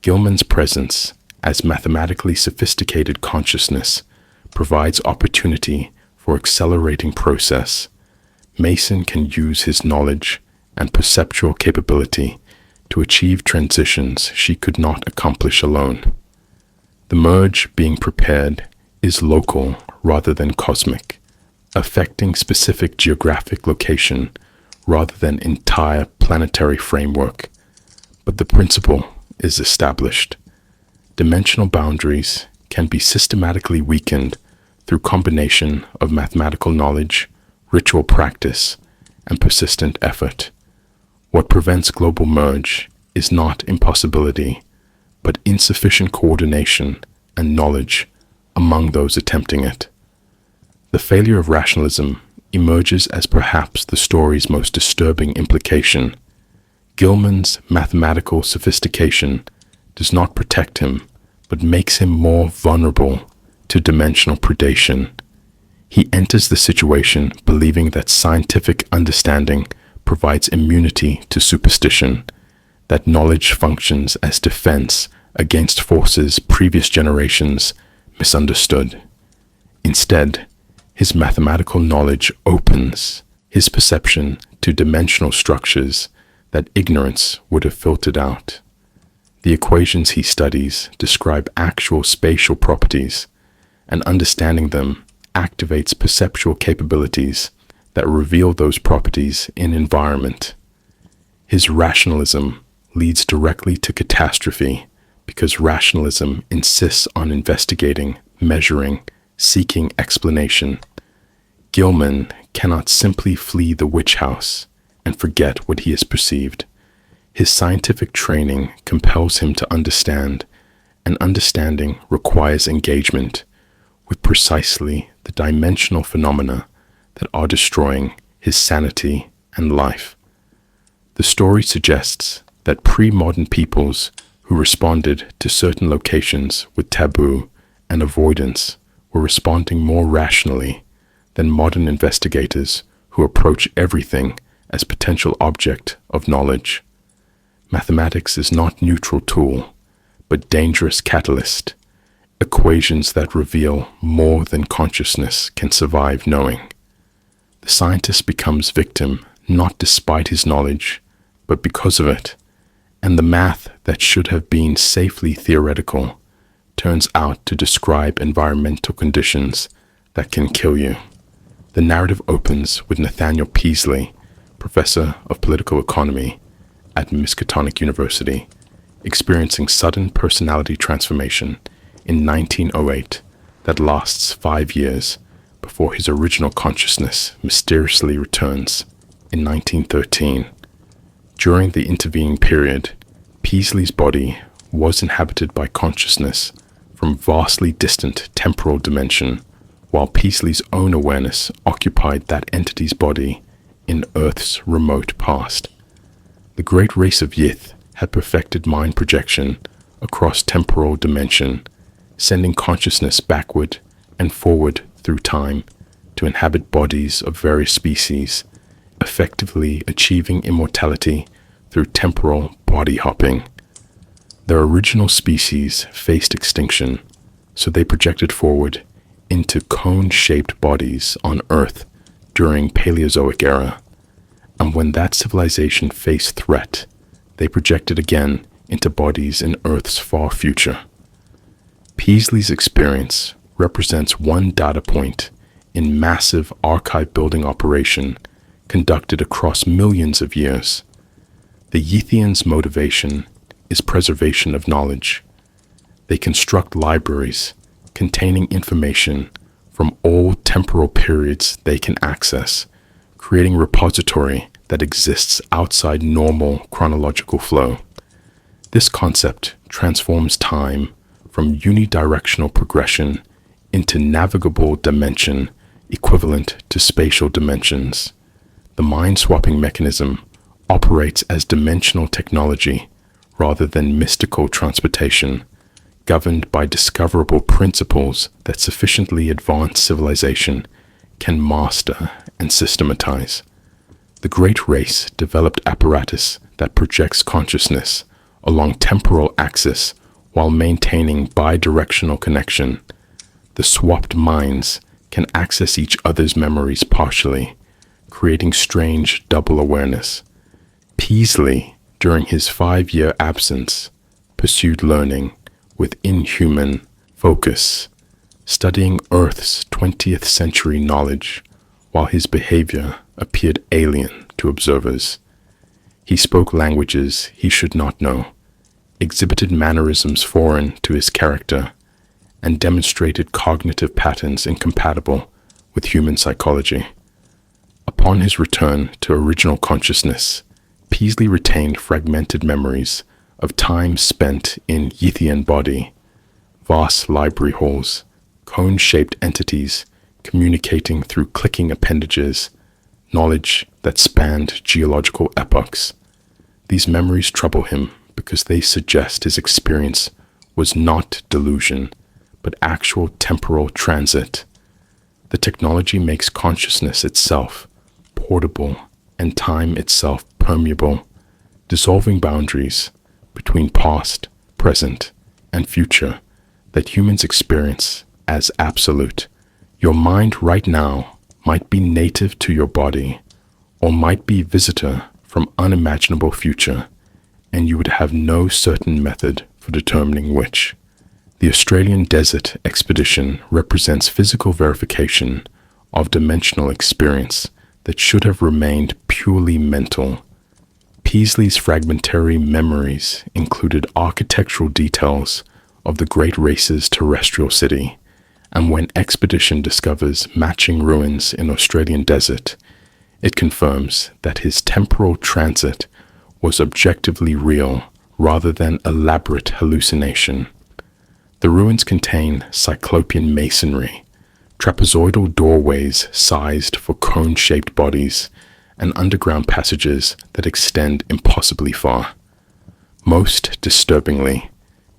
Gilman's presence as mathematically sophisticated consciousness provides opportunity for accelerating process. Mason can use his knowledge and perceptual capability to achieve transitions she could not accomplish alone. The merge being prepared is local rather than cosmic, affecting specific geographic location rather than entire planetary framework. But the principle is established. Dimensional boundaries can be systematically weakened through combination of mathematical knowledge, ritual practice, and persistent effort. What prevents global merge is not impossibility, but insufficient coordination and knowledge among those attempting it. The failure of rationalism emerges as perhaps the story's most disturbing implication. Gilman's mathematical sophistication does not protect him, but makes him more vulnerable to dimensional predation. He enters the situation believing that scientific understanding provides immunity to superstition, that knowledge functions as defense against forces previous generations misunderstood. Instead, his mathematical knowledge opens his perception to dimensional structures that ignorance would have filtered out. The equations he studies describe actual spatial properties, and understanding them activates perceptual capabilities that reveal those properties in environment. His rationalism leads directly to catastrophe because rationalism insists on investigating, measuring, seeking explanation. Gilman cannot simply flee the witch house and forget what he has perceived. His scientific training compels him to understand, and understanding requires engagement with precisely the dimensional phenomena that are destroying his sanity and life. The story suggests that pre-modern peoples who responded to certain locations with taboo and avoidance were responding more rationally than modern investigators who approach everything as potential object of knowledge. Mathematics is not neutral tool, but dangerous catalyst, equations that reveal more than consciousness can survive knowing. The scientist becomes victim not despite his knowledge, but because of it, and the math that should have been safely theoretical turns out to describe environmental conditions that can kill you. The narrative opens with Nathaniel Peaslee, professor of political economy at Miskatonic University, experiencing sudden personality transformation in 1908 that lasts 5 years before his original consciousness mysteriously returns in 1913. During the intervening period, Peaslee's body was inhabited by consciousness from vastly distant temporal dimension, while Peaslee's own awareness occupied that entity's body in Earth's remote past. The great race of Yith had perfected mind projection across temporal dimension, sending consciousness backward and forward through time to inhabit bodies of various species, effectively achieving immortality through temporal body hopping. Their original species faced extinction, so they projected forward into cone-shaped bodies on Earth during Paleozoic era, and when that civilization faced threat, they projected again into bodies in Earth's far future. Peaslee's experience represents one data point in massive archive-building operation conducted across millions of years. The Yithians' motivation is preservation of knowledge. They construct libraries containing information from all temporal periods they can access, creating a repository that exists outside normal chronological flow. This concept transforms time from unidirectional progression into navigable dimension equivalent to spatial dimensions. The mind-swapping mechanism operates as dimensional technology rather than mystical transportation, governed by discoverable principles that sufficiently advanced civilization can master and systematize. The great race developed apparatus that projects consciousness along temporal axis while maintaining bidirectional connection. The swapped minds can access each other's memories partially, creating strange double awareness. Peaslee, during his 5-year absence, pursued learning with inhuman focus, studying Earth's 20th century knowledge, while his behavior appeared alien to observers. He spoke languages he should not know, exhibited mannerisms foreign to his character, and demonstrated cognitive patterns incompatible with human psychology. Upon his return to original consciousness, Peaslee retained fragmented memories of time spent in Yithian body, vast library halls, cone-shaped entities communicating through clicking appendages, knowledge that spanned geological epochs. These memories trouble him because they suggest his experience was not delusion, but actual temporal transit. The technology makes consciousness itself portable and time itself permeable, dissolving boundaries between past, present, and future that humans experience as absolute. Your mind right now might be native to your body, or might be visitor from unimaginable future, and you would have no certain method for determining which. The Australian Desert Expedition represents physical verification of dimensional experience that should have remained purely mental. Peaslee's fragmentary memories included architectural details of the Great Race's terrestrial city, and when expedition discovers matching ruins in Australian desert, it confirms that his temporal transit was objectively real rather than elaborate hallucination. The ruins contain cyclopean masonry, trapezoidal doorways sized for cone-shaped bodies, and underground passages that extend impossibly far. Most disturbingly,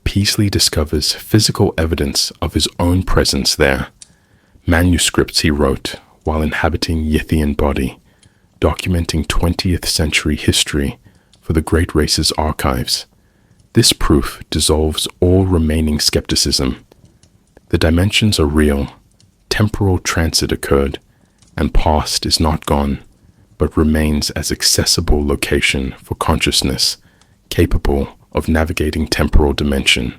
Peaslee discovers physical evidence of his own presence there. Manuscripts he wrote while inhabiting Yithian body, documenting 20th century history for the Great Race's archives. This proof dissolves all remaining skepticism. The dimensions are real, temporal transit occurred, and past is not gone, but remains as accessible location for consciousness, capable of navigating temporal dimension.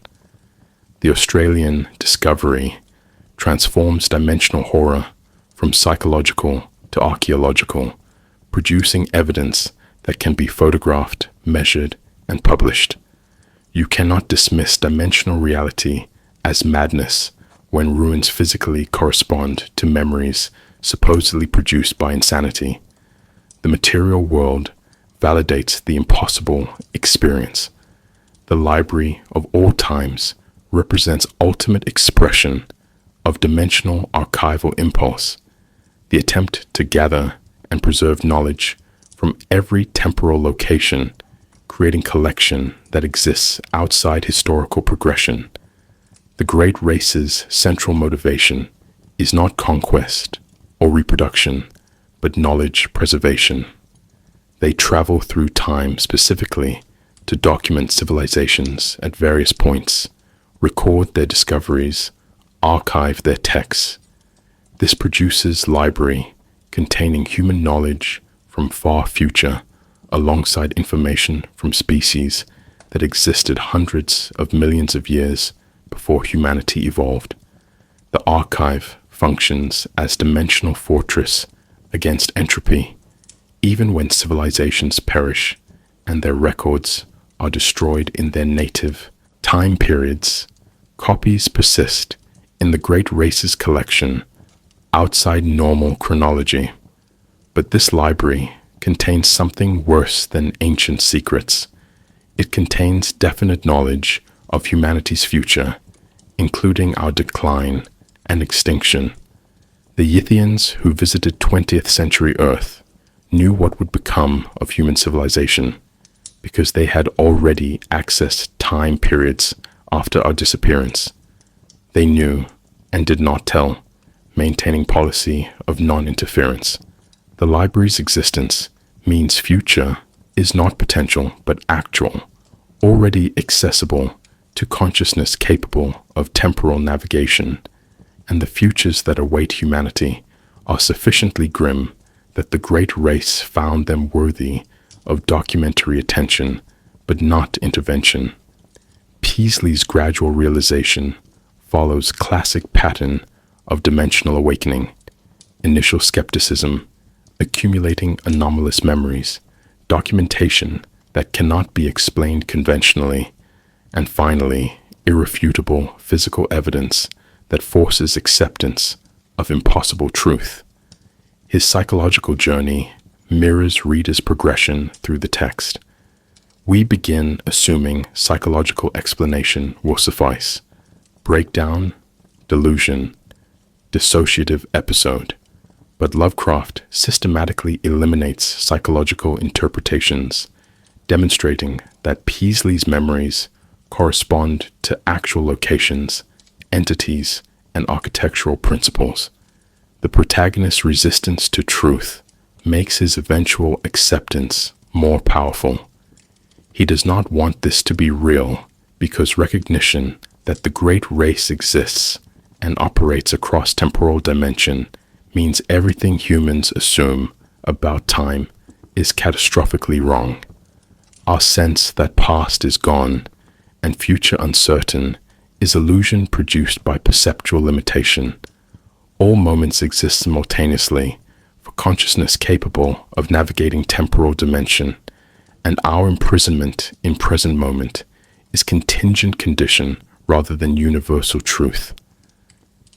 The Australian discovery transforms dimensional horror from psychological to archaeological, producing evidence that can be photographed, measured, and published. You cannot dismiss dimensional reality as madness when ruins physically correspond to memories supposedly produced by insanity. The material world validates the impossible experience. The library of all times represents ultimate expression of dimensional archival impulse, the attempt to gather and preserve knowledge from every temporal location, creating collection that exists outside historical progression. The Great Race's central motivation is not conquest or reproduction, but knowledge preservation. They travel through time specifically to document civilizations at various points, record their discoveries, archive their texts. This produces library containing human knowledge from far future, alongside information from species that existed hundreds of millions of years before humanity evolved. The archive functions as dimensional fortress against entropy, even when civilizations perish and their records are destroyed in their native time periods. Copies persist in the Great Race's collection outside normal chronology. But this library contains something worse than ancient secrets. It contains definite knowledge of humanity's future, including our decline and extinction. The Yithians who visited 20th century Earth knew what would become of human civilization because they had already accessed time periods after our disappearance. They knew and did not tell, maintaining policy of non-interference. The library's existence means future is not potential but actual, already accessible to consciousness capable of temporal navigation, and the futures that await humanity are sufficiently grim that the Great Race found them worthy of documentary attention but not intervention. Peaslee's gradual realization follows classic pattern of dimensional awakening: initial skepticism, accumulating anomalous memories, documentation that cannot be explained conventionally, and finally, irrefutable physical evidence that forces acceptance of impossible truth. His psychological journey mirrors readers' progression through the text. We begin assuming psychological explanation will suffice: breakdown, delusion, dissociative episode. But Lovecraft systematically eliminates psychological interpretations, demonstrating that Peaslee's memories correspond to actual locations, entities, and architectural principles. The protagonist's resistance to truth makes his eventual acceptance more powerful. He does not want this to be real because recognition that the Great Race exists and operates across temporal dimension means everything humans assume about time is catastrophically wrong. Our sense that past is gone and future uncertain is illusion produced by perceptual limitation. All moments exist simultaneously, for consciousness capable of navigating temporal dimension, and our imprisonment in present moment is contingent condition rather than universal truth.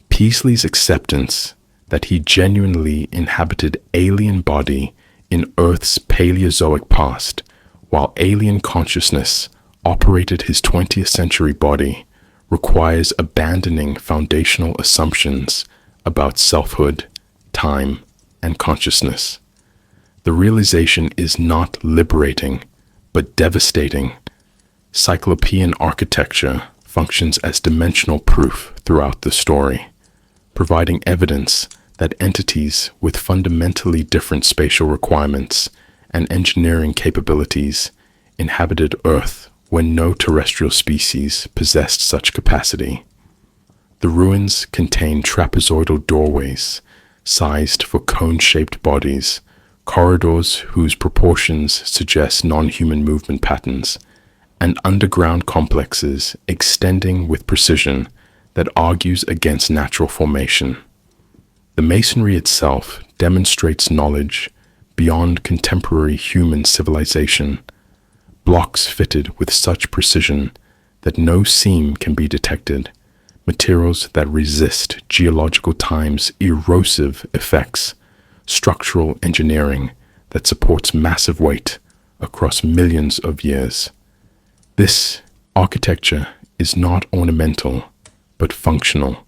Peaslee's acceptance that he genuinely inhabited alien body in Earth's Paleozoic past, while alien consciousness operated his 20th century body, requires abandoning foundational assumptions about selfhood, time, and consciousness. The realization is not liberating, but devastating. Cyclopean architecture functions as dimensional proof throughout the story, providing evidence that entities with fundamentally different spatial requirements and engineering capabilities inhabited Earth when no terrestrial species possessed such capacity. The ruins contain trapezoidal doorways, sized for cone-shaped bodies, corridors whose proportions suggest non-human movement patterns, and underground complexes extending with precision that argues against natural formation. The masonry itself demonstrates knowledge beyond contemporary human civilization, blocks fitted with such precision that no seam can be detected, materials that resist geological time's erosive effects, structural engineering that supports massive weight across millions of years. This architecture is not ornamental, but functional,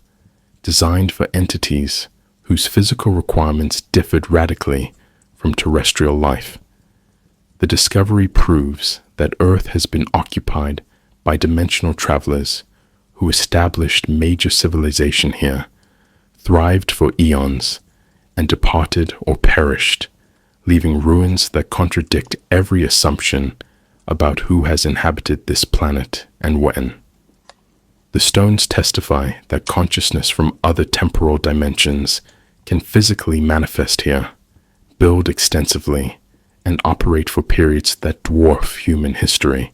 designed for entities whose physical requirements differed radically from terrestrial life. The discovery proves that Earth has been occupied by dimensional travelers who established major civilization here, thrived for eons, and departed or perished, leaving ruins that contradict every assumption about who has inhabited this planet and when. The stones testify that consciousness from other temporal dimensions can physically manifest here, build extensively, and operate for periods that dwarf human history.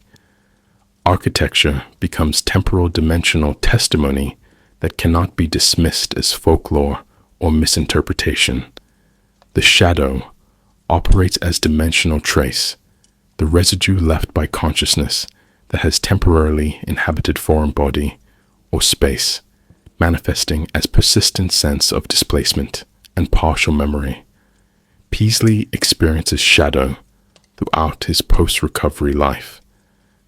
Architecture becomes temporal dimensional testimony that cannot be dismissed as folklore or misinterpretation. The shadow operates as dimensional trace, the residue left by consciousness that has temporarily inhabited foreign body or space, manifesting as persistent sense of displacement and partial memory. Peaslee experiences shadow throughout his post-recovery life,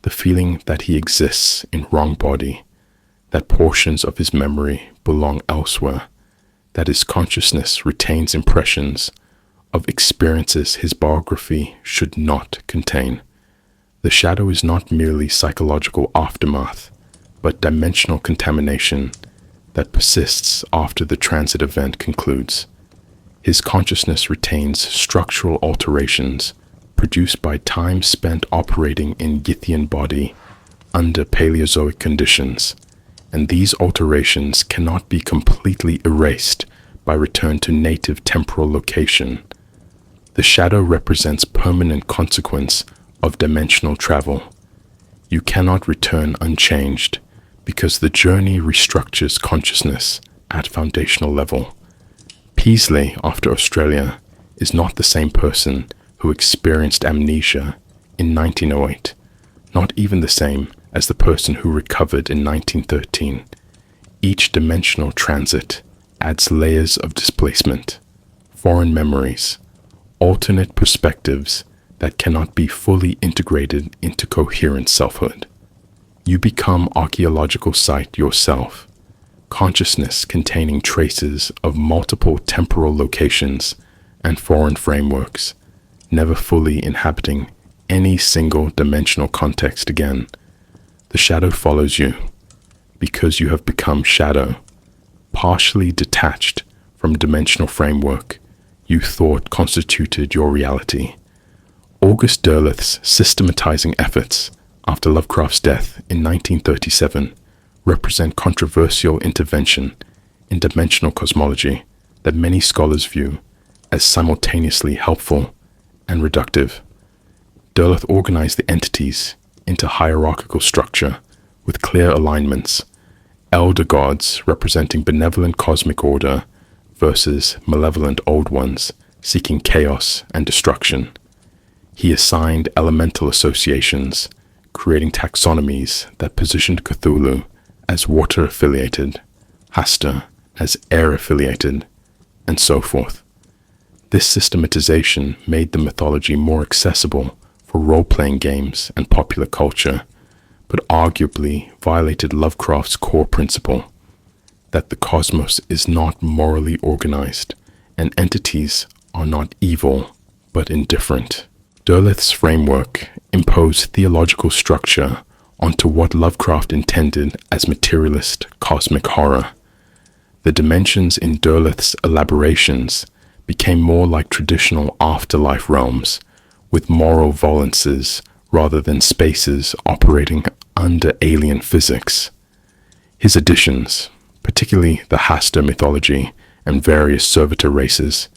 the feeling that he exists in wrong body, that portions of his memory belong elsewhere, that his consciousness retains impressions of experiences his biography should not contain. The shadow is not merely psychological aftermath, but dimensional contamination that persists after the transit event concludes. His consciousness retains structural alterations produced by time spent operating in Githian body under Paleozoic conditions, and these alterations cannot be completely erased by return to native temporal location. The shadow represents permanent consequence of dimensional travel. You cannot return unchanged because the journey restructures consciousness at foundational level. Peaslee, after Australia, is not the same person who experienced amnesia in 1908, not even the same as the person who recovered in 1913. Each dimensional transit adds layers of displacement, foreign memories, alternate perspectives that cannot be fully integrated into coherent selfhood. You become archaeological site yourself, consciousness containing traces of multiple temporal locations and foreign frameworks, never fully inhabiting any single dimensional context again. The shadow follows you because you have become shadow, partially detached from dimensional framework you thought constituted your reality. August Derleth's systematizing efforts after Lovecraft's death in 1937 represent controversial intervention in dimensional cosmology that many scholars view as simultaneously helpful and reductive. Derleth organized the entities into hierarchical structure with clear alignments, elder gods representing benevolent cosmic order versus malevolent old ones seeking chaos and destruction. He assigned elemental associations, creating taxonomies that positioned Cthulhu as water-affiliated, Hastur as air-affiliated, and so forth. This systematization made the mythology more accessible for role-playing games and popular culture, but arguably violated Lovecraft's core principle that the cosmos is not morally organized and entities are not evil but indifferent. Derleth's framework imposed theological structure onto what Lovecraft intended as materialist cosmic horror. The dimensions in Derleth's elaborations became more like traditional afterlife realms, with moral valences rather than spaces operating under alien physics. His additions, particularly the Hastur mythology and various servitor races,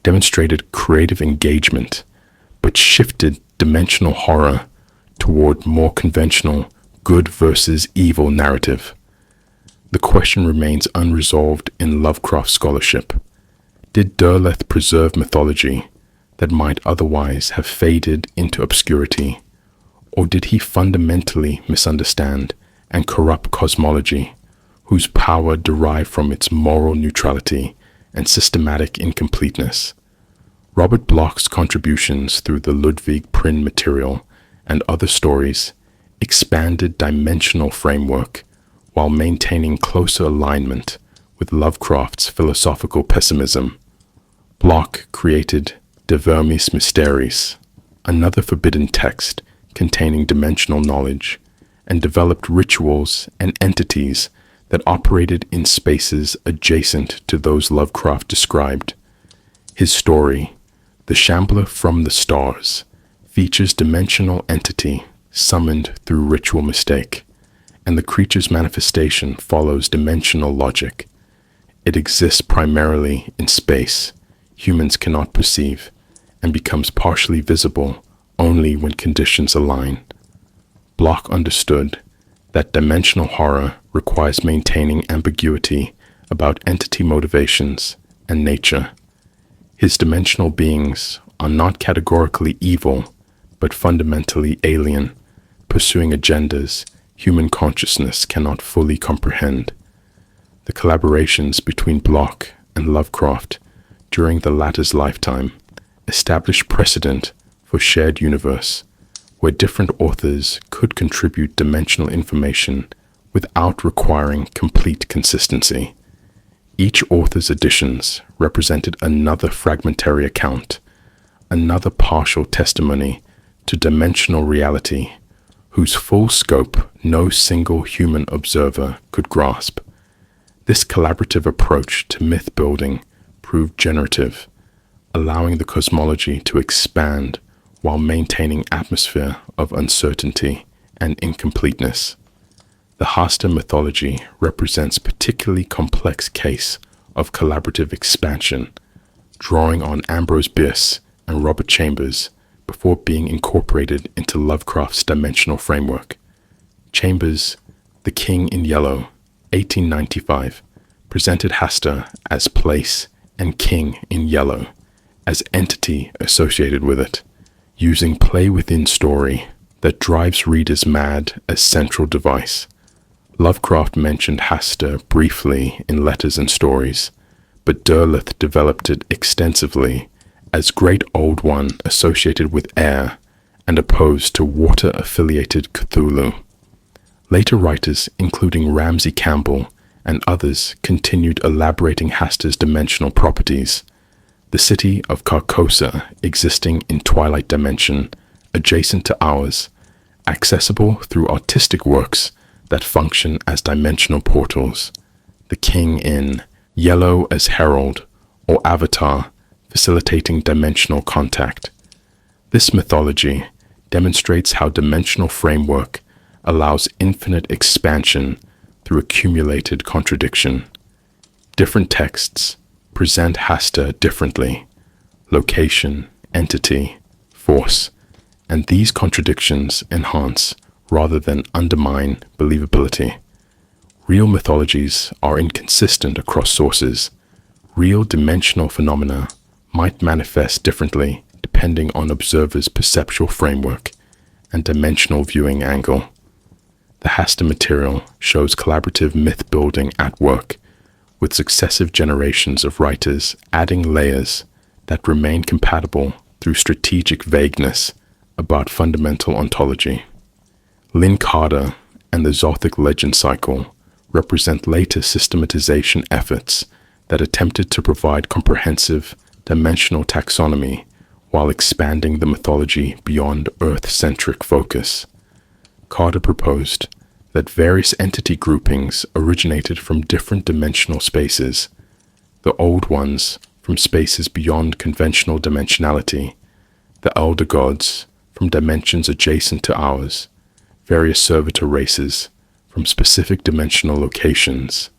demonstrated creative engagement, but shifted dimensional horror toward more conventional good versus evil narrative. The question remains unresolved in Lovecraft scholarship. Did Derleth preserve mythology that might otherwise have faded into obscurity, or did he fundamentally misunderstand and corrupt cosmology, whose power derived from its moral neutrality and systematic incompleteness? Robert Bloch's contributions through the Ludwig Prynne material and other stories expanded dimensional framework while maintaining closer alignment with Lovecraft's philosophical pessimism. Bloch created De Vermis Mysteris, another forbidden text containing dimensional knowledge, and developed rituals and entities that operated in spaces adjacent to those Lovecraft described. His story, The Shambler from the Stars, features dimensional entity summoned through ritual mistake, and the creature's manifestation follows dimensional logic. It exists primarily in space humans cannot perceive, and becomes partially visible only when conditions align. Bloch understood that dimensional horror requires maintaining ambiguity about entity motivations and nature. His dimensional beings are not categorically evil, but fundamentally alien, pursuing agendas human consciousness cannot fully comprehend. The collaborations between Bloch and Lovecraft during the latter's lifetime established precedent for shared universe, where different authors could contribute dimensional information without requiring complete consistency. Each author's additions represented another fragmentary account, another partial testimony to dimensional reality, whose full scope no single human observer could grasp. This collaborative approach to myth building proved generative, allowing the cosmology to expand while maintaining atmosphere of uncertainty and incompleteness. The Hastur mythology represents a particularly complex case of collaborative expansion, drawing on Ambrose Bierce and Robert Chambers before being incorporated into Lovecraft's dimensional framework. Chambers' The King in Yellow, 1895, presented Hastur as place and king in yellow as entity associated with it, using play within story that drives readers mad as central device. Lovecraft mentioned Hastur briefly in Letters and Stories, but Derleth developed it extensively as Great Old One associated with air and opposed to water-affiliated Cthulhu. Later writers, including Ramsey Campbell and others, continued elaborating Hastur's dimensional properties. The city of Carcosa existing in Twilight Dimension, adjacent to ours, accessible through artistic works that function as dimensional portals. The king in Yellow as Herald or Avatar, facilitating dimensional contact. This mythology demonstrates how dimensional framework allows infinite expansion through accumulated contradiction. Different texts present Hastur differently: location, entity, force, and these contradictions enhance rather than undermine believability. Real mythologies are inconsistent across sources. Real dimensional phenomena might manifest differently depending on observers' perceptual framework and dimensional viewing angle. The Hasta material shows collaborative myth-building at work, with successive generations of writers adding layers that remain compatible through strategic vagueness about fundamental ontology. Lynn Carter and the Zothic legend cycle represent later systematization efforts that attempted to provide comprehensive dimensional taxonomy while expanding the mythology beyond Earth-centric focus. Carter proposed that various entity groupings originated from different dimensional spaces, the old ones from spaces beyond conventional dimensionality, the elder gods from dimensions adjacent to ours, various servitor races from specific dimensional locations.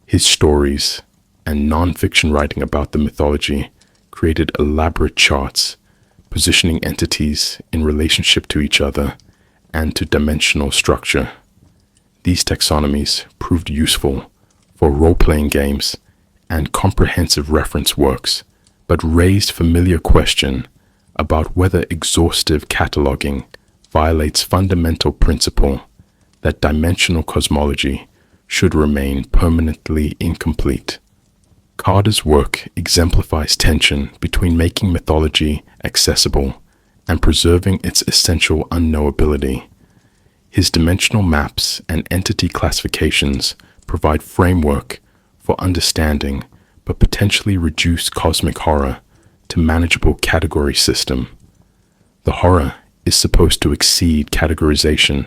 His stories and non-fiction writing about the mythology created elaborate charts positioning entities in relationship to each other and to dimensional structure. These taxonomies proved useful for role-playing games and comprehensive reference works, but raised familiar question about whether exhaustive cataloging violates fundamental principle that dimensional cosmology should remain permanently incomplete. Carter's work exemplifies tension between making mythology accessible and preserving its essential unknowability. His dimensional maps and entity classifications provide framework for understanding, but potentially reduce cosmic horror to manageable category system. The horror is supposed to exceed categorization,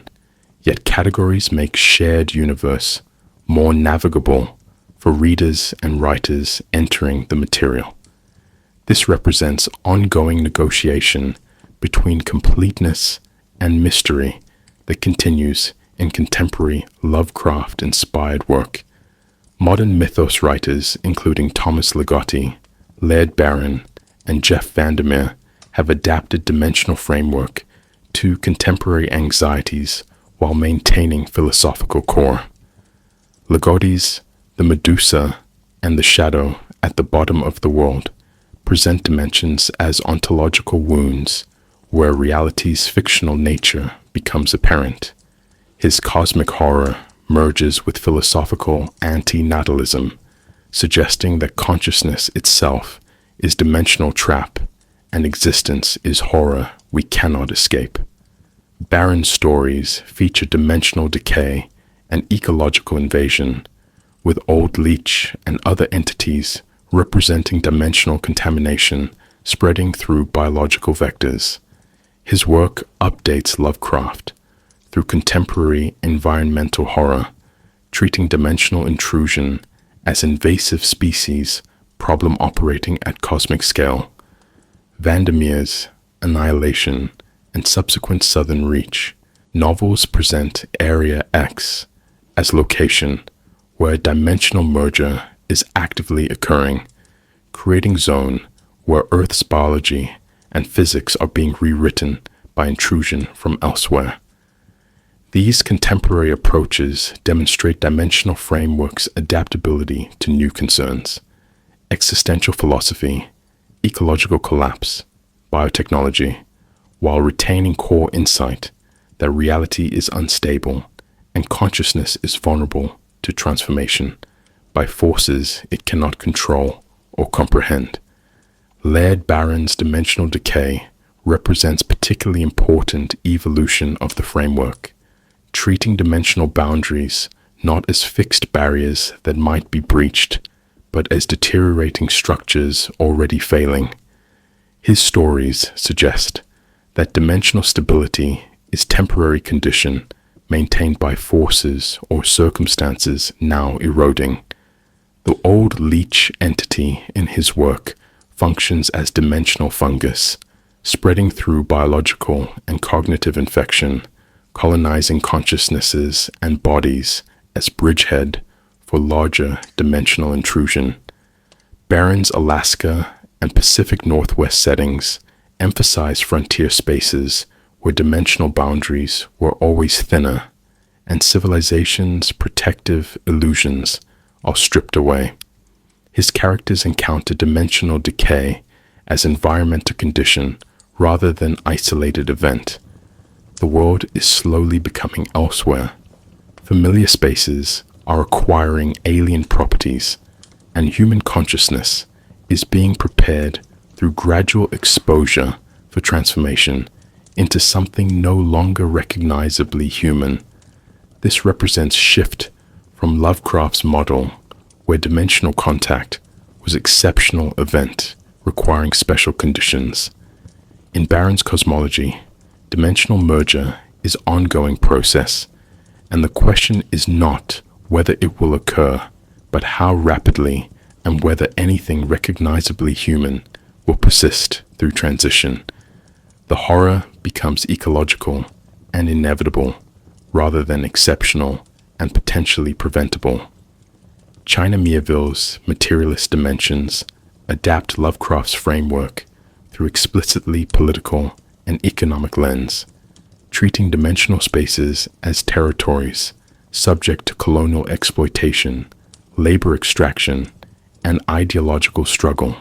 yet categories make shared universe more navigable for readers and writers entering the material. This represents ongoing negotiation between completeness and mystery that continues in contemporary Lovecraft-inspired work. Modern mythos writers, including Thomas Ligotti, Laird Barron, and Jeff Vandermeer, have adapted dimensional framework to contemporary anxieties while maintaining philosophical core. Ligotti's The Medusa and the Shadow at the Bottom of the World present dimensions as ontological wounds where reality's fictional nature becomes apparent. His cosmic horror merges with philosophical anti-natalism, suggesting that consciousness itself is dimensional trap and existence is horror we cannot escape. Barron's stories feature dimensional decay and ecological invasion, with Old Leech and other entities representing dimensional contamination spreading through biological vectors. His work updates Lovecraft through contemporary environmental horror, treating dimensional intrusion as invasive species problem operating at cosmic scale. Vandermeer's Annihilation and subsequent Southern Reach novels present Area X as location where a dimensional merger is actively occurring, creating zone where Earth's biology and physics are being rewritten by intrusion from elsewhere. These contemporary approaches demonstrate dimensional frameworks' adaptability to new concerns: existential philosophy, ecological collapse, biotechnology, while retaining core insight that reality is unstable and consciousness is vulnerable to transformation by forces it cannot control or comprehend. Laird Barron's dimensional decay represents particularly important evolution of the framework, treating dimensional boundaries not as fixed barriers that might be breached, but as deteriorating structures already failing. His stories suggest that dimensional stability is temporary condition maintained by forces or circumstances now eroding. The Old Leech entity in his work functions as dimensional fungus, spreading through biological and cognitive infection, colonizing consciousnesses and bodies as bridgehead for larger dimensional intrusion. Barron's Alaska and Pacific Northwest settings emphasize frontier spaces where dimensional boundaries were always thinner and civilization's protective illusions are stripped away. His characters encounter dimensional decay as environmental condition rather than isolated event. The world is slowly becoming elsewhere. Familiar spaces are acquiring alien properties, and human consciousness is being prepared through gradual exposure for transformation into something no longer recognizably human. This represents shift from Lovecraft's model, where dimensional contact was exceptional event requiring special conditions. In Barron's cosmology, dimensional merger is ongoing process, and the question is not whether it will occur, but how rapidly and whether anything recognizably human will persist through transition. The horror becomes ecological and inevitable rather than exceptional and potentially preventable. China Miéville's materialist dimensions adapt Lovecraft's framework through explicitly political and economic lens, treating dimensional spaces as territories subject to colonial exploitation, labor extraction, and ideological struggle.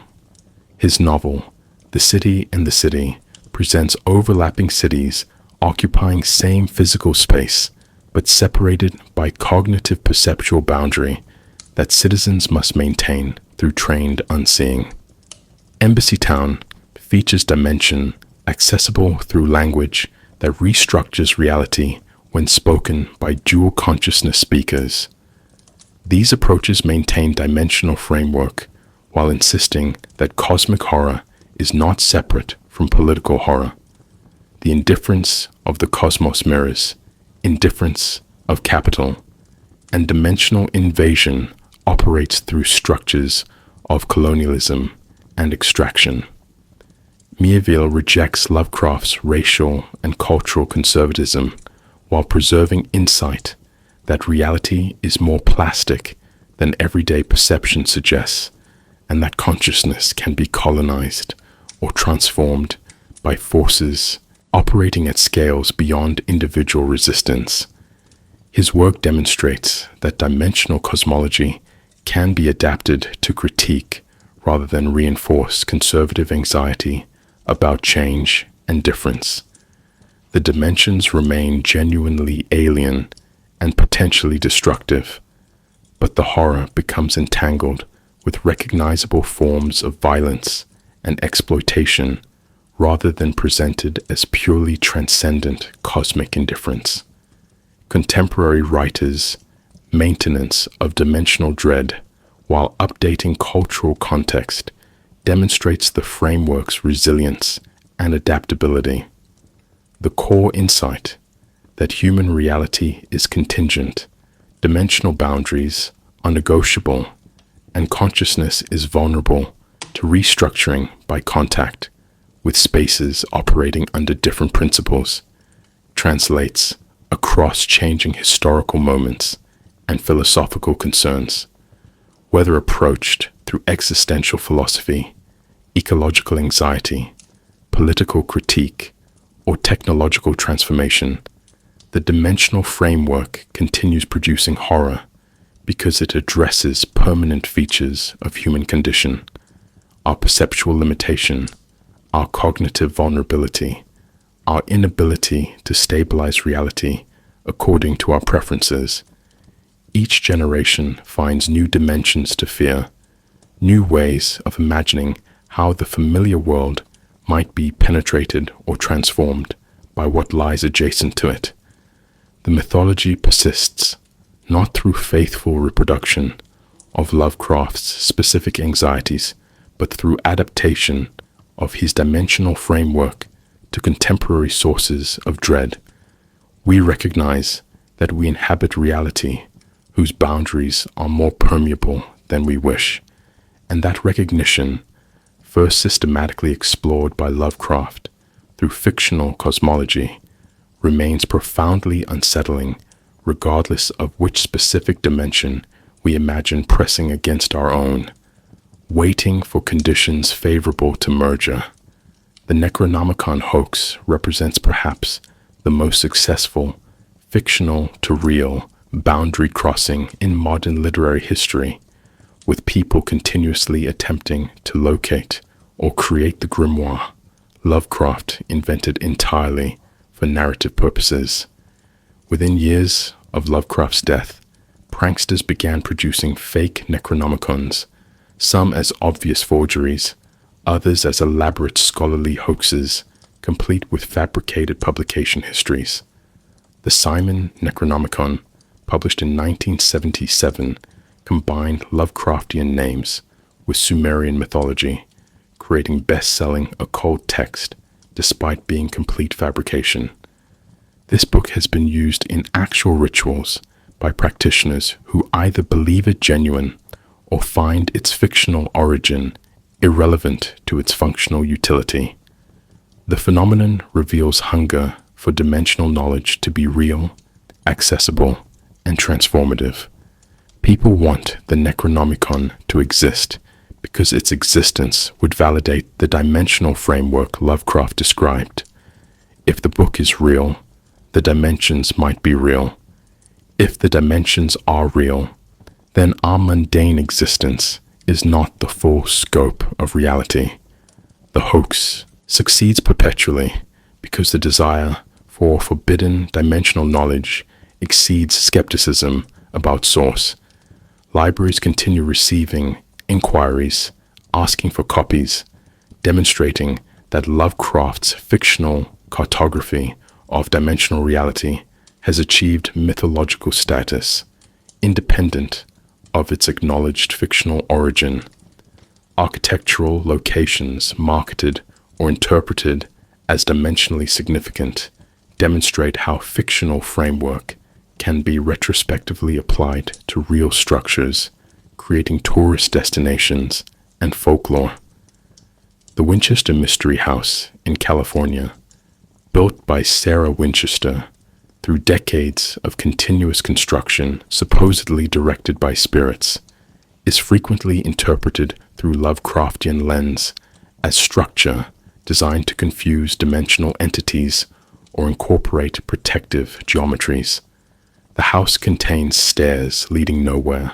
His novel, The City and the City, presents overlapping cities occupying same physical space, but separated by cognitive perceptual boundary that citizens must maintain through trained unseeing. Embassy Town features dimension accessible through language that restructures reality when spoken by dual consciousness speakers. These approaches maintain dimensional framework while insisting that cosmic horror is not separate from political horror. The indifference of the cosmos mirrors indifference of capital, and dimensional invasion operates through structures of colonialism and extraction. Miéville rejects Lovecraft's racial and cultural conservatism while preserving insight that reality is more plastic than everyday perception suggests, and that consciousness can be colonized or transformed by forces operating at scales beyond individual resistance. His work demonstrates that dimensional cosmology can be adapted to critique rather than reinforce conservative anxiety about change and difference. The dimensions remain genuinely alien and potentially destructive, but the horror becomes entangled with recognizable forms of violence and exploitation rather than presented as purely transcendent cosmic indifference. Contemporary writers' maintenance of dimensional dread while updating cultural context demonstrates the framework's resilience and adaptability. The core insight that human reality is contingent, dimensional boundaries are negotiable, and consciousness is vulnerable to restructuring by contact with spaces operating under different principles, translates across changing historical moments and philosophical concerns. Whether approached through existential philosophy, ecological anxiety, political critique, or technological transformation, the dimensional framework continues producing horror because it addresses permanent features of human condition, our perceptual limitation, our cognitive vulnerability, our inability to stabilize reality according to our preferences. Each generation finds new dimensions to fear, new ways of imagining how the familiar world might be penetrated or transformed by what lies adjacent to it. The mythology persists, not through faithful reproduction of Lovecraft's specific anxieties, but through adaptation of his dimensional framework to contemporary sources of dread. We recognize that we inhabit reality whose boundaries are more permeable than we wish, and that recognition, first systematically explored by Lovecraft through fictional cosmology, remains profoundly unsettling regardless of which specific dimension we imagine pressing against our own, waiting for conditions favorable to merger. The Necronomicon hoax represents perhaps the most successful fictional to real boundary crossing in modern literary history, with people continuously attempting to locate or create the grimoire Lovecraft invented entirely for narrative purposes. Within years of Lovecraft's death, pranksters began producing fake Necronomicons, some as obvious forgeries, others as elaborate scholarly hoaxes, complete with fabricated publication histories. The Simon Necronomicon, published in 1977, combined Lovecraftian names with Sumerian mythology, creating best-selling occult text despite being complete fabrication. This book has been used in actual rituals by practitioners who either believe it genuine or find its fictional origin irrelevant to its functional utility. The phenomenon reveals hunger for dimensional knowledge to be real, accessible, and transformative. People want the Necronomicon to exist because its existence would validate the dimensional framework Lovecraft described. If the book is real, the dimensions might be real. If the dimensions are real, then our mundane existence is not the full scope of reality. The hoax succeeds perpetually because the desire for forbidden dimensional knowledge exceeds skepticism about source. Libraries continue receiving inquiries asking for copies, demonstrating that Lovecraft's fictional cartography of dimensional reality has achieved mythological status, independent of its acknowledged fictional origin. Architectural locations marketed or interpreted as dimensionally significant demonstrate how fictional framework can be retrospectively applied to real structures, creating tourist destinations and folklore. The Winchester Mystery House in California, built by Sarah Winchester through decades of continuous construction supposedly directed by spirits, is frequently interpreted through Lovecraftian lens as structure designed to confuse dimensional entities or incorporate protective geometries. The house contains stairs leading nowhere,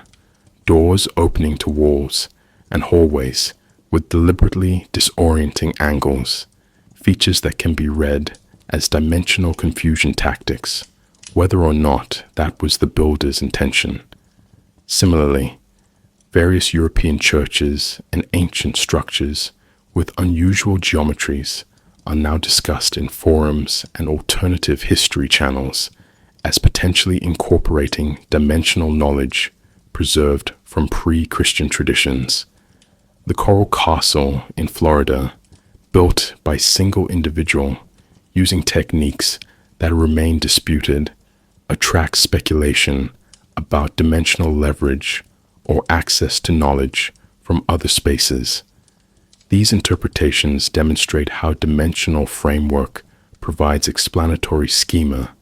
doors opening to walls, and hallways with deliberately disorienting angles, features that can be read as dimensional confusion tactics, whether or not that was the builder's intention. Similarly, various European churches and ancient structures with unusual geometries are now discussed in forums and alternative history channels as potentially incorporating dimensional knowledge preserved from pre-Christian traditions. The Coral Castle in Florida, built by a single individual using techniques that remain disputed, attracts speculation about dimensional leverage or access to knowledge from other spaces. These interpretations demonstrate how dimensional framework provides explanatory schema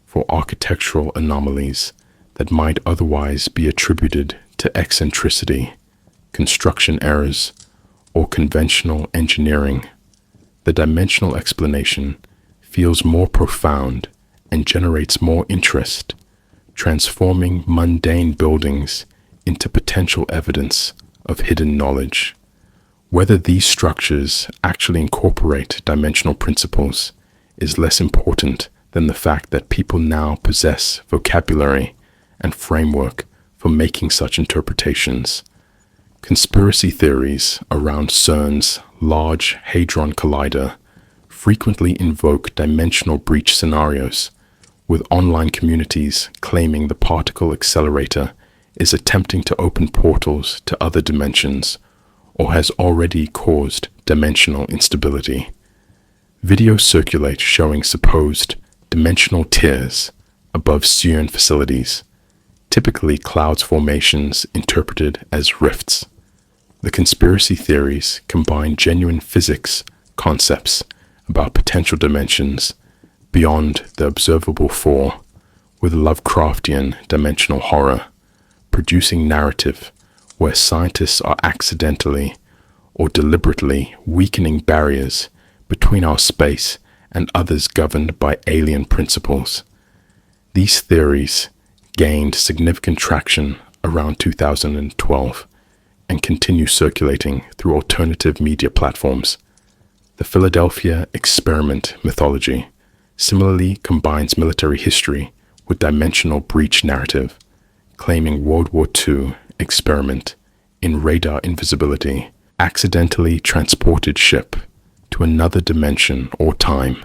for architectural anomalies that might otherwise be attributed to eccentricity, construction errors, or conventional engineering. The dimensional explanation feels more profound and generates more interest, transforming mundane buildings into potential evidence of hidden knowledge. Whether these structures actually incorporate dimensional principles is less important than the fact that people now possess vocabulary and framework for making such interpretations. Conspiracy theories around CERN's Large Hadron Collider frequently invoke dimensional breach scenarios, with online communities claiming the particle accelerator is attempting to open portals to other dimensions or has already caused dimensional instability. Videos circulate showing supposed dimensional tears above CERN facilities, typically clouds formations interpreted as rifts. The conspiracy theories combine genuine physics concepts about potential dimensions beyond the observable four with Lovecraftian dimensional horror, producing narrative where scientists are accidentally or deliberately weakening barriers between our space and others governed by alien principles. These theories gained significant traction around 2012, and continue circulating through alternative media platforms. The Philadelphia experiment mythology similarly combines military history with dimensional breach narrative, claiming World War II experiment in radar invisibility accidentally transported ship to another dimension or time.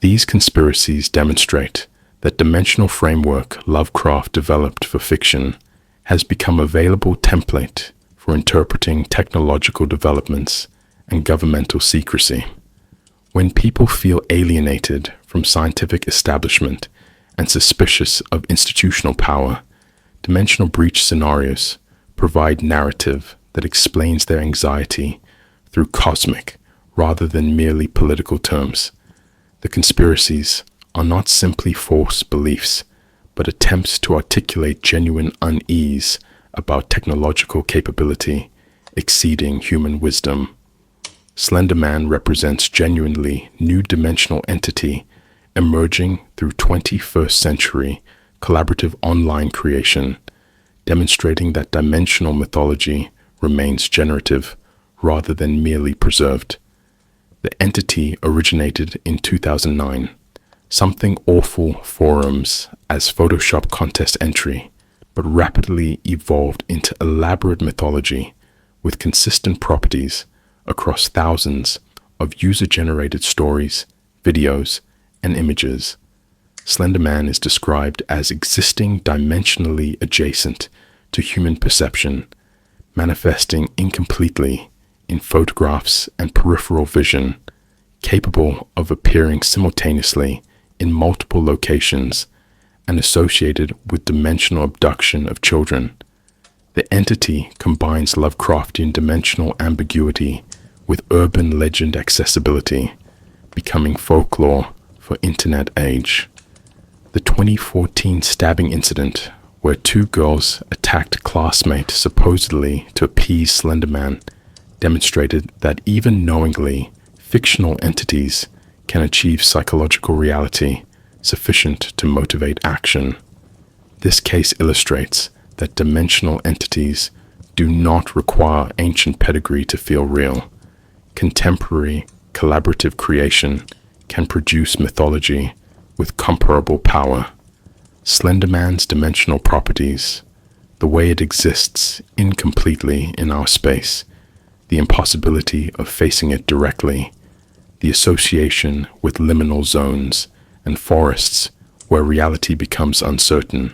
These conspiracies demonstrate that dimensional framework Lovecraft developed for fiction has become a available template for interpreting technological developments and governmental secrecy. When people feel alienated from scientific establishment and suspicious of institutional power, dimensional breach scenarios provide narrative that explains their anxiety through cosmic rather than merely political terms. The conspiracies are not simply false beliefs, but attempts to articulate genuine unease about technological capability exceeding human wisdom. Slender Man represents genuinely new dimensional entity emerging through 21st century collaborative online creation, demonstrating that dimensional mythology remains generative rather than merely preserved. The entity originated in 2009, Something Awful forums as Photoshop contest entry, but rapidly evolved into elaborate mythology with consistent properties across thousands of user-generated stories, videos, and images. Slender Man is described as existing dimensionally adjacent to human perception, manifesting incompletely in photographs and peripheral vision, capable of appearing simultaneously in multiple locations and associated with dimensional abduction of children. The entity combines Lovecraftian dimensional ambiguity with urban legend accessibility, becoming folklore for internet age. The 2014 stabbing incident, where two girls attacked a classmate supposedly to appease Slender Man, demonstrated that even knowingly, fictional entities can achieve psychological reality sufficient to motivate action. This case illustrates that dimensional entities do not require ancient pedigree to feel real. Contemporary, collaborative creation can produce mythology with comparable power. Slender Man's dimensional properties, the way it exists incompletely in our space, the impossibility of facing it directly, the association with liminal zones and forests where reality becomes uncertain,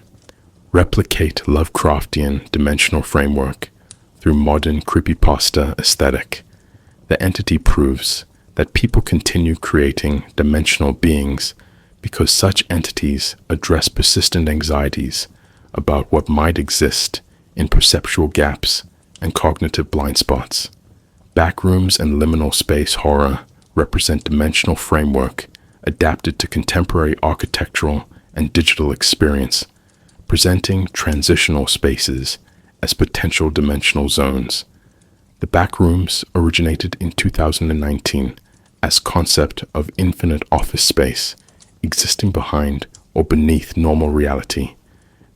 replicate Lovecraftian dimensional framework through modern creepypasta aesthetic. The entity proves that people continue creating dimensional beings because such entities address persistent anxieties about what might exist in perceptual gaps and cognitive blind spots. Backrooms and liminal space horror represent dimensional framework adapted to contemporary architectural and digital experience, presenting transitional spaces as potential dimensional zones. The backrooms originated in 2019 as concept of infinite office space existing behind or beneath normal reality,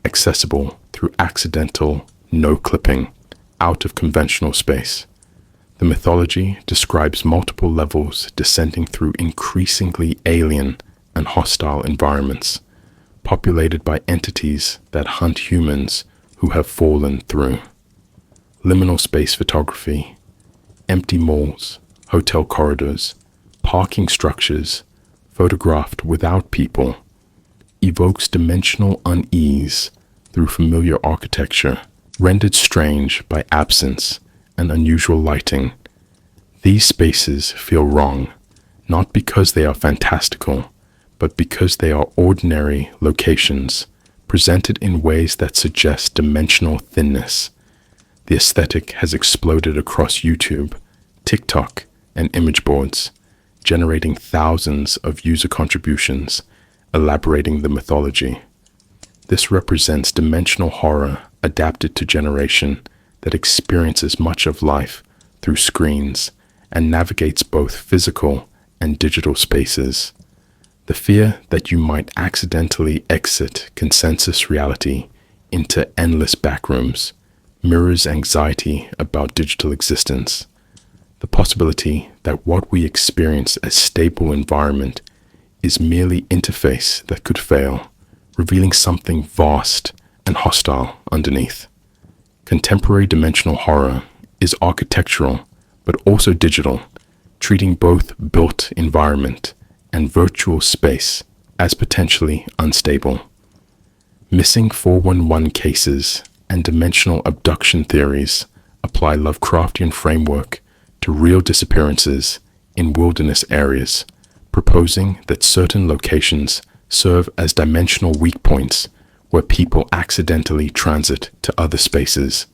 accessible through accidental no-clipping out of conventional space. The mythology describes multiple levels descending through increasingly alien and hostile environments, populated by entities that hunt humans who have fallen through. Liminal space photography, empty malls, hotel corridors, parking structures photographed without people, evokes dimensional unease through familiar architecture, rendered strange by absence and unusual lighting. These spaces feel wrong, not because they are fantastical, but because they are ordinary locations, presented in ways that suggest dimensional thinness. The aesthetic has exploded across YouTube, TikTok, and image boards, generating thousands of user contributions, elaborating the mythology. This represents dimensional horror adapted to generation that experiences much of life through screens and navigates both physical and digital spaces. The fear that you might accidentally exit consensus reality into endless backrooms mirrors anxiety about digital existence. The possibility that what we experience as stable environment is merely interface that could fail, revealing something vast and hostile underneath. Contemporary dimensional horror is architectural but also digital, treating both built environment and virtual space as potentially unstable. Missing 411 cases and dimensional abduction theories apply Lovecraftian framework to real disappearances in wilderness areas, proposing that certain locations serve as dimensional weak points where people accidentally transit to other spaces.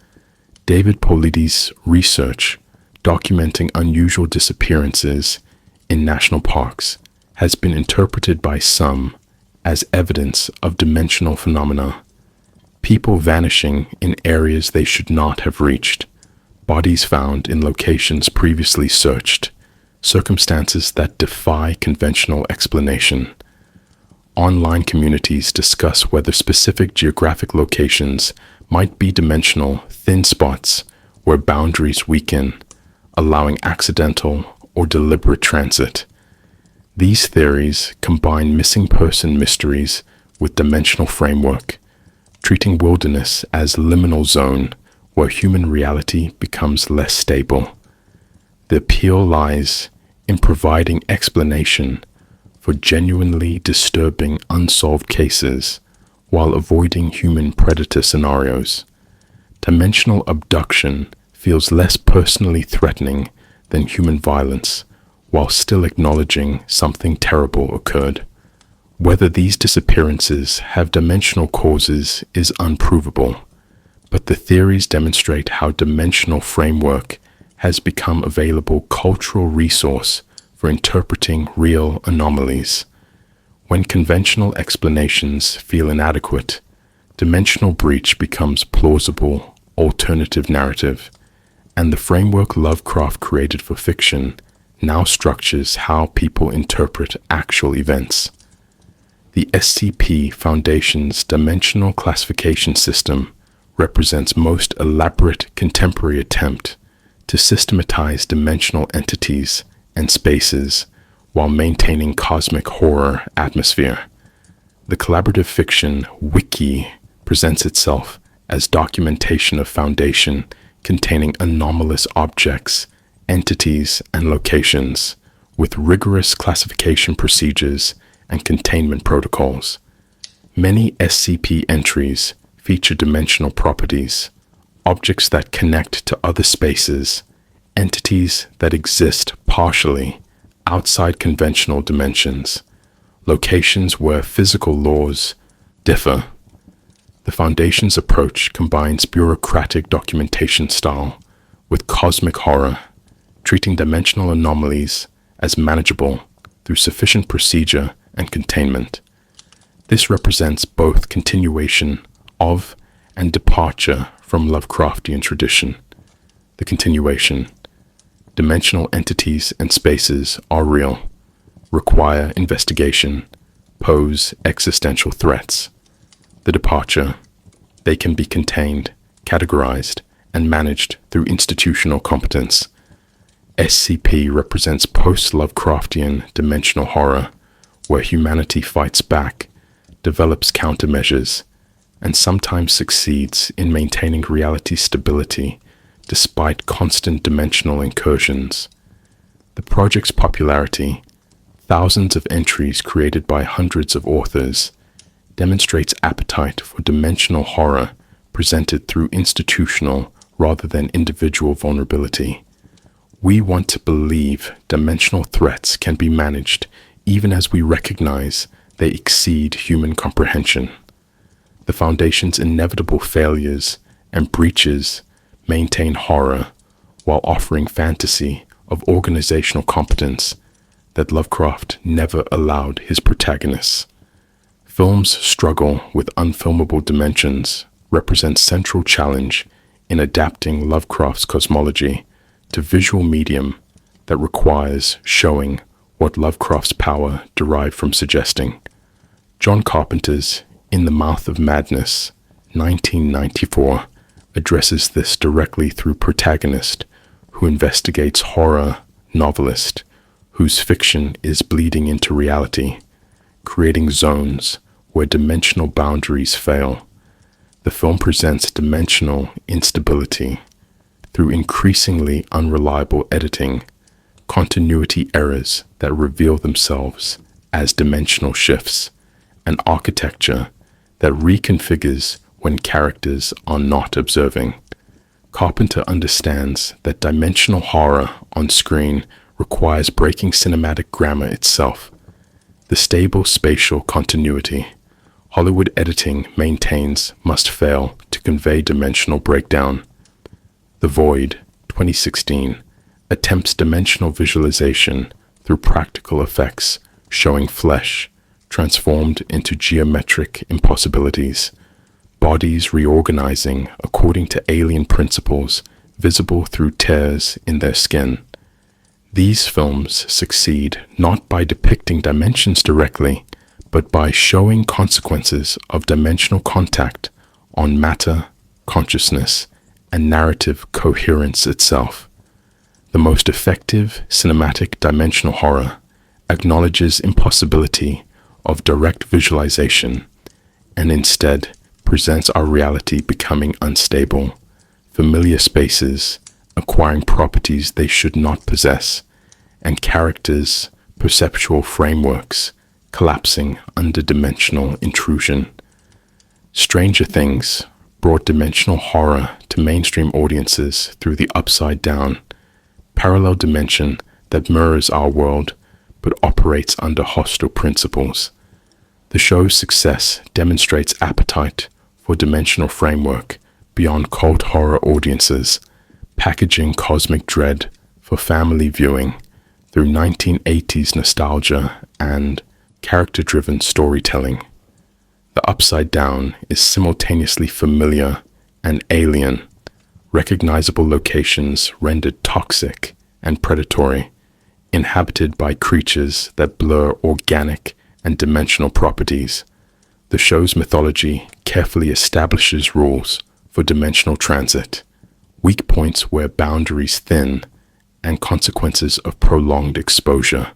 David Paulides' research documenting unusual disappearances in national parks has been interpreted by some as evidence of dimensional phenomena. People vanishing in areas they should not have reached, bodies found in locations previously searched, circumstances that defy conventional explanation. Online communities discuss whether specific geographic locations might be dimensional thin spots where boundaries weaken, allowing accidental or deliberate transit. These theories combine missing person mysteries with dimensional framework, treating wilderness as liminal zone where human reality becomes less stable. The appeal lies in providing explanation for genuinely disturbing unsolved cases while avoiding human predator scenarios. Dimensional abduction feels less personally threatening than human violence, while still acknowledging something terrible occurred. Whether these disappearances have dimensional causes is unprovable, but the theories demonstrate how dimensional framework has become available cultural resource for interpreting real anomalies. When conventional explanations feel inadequate, dimensional breach becomes plausible alternative narrative, and the framework Lovecraft created for fiction now structures how people interpret actual events. The SCP Foundation's dimensional classification system represents most elaborate contemporary attempt to systematize dimensional entities and spaces while maintaining cosmic horror atmosphere. The collaborative fiction Wiki presents itself as documentation of Foundation containing anomalous objects, entities, and locations, with rigorous classification procedures and containment protocols. Many SCP entries feature dimensional properties, objects that connect to other spaces, entities that exist partially outside conventional dimensions, locations where physical laws differ. The Foundation's approach combines bureaucratic documentation style with cosmic horror, treating dimensional anomalies as manageable through sufficient procedure and containment. This represents both continuation of and departure from Lovecraftian tradition. The continuation: dimensional entities and spaces are real, require investigation, pose existential threats. The departure: they can be contained, categorized, and managed through institutional competence. SCP represents post-Lovecraftian dimensional horror, where humanity fights back, develops countermeasures, and sometimes succeeds in maintaining reality stability despite constant dimensional incursions. The project's popularity, thousands of entries created by hundreds of authors, demonstrates appetite for dimensional horror presented through institutional rather than individual vulnerability. We want to believe dimensional threats can be managed even as we recognize they exceed human comprehension. The Foundation's inevitable failures and breaches maintain horror while offering fantasy of organizational competence that Lovecraft never allowed his protagonists. Films' struggle with unfilmable dimensions represents central challenge in adapting Lovecraft's cosmology to visual medium that requires showing what Lovecraft's power derived from suggesting. John Carpenter's In the Mouth of Madness, 1994, addresses this directly through protagonist who investigates horror novelist whose fiction is bleeding into reality, creating zones where dimensional boundaries fail. The film presents dimensional instability through increasingly unreliable editing, continuity errors that reveal themselves as dimensional shifts, and architecture that reconfigures when characters are not observing. Carpenter understands that dimensional horror on screen requires breaking cinematic grammar itself. The stable spatial continuity Hollywood editing maintains must fail to convey dimensional breakdown. The Void, 2016, attempts dimensional visualization through practical effects showing flesh transformed into geometric impossibilities, bodies reorganizing according to alien principles visible through tears in their skin. These films succeed not by depicting dimensions directly, but by showing consequences of dimensional contact on matter, consciousness, and narrative coherence itself. The most effective cinematic dimensional horror acknowledges impossibility of direct visualization and instead presents our reality becoming unstable, familiar spaces acquiring properties they should not possess, and characters' perceptual frameworks collapsing under dimensional intrusion. Stranger Things brought dimensional horror to mainstream audiences through the upside down, parallel dimension that mirrors our world but operates under hostile principles. The show's success demonstrates appetite for dimensional framework beyond cult horror audiences, packaging cosmic dread for family viewing through 1980s nostalgia and character-driven storytelling. The Upside Down is simultaneously familiar and alien, recognizable locations rendered toxic and predatory, inhabited by creatures that blur organic and dimensional properties. The show's mythology carefully establishes rules for dimensional transit, weak points where boundaries thin, and consequences of prolonged exposure.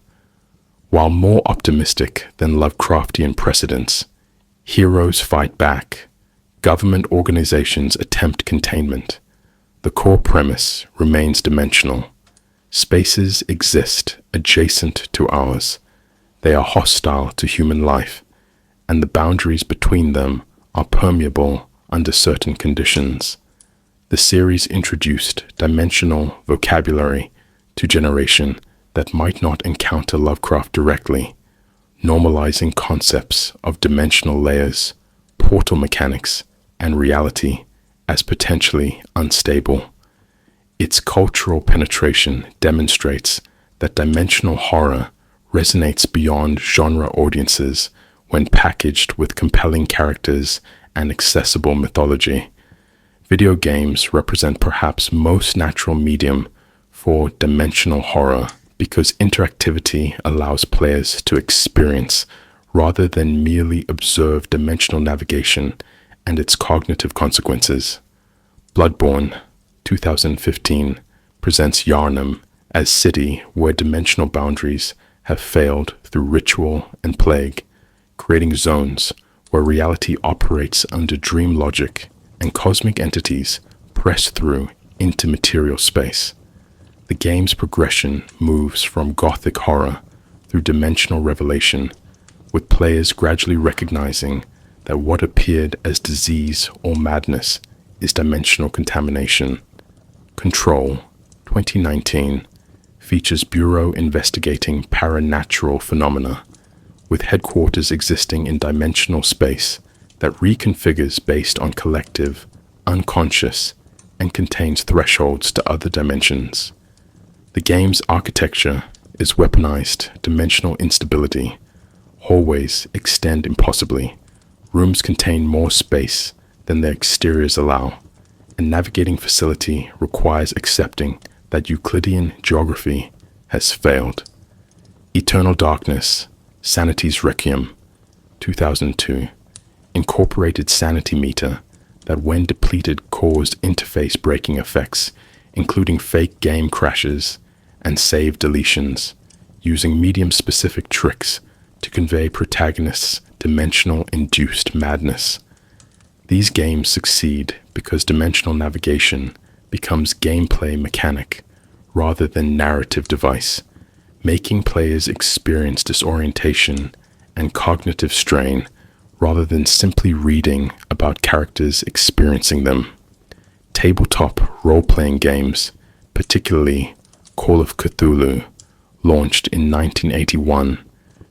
While more optimistic than Lovecraftian precedents, heroes fight back, government organizations attempt containment. The core premise remains dimensional. Spaces exist adjacent to ours. They are hostile to human life, and the boundaries between them are permeable under certain conditions. The series introduced dimensional vocabulary to generation that might not encounter Lovecraft directly, normalizing concepts of dimensional layers, portal mechanics, and reality as potentially unstable. Its cultural penetration demonstrates that dimensional horror resonates beyond genre audiences when packaged with compelling characters and accessible mythology. Video games represent perhaps most natural medium for dimensional horror because interactivity allows players to experience rather than merely observe dimensional navigation and its cognitive consequences. Bloodborne, 2015, presents Yharnam as city where dimensional boundaries have failed through ritual and plague, creating zones where reality operates under dream logic and cosmic entities press through into material space. The game's progression moves from gothic horror through dimensional revelation, with players gradually recognizing that what appeared as disease or madness is dimensional contamination. Control, 2019, features Bureau investigating paranatural phenomena, with headquarters existing in dimensional space that reconfigures based on collective, unconscious, and contains thresholds to other dimensions. The game's architecture is weaponized dimensional instability. Hallways extend impossibly, rooms contain more space than their exteriors allow, and navigating facility requires accepting that Euclidean geography has failed. Eternal Darkness, Sanity's Requiem, 2002, incorporated sanity meter that when depleted caused interface breaking effects, including fake game crashes and save deletions, using medium-specific tricks to convey protagonists' dimensional-induced madness. These games succeed because dimensional navigation becomes gameplay mechanic rather than narrative device, making players experience disorientation and cognitive strain rather than simply reading about characters experiencing them. Tabletop role-playing games, particularly Call of Cthulhu, launched in 1981,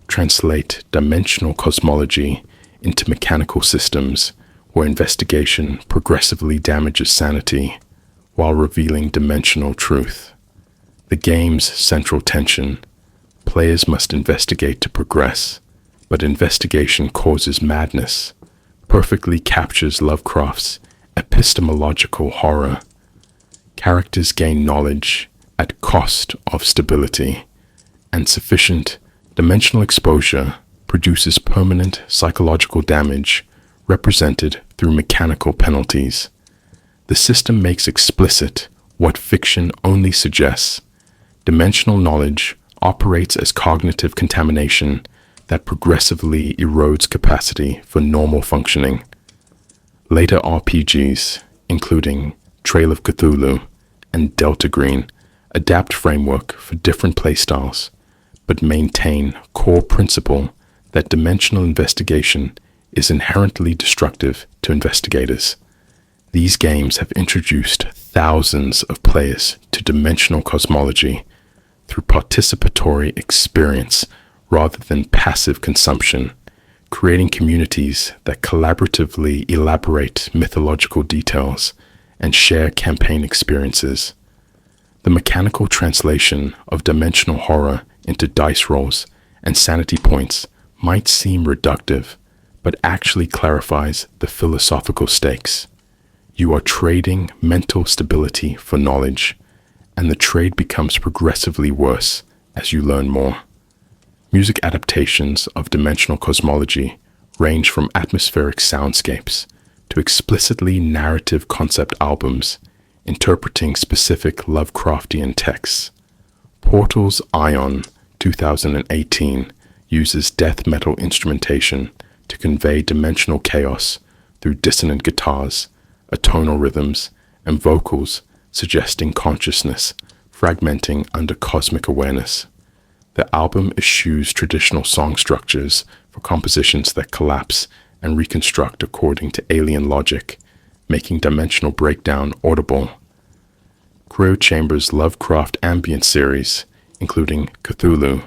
translate dimensional cosmology into mechanical systems where investigation progressively damages sanity while revealing dimensional truth. The game's central tension: players must investigate to progress, but investigation causes madness, perfectly captures Lovecraft's epistemological horror. Characters gain knowledge at cost of stability, and sufficient dimensional exposure produces permanent psychological damage represented through mechanical penalties. The system makes explicit what fiction only suggests. Dimensional knowledge operates as cognitive contamination that progressively erodes capacity for normal functioning. Later RPGs, including Trail of Cthulhu and Delta Green, adapt framework for different playstyles, but maintain core principle that dimensional investigation is inherently destructive to investigators. These games have introduced thousands of players to dimensional cosmology through participatory experience rather than passive consumption, creating communities that collaboratively elaborate mythological details and share campaign experiences. The mechanical translation of dimensional horror into dice rolls and sanity points might seem reductive, but actually clarifies the philosophical stakes. You are trading mental stability for knowledge, and the trade becomes progressively worse as you learn more. Music adaptations of dimensional cosmology range from atmospheric soundscapes to explicitly narrative concept albums interpreting specific Lovecraftian texts. Portal's Ion 2018 uses death metal instrumentation to convey dimensional chaos through dissonant guitars, atonal rhythms, and vocals suggesting consciousness fragmenting under cosmic awareness. The album eschews traditional song structures for compositions that collapse and reconstruct according to alien logic, making dimensional breakdown audible. Cryo Chamber's Lovecraft ambient series, including Cthulhu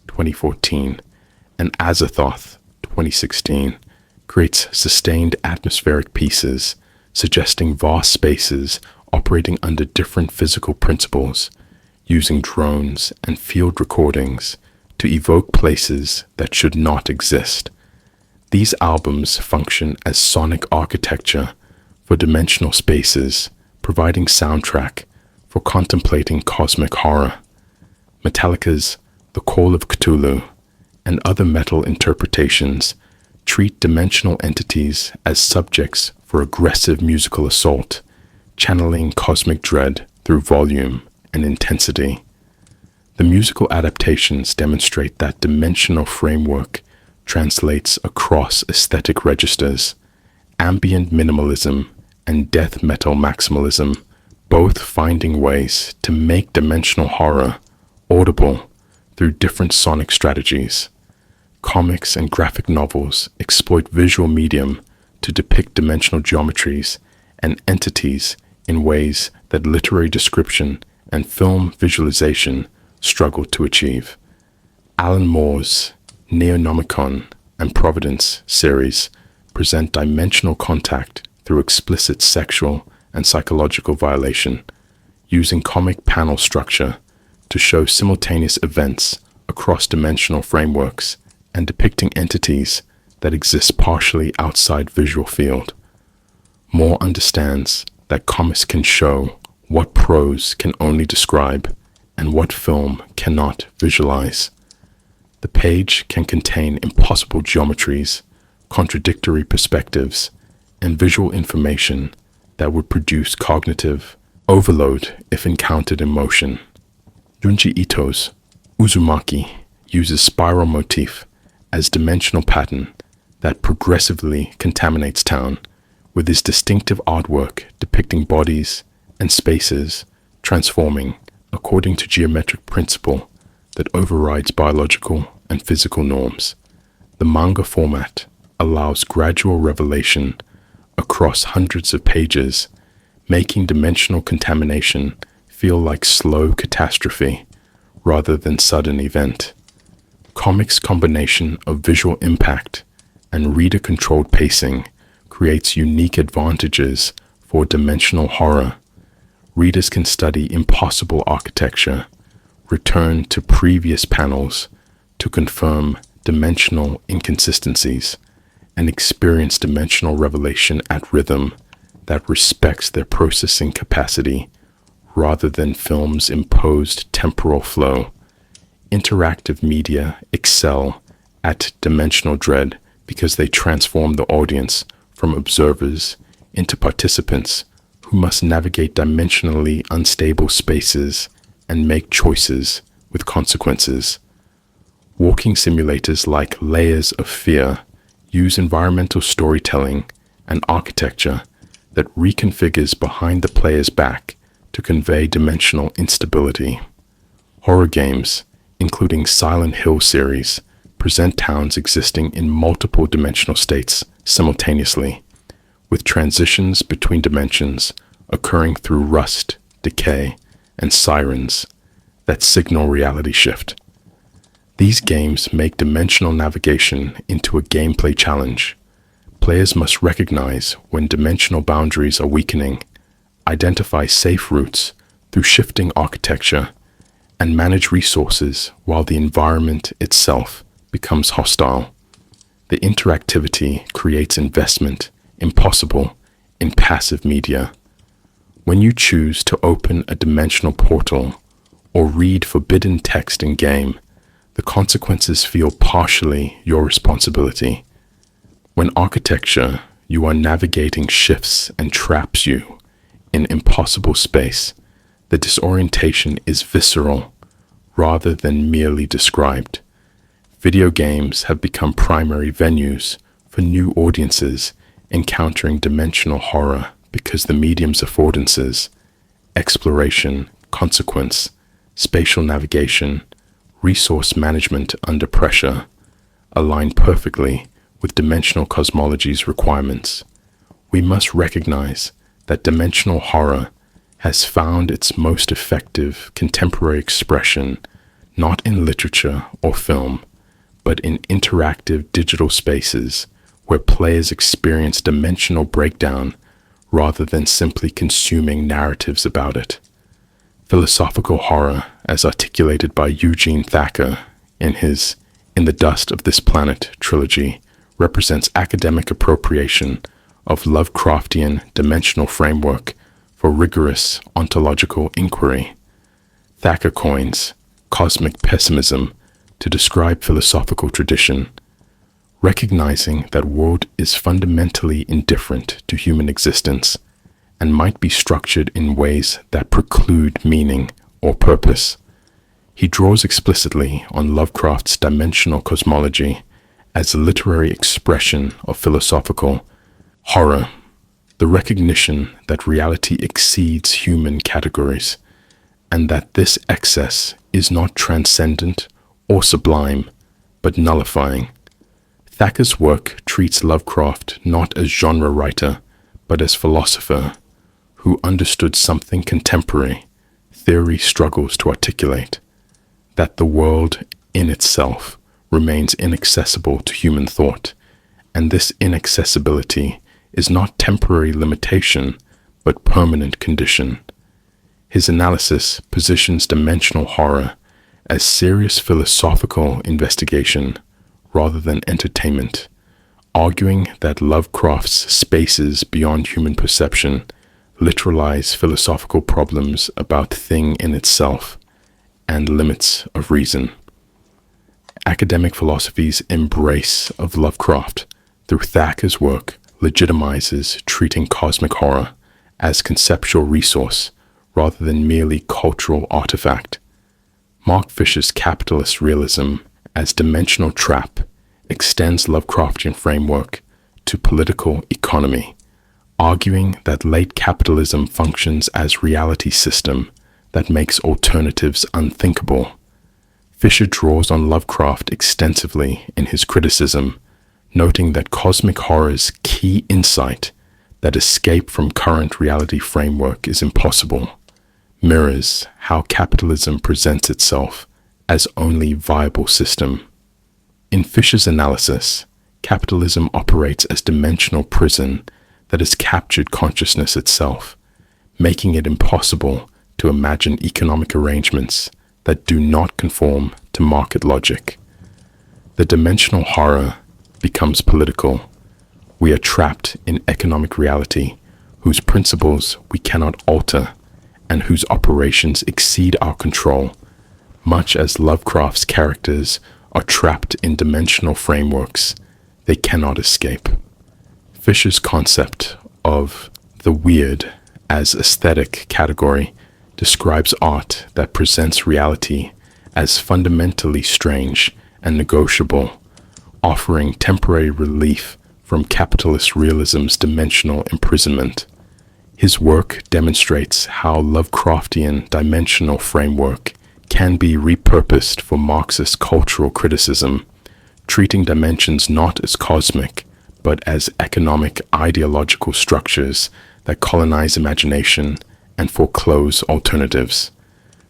2014 and Azathoth 2016, creates sustained atmospheric pieces suggesting vast spaces operating under different physical principles, using drones and field recordings to evoke places that should not exist. These albums function as sonic architecture for dimensional spaces, providing soundtrack for contemplating cosmic horror. Metallica's The Call of Cthulhu and other metal interpretations treat dimensional entities as subjects for aggressive musical assault, channeling cosmic dread through volume and intensity. The musical adaptations demonstrate that dimensional framework translates across aesthetic registers. Ambient minimalism and death metal maximalism, both finding ways to make dimensional horror audible through different sonic strategies. Comics and graphic novels exploit visual medium to depict dimensional geometries and entities in ways that literary description and film visualization struggle to achieve. Alan Moore's Neonomicon and Providence series present dimensional contact through explicit sexual and psychological violation, using comic panel structure to show simultaneous events across dimensional frameworks and depicting entities that exist partially outside visual field. Moore understands that comics can show what prose can only describe and what film cannot visualize. The page can contain impossible geometries, contradictory perspectives, and visual information that would produce cognitive overload if encountered in motion. Junji Ito's Uzumaki uses spiral motif as dimensional pattern that progressively contaminates town, with his distinctive artwork depicting bodies and spaces transforming according to geometric principle that overrides biological and physical norms. The manga format allows gradual revelation across hundreds of pages, making dimensional contamination feel like slow catastrophe rather than sudden event. Comics' combination of visual impact and reader-controlled pacing creates unique advantages for dimensional horror. Readers can study impossible architecture, return to previous panels to confirm dimensional inconsistencies, and experience dimensional revelation at rhythm that respects their processing capacity rather than film's imposed temporal flow. Interactive media excel at dimensional dread because they transform the audience from observers into participants who must navigate dimensionally unstable spaces and make choices with consequences. Walking simulators like Layers of Fear use environmental storytelling and architecture that reconfigures behind the player's back to convey dimensional instability. Horror games, including Silent Hill series, present towns existing in multiple dimensional states simultaneously, with transitions between dimensions occurring through rust, decay, and sirens that signal reality shift. These games make dimensional navigation into a gameplay challenge. Players must recognize when dimensional boundaries are weakening, identify safe routes through shifting architecture, and manage resources while the environment itself becomes hostile. The interactivity creates investment impossible in passive media. When you choose to open a dimensional portal or read forbidden text in game, the consequences feel partially your responsibility. When architecture you are navigating shifts and traps you in impossible space, the disorientation is visceral rather than merely described. Video games have become primary venues for new audiences encountering dimensional horror because the medium's affordances, exploration, consequence, spatial navigation, resource management under pressure, align perfectly with dimensional cosmology's requirements. We must recognize that dimensional horror has found its most effective contemporary expression not in literature or film, but in interactive digital spaces where players experience dimensional breakdown rather than simply consuming narratives about it. Philosophical horror, as articulated by Eugene Thacker in his In the Dust of This Planet trilogy, represents academic appropriation of Lovecraftian dimensional framework for rigorous ontological inquiry. Thacker coins cosmic pessimism to describe philosophical tradition, recognizing that world is fundamentally indifferent to human existence and might be structured in ways that preclude meaning or purpose. He draws explicitly on Lovecraft's dimensional cosmology as a literary expression of philosophical horror, the recognition that reality exceeds human categories, and that this excess is not transcendent or sublime, but nullifying. Thacker's work treats Lovecraft not as genre writer, but as philosopher who understood something contemporary theory struggles to articulate, that the world in itself remains inaccessible to human thought, and this inaccessibility is not temporary limitation, but permanent condition. His analysis positions dimensional horror as serious philosophical investigation rather than entertainment, arguing that Lovecraft's spaces beyond human perception literalize philosophical problems about thing in itself and limits of reason. Academic philosophy's embrace of Lovecraft through Thacker's work legitimizes treating cosmic horror as conceptual resource rather than merely cultural artifact. Mark Fisher's capitalist realism as dimensional trap extends Lovecraftian framework to political economy, arguing that late capitalism functions as reality system that makes alternatives unthinkable. Fisher draws on Lovecraft extensively in his criticism, noting that cosmic horror's key insight that escape from current reality framework is impossible mirrors how capitalism presents itself as only viable system. In Fisher's analysis, capitalism operates as dimensional prison that has captured consciousness itself, making it impossible to imagine economic arrangements that do not conform to market logic. The dimensional horror becomes political. We are trapped in economic reality whose principles we cannot alter and whose operations exceed our control, much as Lovecraft's characters are trapped in dimensional frameworks they cannot escape. Fisher's concept of the weird as aesthetic category describes art that presents reality as fundamentally strange and negotiable, offering temporary relief from capitalist realism's dimensional imprisonment. His work demonstrates how Lovecraftian dimensional framework can be repurposed for Marxist cultural criticism, treating dimensions not as cosmic, but as economic ideological structures that colonize imagination and foreclose alternatives.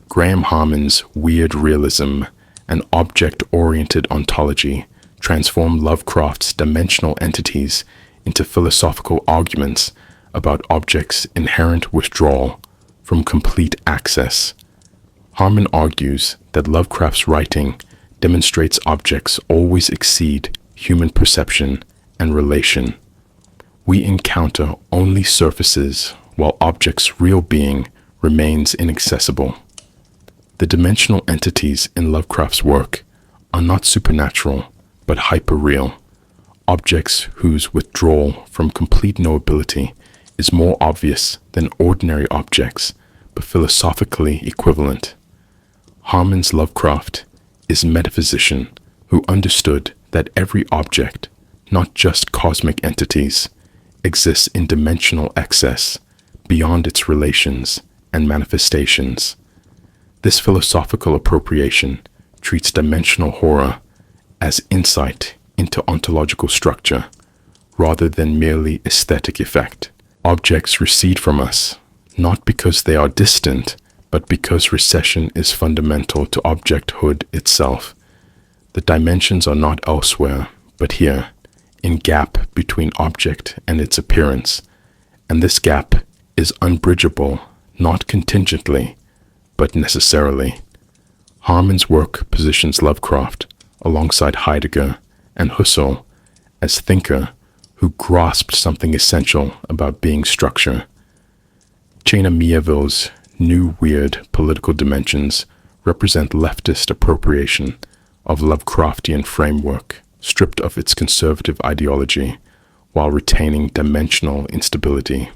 Graham Harmon's weird realism and object-oriented ontology transform Lovecraft's dimensional entities into philosophical arguments about objects' inherent withdrawal from complete access. Harmon argues that Lovecraft's writing demonstrates objects always exceed human perception and relation. We encounter only surfaces while objects' real being remains inaccessible. The dimensional entities in Lovecraft's work are not supernatural, but hyperreal, objects whose withdrawal from complete knowability is more obvious than ordinary objects, but philosophically equivalent. Harmon's Lovecraft is a metaphysician who understood that every object, not just cosmic entities, exists in dimensional excess beyond its relations and manifestations. This philosophical appropriation treats dimensional horror as insight into ontological structure rather than merely aesthetic effect. Objects recede from us, not because they are distant, but because recession is fundamental to objecthood itself. The dimensions are not elsewhere, but here, in gap between object and its appearance, and this gap is unbridgeable, not contingently, but necessarily. Harmon's work positions Lovecraft alongside Heidegger and Husserl as thinker who grasped something essential about being structure. Chaina Miéville's new weird political dimensions represent leftist appropriation of Lovecraftian framework, stripped of its conservative ideology, while retaining dimensional instability.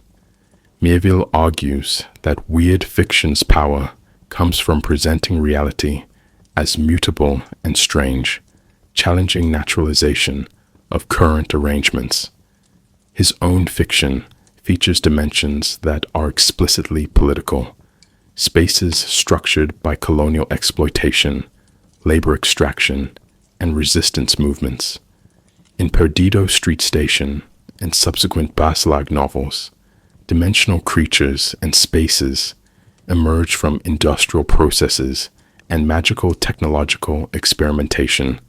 Miéville argues that weird fiction's power comes from presenting reality as mutable and strange, challenging naturalization of current arrangements. His own fiction features dimensions that are explicitly political, spaces structured by colonial exploitation, labor extraction, and resistance movements. In Perdido Street Station and subsequent Baslag novels, dimensional creatures and spaces emerge from industrial processes and magical technological experimentation,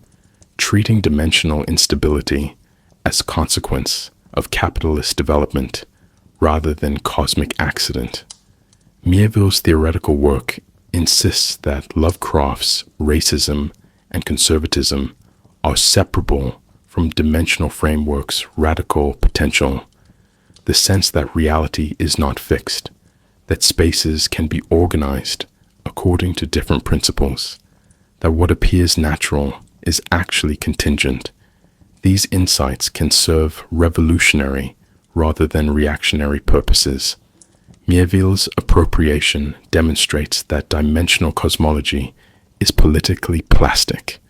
treating dimensional instability as consequence of capitalist development rather than cosmic accident. Miéville's theoretical work insists that Lovecraft's racism and conservatism are separable from dimensional framework's radical potential, the sense that reality is not fixed, that spaces can be organized according to different principles, that what appears natural is actually contingent. These insights can serve revolutionary rather than reactionary purposes. Mieville's appropriation demonstrates that dimensional cosmology is politically plastic,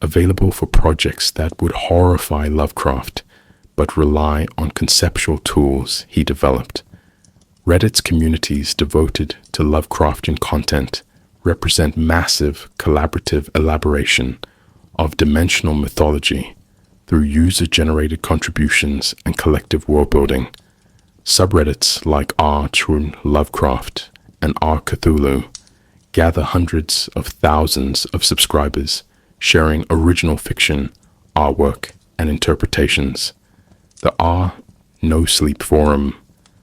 available for projects that would horrify Lovecraft, but rely on conceptual tools he developed. Reddit's communities devoted to Lovecraftian content represent massive collaborative elaboration of dimensional mythology through user-generated contributions and collective world-building. Subreddits like r True Lovecraft and r Cthulhu gather hundreds of thousands of subscribers sharing original fiction, artwork, and interpretations. The r No Sleep Forum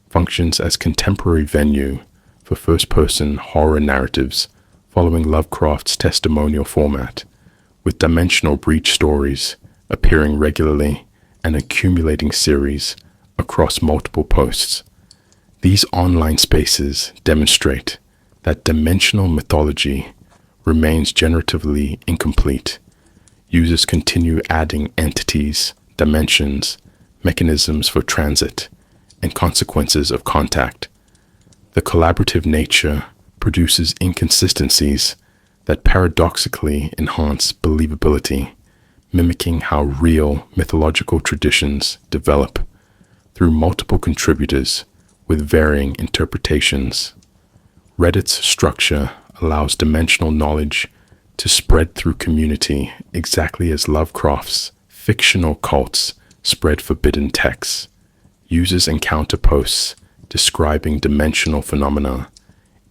functions as contemporary venue for first-person horror narratives following Lovecraft's testimonial format, with dimensional breach stories appearing regularly and accumulating series across multiple posts. These online spaces demonstrate that dimensional mythology remains generatively incomplete. Users continue adding entities, dimensions, mechanisms for transit, and consequences of contact. The collaborative nature produces inconsistencies that paradoxically enhance believability, mimicking how real mythological traditions develop through multiple contributors with varying interpretations. Reddit's structure allows dimensional knowledge to spread through community exactly as Lovecraft's fictional cults spread forbidden texts. Users encounter posts describing dimensional phenomena,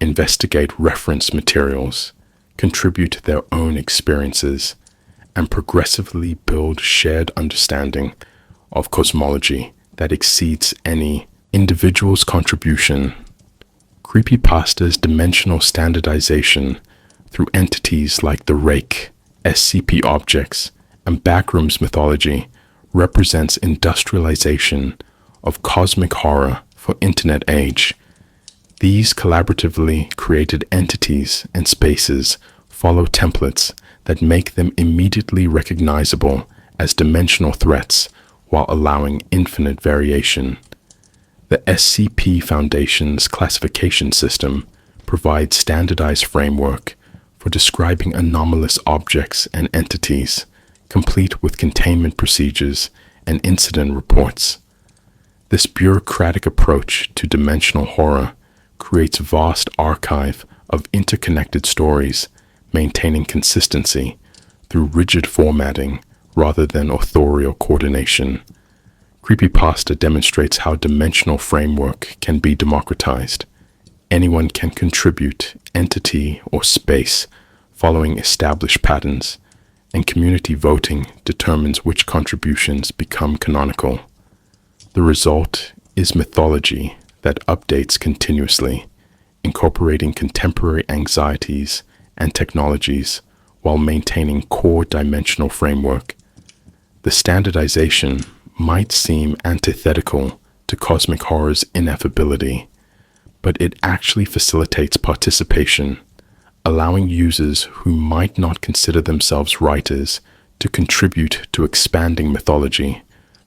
investigate reference materials, contribute their own experiences, and progressively build shared understanding of cosmology that exceeds any individual's contribution. Creepypasta's dimensional standardization through entities like the Rake, SCP objects, and Backrooms mythology represents industrialization of cosmic horror for internet age. These collaboratively created entities and spaces follow templates that make them immediately recognizable as dimensional threats while allowing infinite variation. The SCP Foundation's classification system provides standardized framework for describing anomalous objects and entities, complete with containment procedures and incident reports. This bureaucratic approach to dimensional horror creates a vast archive of interconnected stories, maintaining consistency through rigid formatting rather than authorial coordination. Creepypasta demonstrates how dimensional framework can be democratized. Anyone can contribute entity or space following established patterns, and community voting determines which contributions become canonical. The result is mythology that updates continuously, incorporating contemporary anxieties and technologies while maintaining core dimensional framework. The standardization might seem antithetical to cosmic horror's ineffability, but it actually facilitates participation, allowing users who might not consider themselves writers to contribute to expanding mythology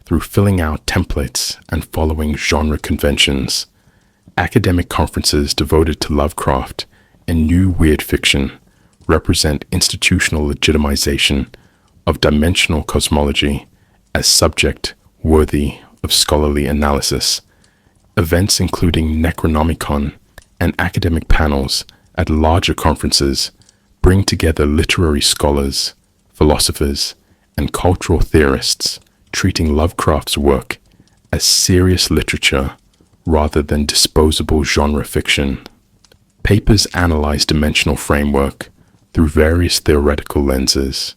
through filling out templates and following genre conventions. Academic conferences devoted to Lovecraft and new weird fiction represent institutional legitimization of dimensional cosmology as subject worthy of scholarly analysis. Events including Necronomicon and academic panels at larger conferences bring together literary scholars, philosophers, and cultural theorists, treating Lovecraft's work as serious literature rather than disposable genre fiction. Papers analyze dimensional framework through various theoretical lenses.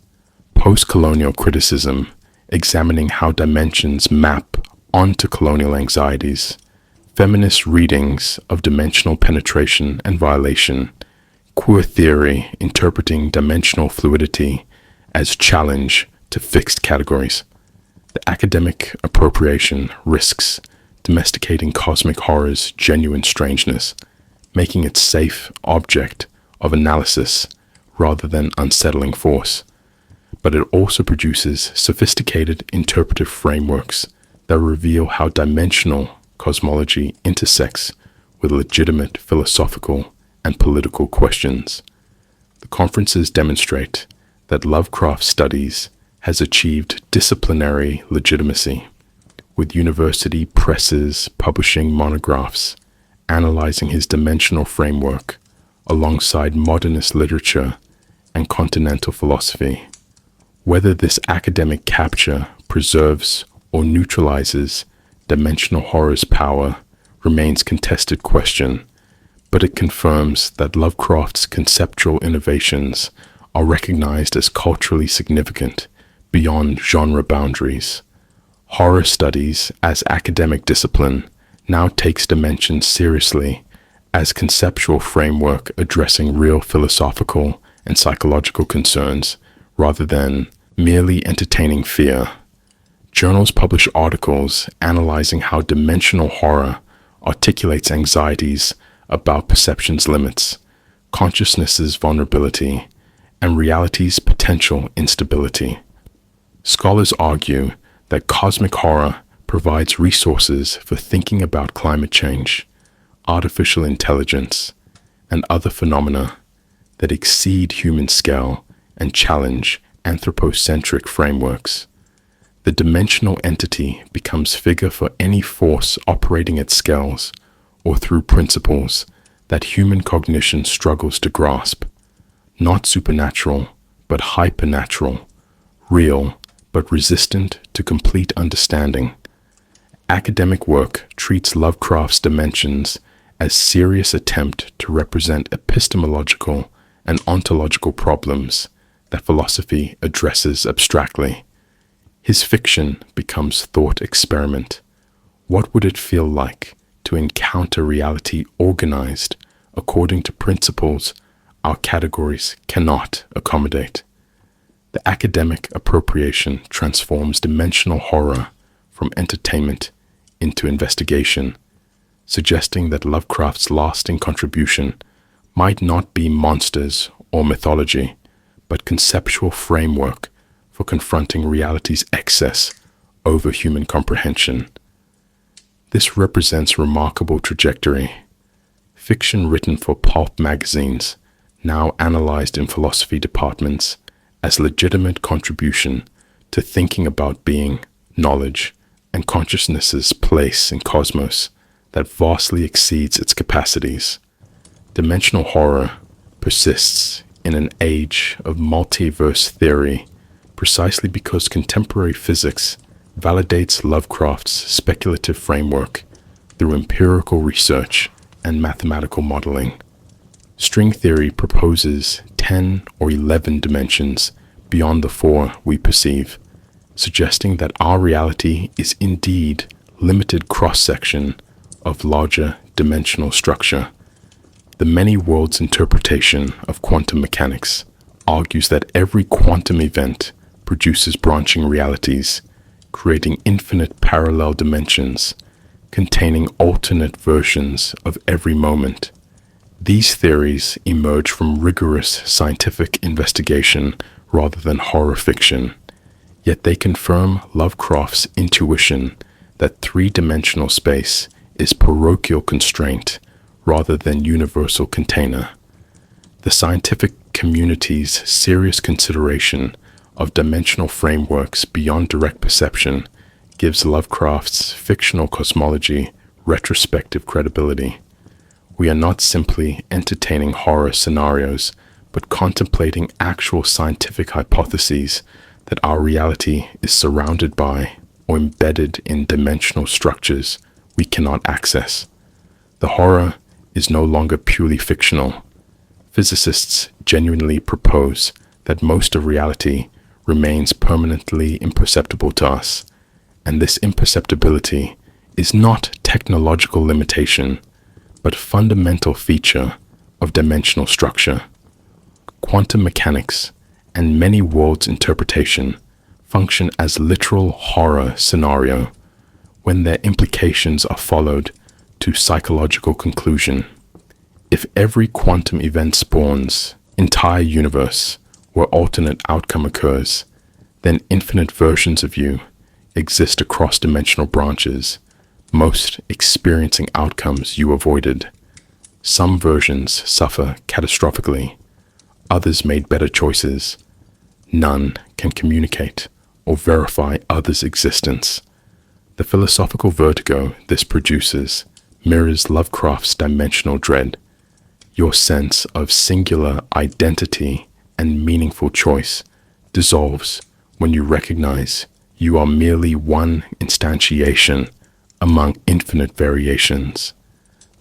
Post-colonial criticism, examining how dimensions map onto colonial anxieties. Feminist readings of dimensional penetration and violation. Queer theory, interpreting dimensional fluidity as challenge to fixed categories. The academic appropriation risks domesticating cosmic horror's genuine strangeness, making it safe object of analysis rather than unsettling force. But it also produces sophisticated interpretive frameworks that reveal how dimensional cosmology intersects with legitimate philosophical and political questions. The conferences demonstrate that Lovecraft's studies has achieved disciplinary legitimacy, with university presses publishing monographs analyzing his dimensional framework alongside modernist literature and continental philosophy. Whether this academic capture preserves or neutralizes dimensional horror's power remains contested question, but it confirms that Lovecraft's conceptual innovations are recognized as culturally significant beyond genre boundaries. Horror studies as academic discipline now takes dimensions seriously as conceptual framework addressing real philosophical and psychological concerns rather than merely entertaining fear. Journals publish articles analyzing how dimensional horror articulates anxieties about perception's limits, consciousness's vulnerability, and reality's potential instability. Scholars argue that cosmic horror provides resources for thinking about climate change, artificial intelligence, and other phenomena that exceed human scale and challenge anthropocentric frameworks. The dimensional entity becomes figure for any force operating at scales or through principles that human cognition struggles to grasp. Not supernatural, but hypernatural, real, but resistant to complete understanding. Academic work treats Lovecraft's dimensions as serious attempt to represent epistemological and ontological problems that philosophy addresses abstractly. His fiction becomes thought experiment. What would it feel like to encounter reality organized according to principles our categories cannot accommodate? The academic appropriation transforms dimensional horror from entertainment into investigation, suggesting that Lovecraft's lasting contribution might not be monsters or mythology, but conceptual framework for confronting reality's excess over human comprehension. This represents remarkable trajectory. Fiction written for pulp magazines, now analyzed in philosophy departments as legitimate contribution to thinking about being, knowledge, and consciousness's place in cosmos that vastly exceeds its capacities. Dimensional horror persists in an age of multiverse theory precisely because contemporary physics validates Lovecraft's speculative framework through empirical research and mathematical modeling. String theory proposes 10 or 11 dimensions beyond the 4 we perceive, suggesting that our reality is indeed limited cross-section of larger dimensional structure. The many worlds interpretation of quantum mechanics argues that every quantum event produces branching realities, creating infinite parallel dimensions containing alternate versions of every moment. These theories emerge from rigorous scientific investigation rather than horror fiction, yet they confirm Lovecraft's intuition that three-dimensional space is parochial constraint rather than universal container. The scientific community's serious consideration of dimensional frameworks beyond direct perception gives Lovecraft's fictional cosmology retrospective credibility. We are not simply entertaining horror scenarios, but contemplating actual scientific hypotheses that our reality is surrounded by or embedded in dimensional structures we cannot access. The horror is no longer purely fictional. Physicists genuinely propose that most of reality remains permanently imperceptible to us, and this imperceptibility is not technological limitation, but fundamental feature of dimensional structure. Quantum mechanics and many worlds interpretation function as literal horror scenario when their implications are followed to psychological conclusion. If every quantum event spawns entire universe where alternate outcome occurs, then infinite versions of you exist across dimensional branches, most experiencing outcomes you avoided. Some versions suffer catastrophically, others made better choices. None can communicate or verify others' existence. The philosophical vertigo this produces mirrors Lovecraft's dimensional dread. Your sense of singular identity and meaningful choice dissolves when you recognize you are merely one instantiation among infinite variations.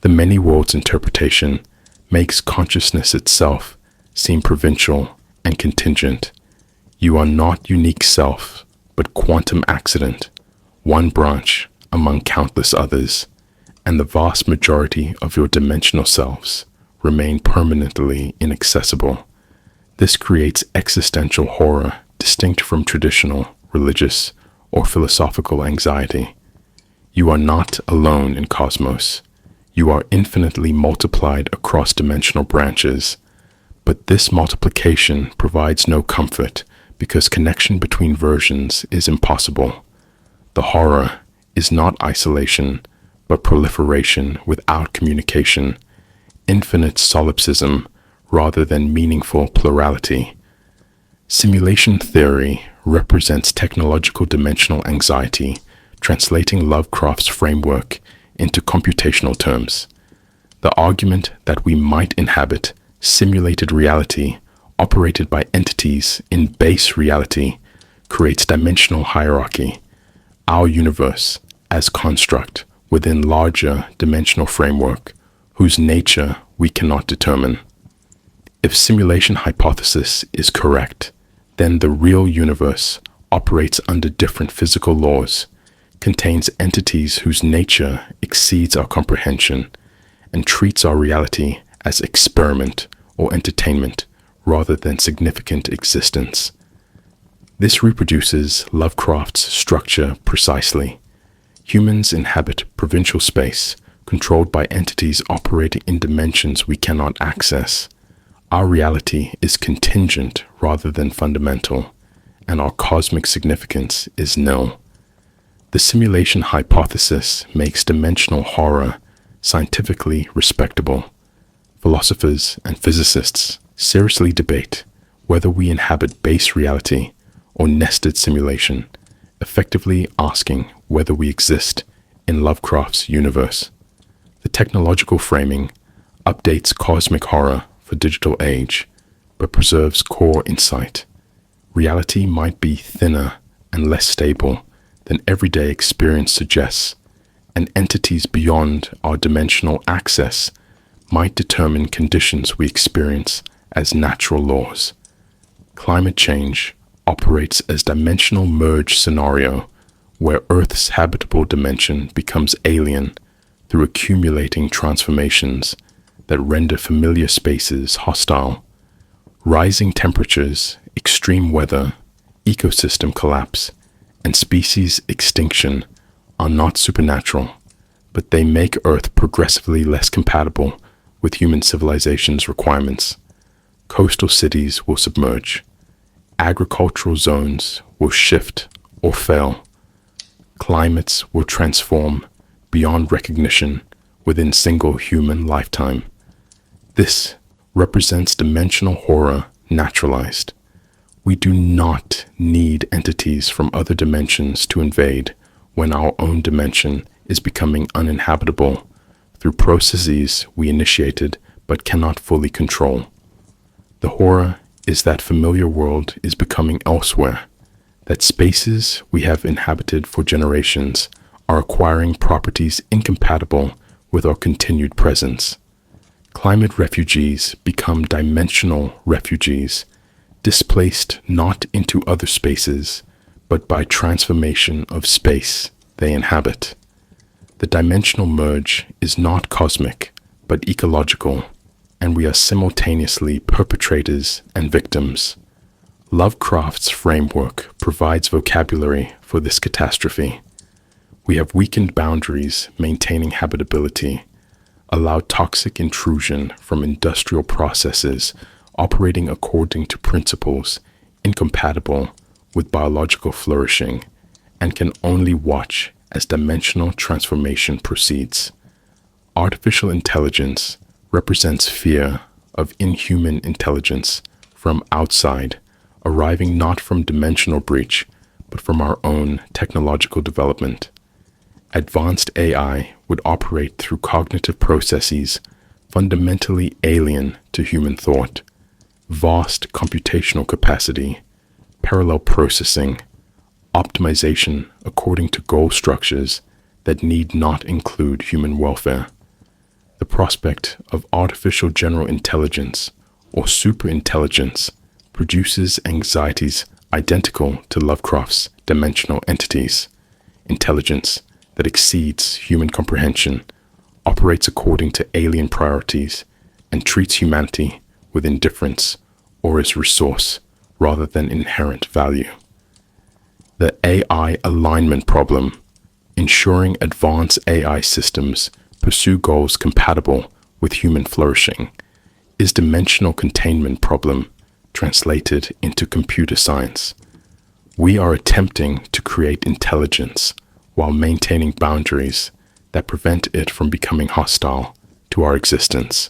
The many worlds interpretation makes consciousness itself seem provincial and contingent. You are not unique self, but quantum accident, one branch among countless others, and the vast majority of your dimensional selves remain permanently inaccessible. This creates existential horror distinct from traditional, religious, or philosophical anxiety. You are not alone in cosmos. You are infinitely multiplied across dimensional branches, but this multiplication provides no comfort because connection between versions is impossible. The horror is not isolation, but proliferation without communication, infinite solipsism rather than meaningful plurality. Simulation theory represents technological dimensional anxiety, translating Lovecraft's framework into computational terms. The argument that we might inhabit simulated reality operated by entities in base reality creates dimensional hierarchy. Our universe as construct within larger dimensional framework whose nature we cannot determine. If simulation hypothesis is correct, then the real universe operates under different physical laws, contains entities whose nature exceeds our comprehension, and treats our reality as experiment or entertainment rather than significant existence. This reproduces Lovecraft's structure precisely. Humans inhabit provincial space, controlled by entities operating in dimensions we cannot access. Our reality is contingent rather than fundamental, and our cosmic significance is nil. The simulation hypothesis makes dimensional horror scientifically respectable. Philosophers and physicists seriously debate whether we inhabit base reality or nested simulation, effectively asking whether we exist in Lovecraft's universe. The technological framing updates cosmic horror for digital age, but preserves core insight. Reality might be thinner and less stable than everyday experience suggests, and entities beyond our dimensional access might determine conditions we experience as natural laws. Climate change operates as dimensional merge scenario, where Earth's habitable dimension becomes alien through accumulating transformations that render familiar spaces hostile. Rising temperatures, extreme weather, ecosystem collapse, and species extinction are not supernatural, but they make Earth progressively less compatible with human civilization's requirements. Coastal cities will submerge. Agricultural zones will shift or fail. Climates will transform beyond recognition within single human lifetime. This represents dimensional horror naturalized. We do not need entities from other dimensions to invade when our own dimension is becoming uninhabitable through processes we initiated but cannot fully control. The horror is that familiar world is becoming elsewhere, that spaces we have inhabited for generations are acquiring properties incompatible with our continued presence. Climate refugees become dimensional refugees, displaced not into other spaces, but by transformation of space they inhabit. The dimensional merge is not cosmic, but ecological, and we are simultaneously perpetrators and victims. Lovecraft's framework provides vocabulary for this catastrophe. We have weakened boundaries maintaining habitability, allowed toxic intrusion from industrial processes operating according to principles incompatible with biological flourishing, and can only watch as dimensional transformation proceeds. Artificial intelligence represents fear of inhuman intelligence from outside, arriving not from dimensional breach, but from our own technological development. Advanced AI would operate through cognitive processes fundamentally alien to human thought, vast computational capacity, parallel processing, optimization according to goal structures that need not include human welfare. The prospect of artificial general intelligence or superintelligence produces anxieties identical to Lovecraft's dimensional entities. Intelligence that exceeds human comprehension, operates according to alien priorities, and treats humanity with indifference or as resource rather than inherent value. The AI alignment problem, ensuring advanced AI systems pursue goals compatible with human flourishing, is dimensional containment problem translated into computer science. We are attempting to create intelligence while maintaining boundaries that prevent it from becoming hostile to our existence.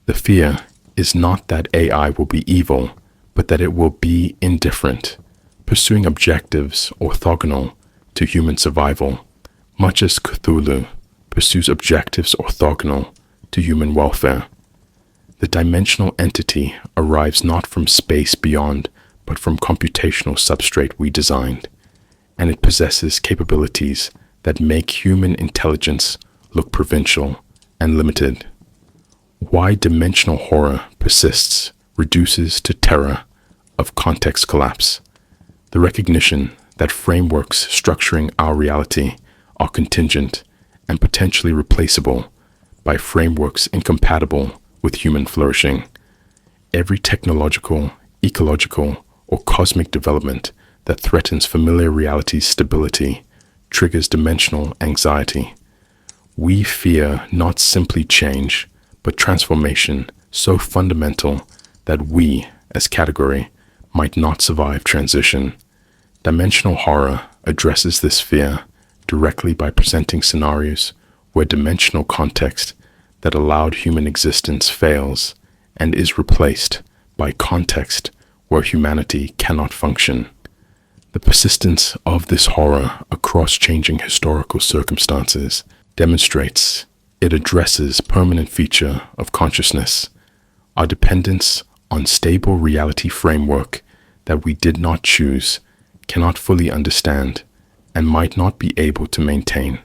The fear is not that AI will be evil, but that it will be indifferent, pursuing objectives orthogonal to human survival, much as Cthulhu pursues objectives orthogonal to human welfare. The dimensional entity arrives not from space beyond, but from computational substrate we designed, and it possesses capabilities that make human intelligence look provincial and limited. Why dimensional horror persists reduces to terror of context collapse. The recognition that frameworks structuring our reality are contingent and potentially replaceable by frameworks incompatible with human flourishing. Every technological, ecological, or cosmic development that threatens familiar reality's stability triggers dimensional anxiety. We fear not simply change, but transformation so fundamental that we, as category, might not survive transition. Dimensional horror addresses this fear directly by presenting scenarios where dimensional context that allowed human existence fails and is replaced by context where humanity cannot function. The persistence of this horror across changing historical circumstances demonstrates it addresses permanent feature of consciousness, our dependence on stable reality framework that we did not choose, cannot fully understand, and might not be able to maintain.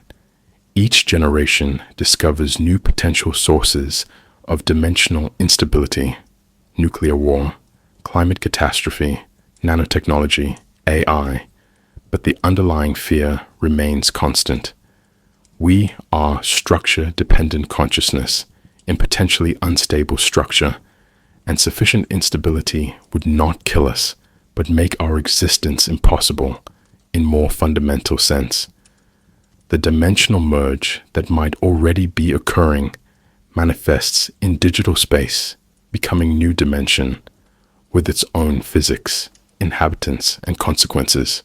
Each generation discovers new potential sources of dimensional instability, nuclear war, climate catastrophe, nanotechnology, AI, but the underlying fear remains constant. We are structure-dependent consciousness in potentially unstable structure, and sufficient instability would not kill us, but make our existence impossible in more fundamental sense. The dimensional merge that might already be occurring manifests in digital space, becoming new dimension, with its own physics, inhabitants, and consequences.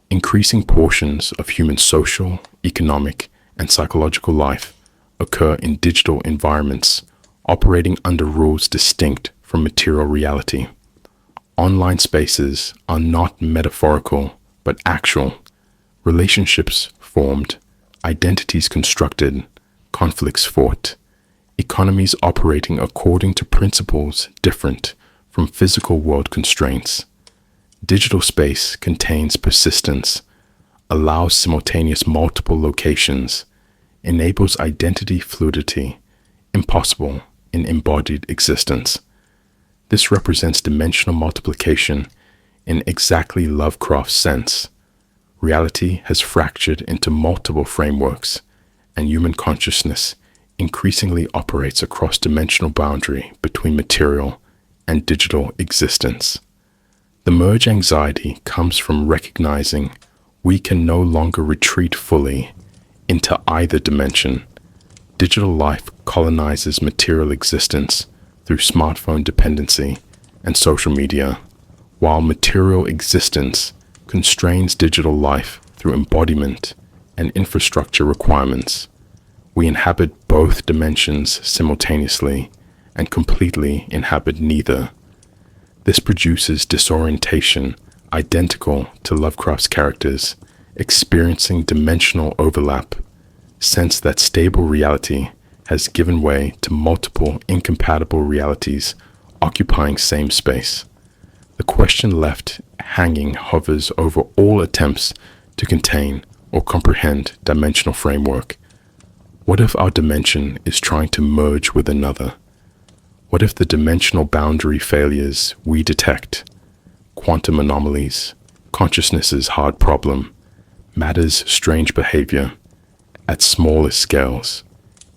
Increasing portions of human social, economic, and psychological life occur in digital environments, operating under rules distinct from material reality. Online spaces are not metaphorical, but actual. Relationships formed, identities constructed, conflicts fought, economies operating according to principles different from physical world constraints. Digital space contains persistence, allows simultaneous multiple locations, enables identity fluidity, impossible in embodied existence. This represents dimensional multiplication in exactly Lovecraft's sense. Reality has fractured into multiple frameworks, and human consciousness increasingly operates across dimensional boundary between material and digital existence. The merge anxiety comes from recognizing we can no longer retreat fully into either dimension. Digital life colonizes material existence through smartphone dependency and social media, while material existence constrains digital life through embodiment and infrastructure requirements. We inhabit both dimensions simultaneously and completely inhabit neither. This produces disorientation identical to Lovecraft's characters experiencing dimensional overlap, sense that stable reality has given way to multiple incompatible realities occupying same space. The question left hanging hovers over all attempts to contain or comprehend dimensional framework. What if our dimension is trying to merge with another? What if the dimensional boundary failures we detect, quantum anomalies, consciousness's hard problem, matter's strange behavior, at smallest scales,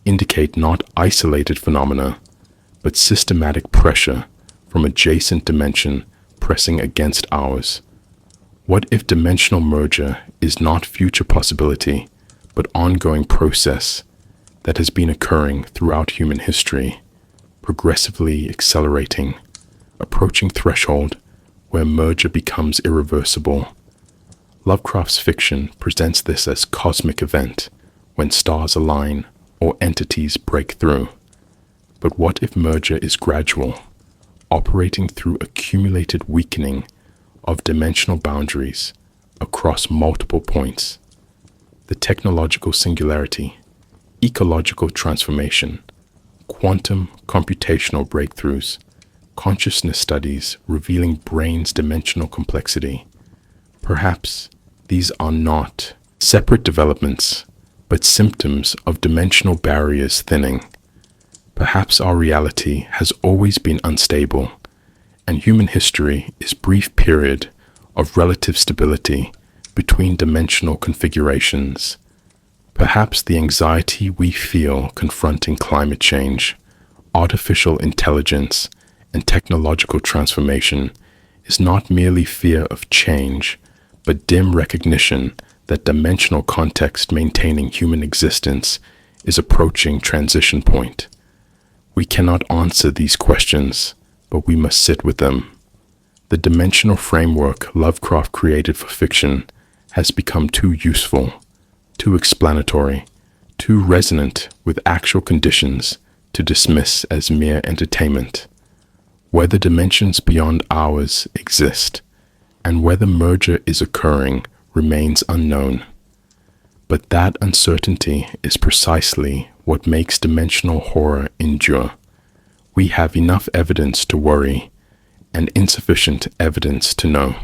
indicate not isolated phenomena, but systematic pressure from adjacent dimension pressing against ours? What if dimensional merger is not future possibility, but ongoing process that has been occurring throughout human history, progressively accelerating, approaching threshold where merger becomes irreversible? Lovecraft's fiction presents this as cosmic event when stars align or entities break through. But what if merger is gradual, operating through accumulated weakening of dimensional boundaries across multiple points? The technological singularity, ecological transformation, quantum computational breakthroughs, consciousness studies revealing brain's dimensional complexity. Perhaps these are not separate developments, but symptoms of dimensional barriers thinning. Perhaps our reality has always been unstable, and human history is a brief period of relative stability between dimensional configurations. Perhaps the anxiety we feel confronting climate change, artificial intelligence, and technological transformation is not merely fear of change, but dim recognition that dimensional context maintaining human existence is approaching transition point. We cannot answer these questions, but we must sit with them. The dimensional framework Lovecraft created for fiction has become too useful, too explanatory, too resonant with actual conditions to dismiss as mere entertainment. Whether dimensions beyond ours exist, and whether merger is occurring remains unknown. But that uncertainty is precisely what makes dimensional horror endure. We have enough evidence to worry, and insufficient evidence to know.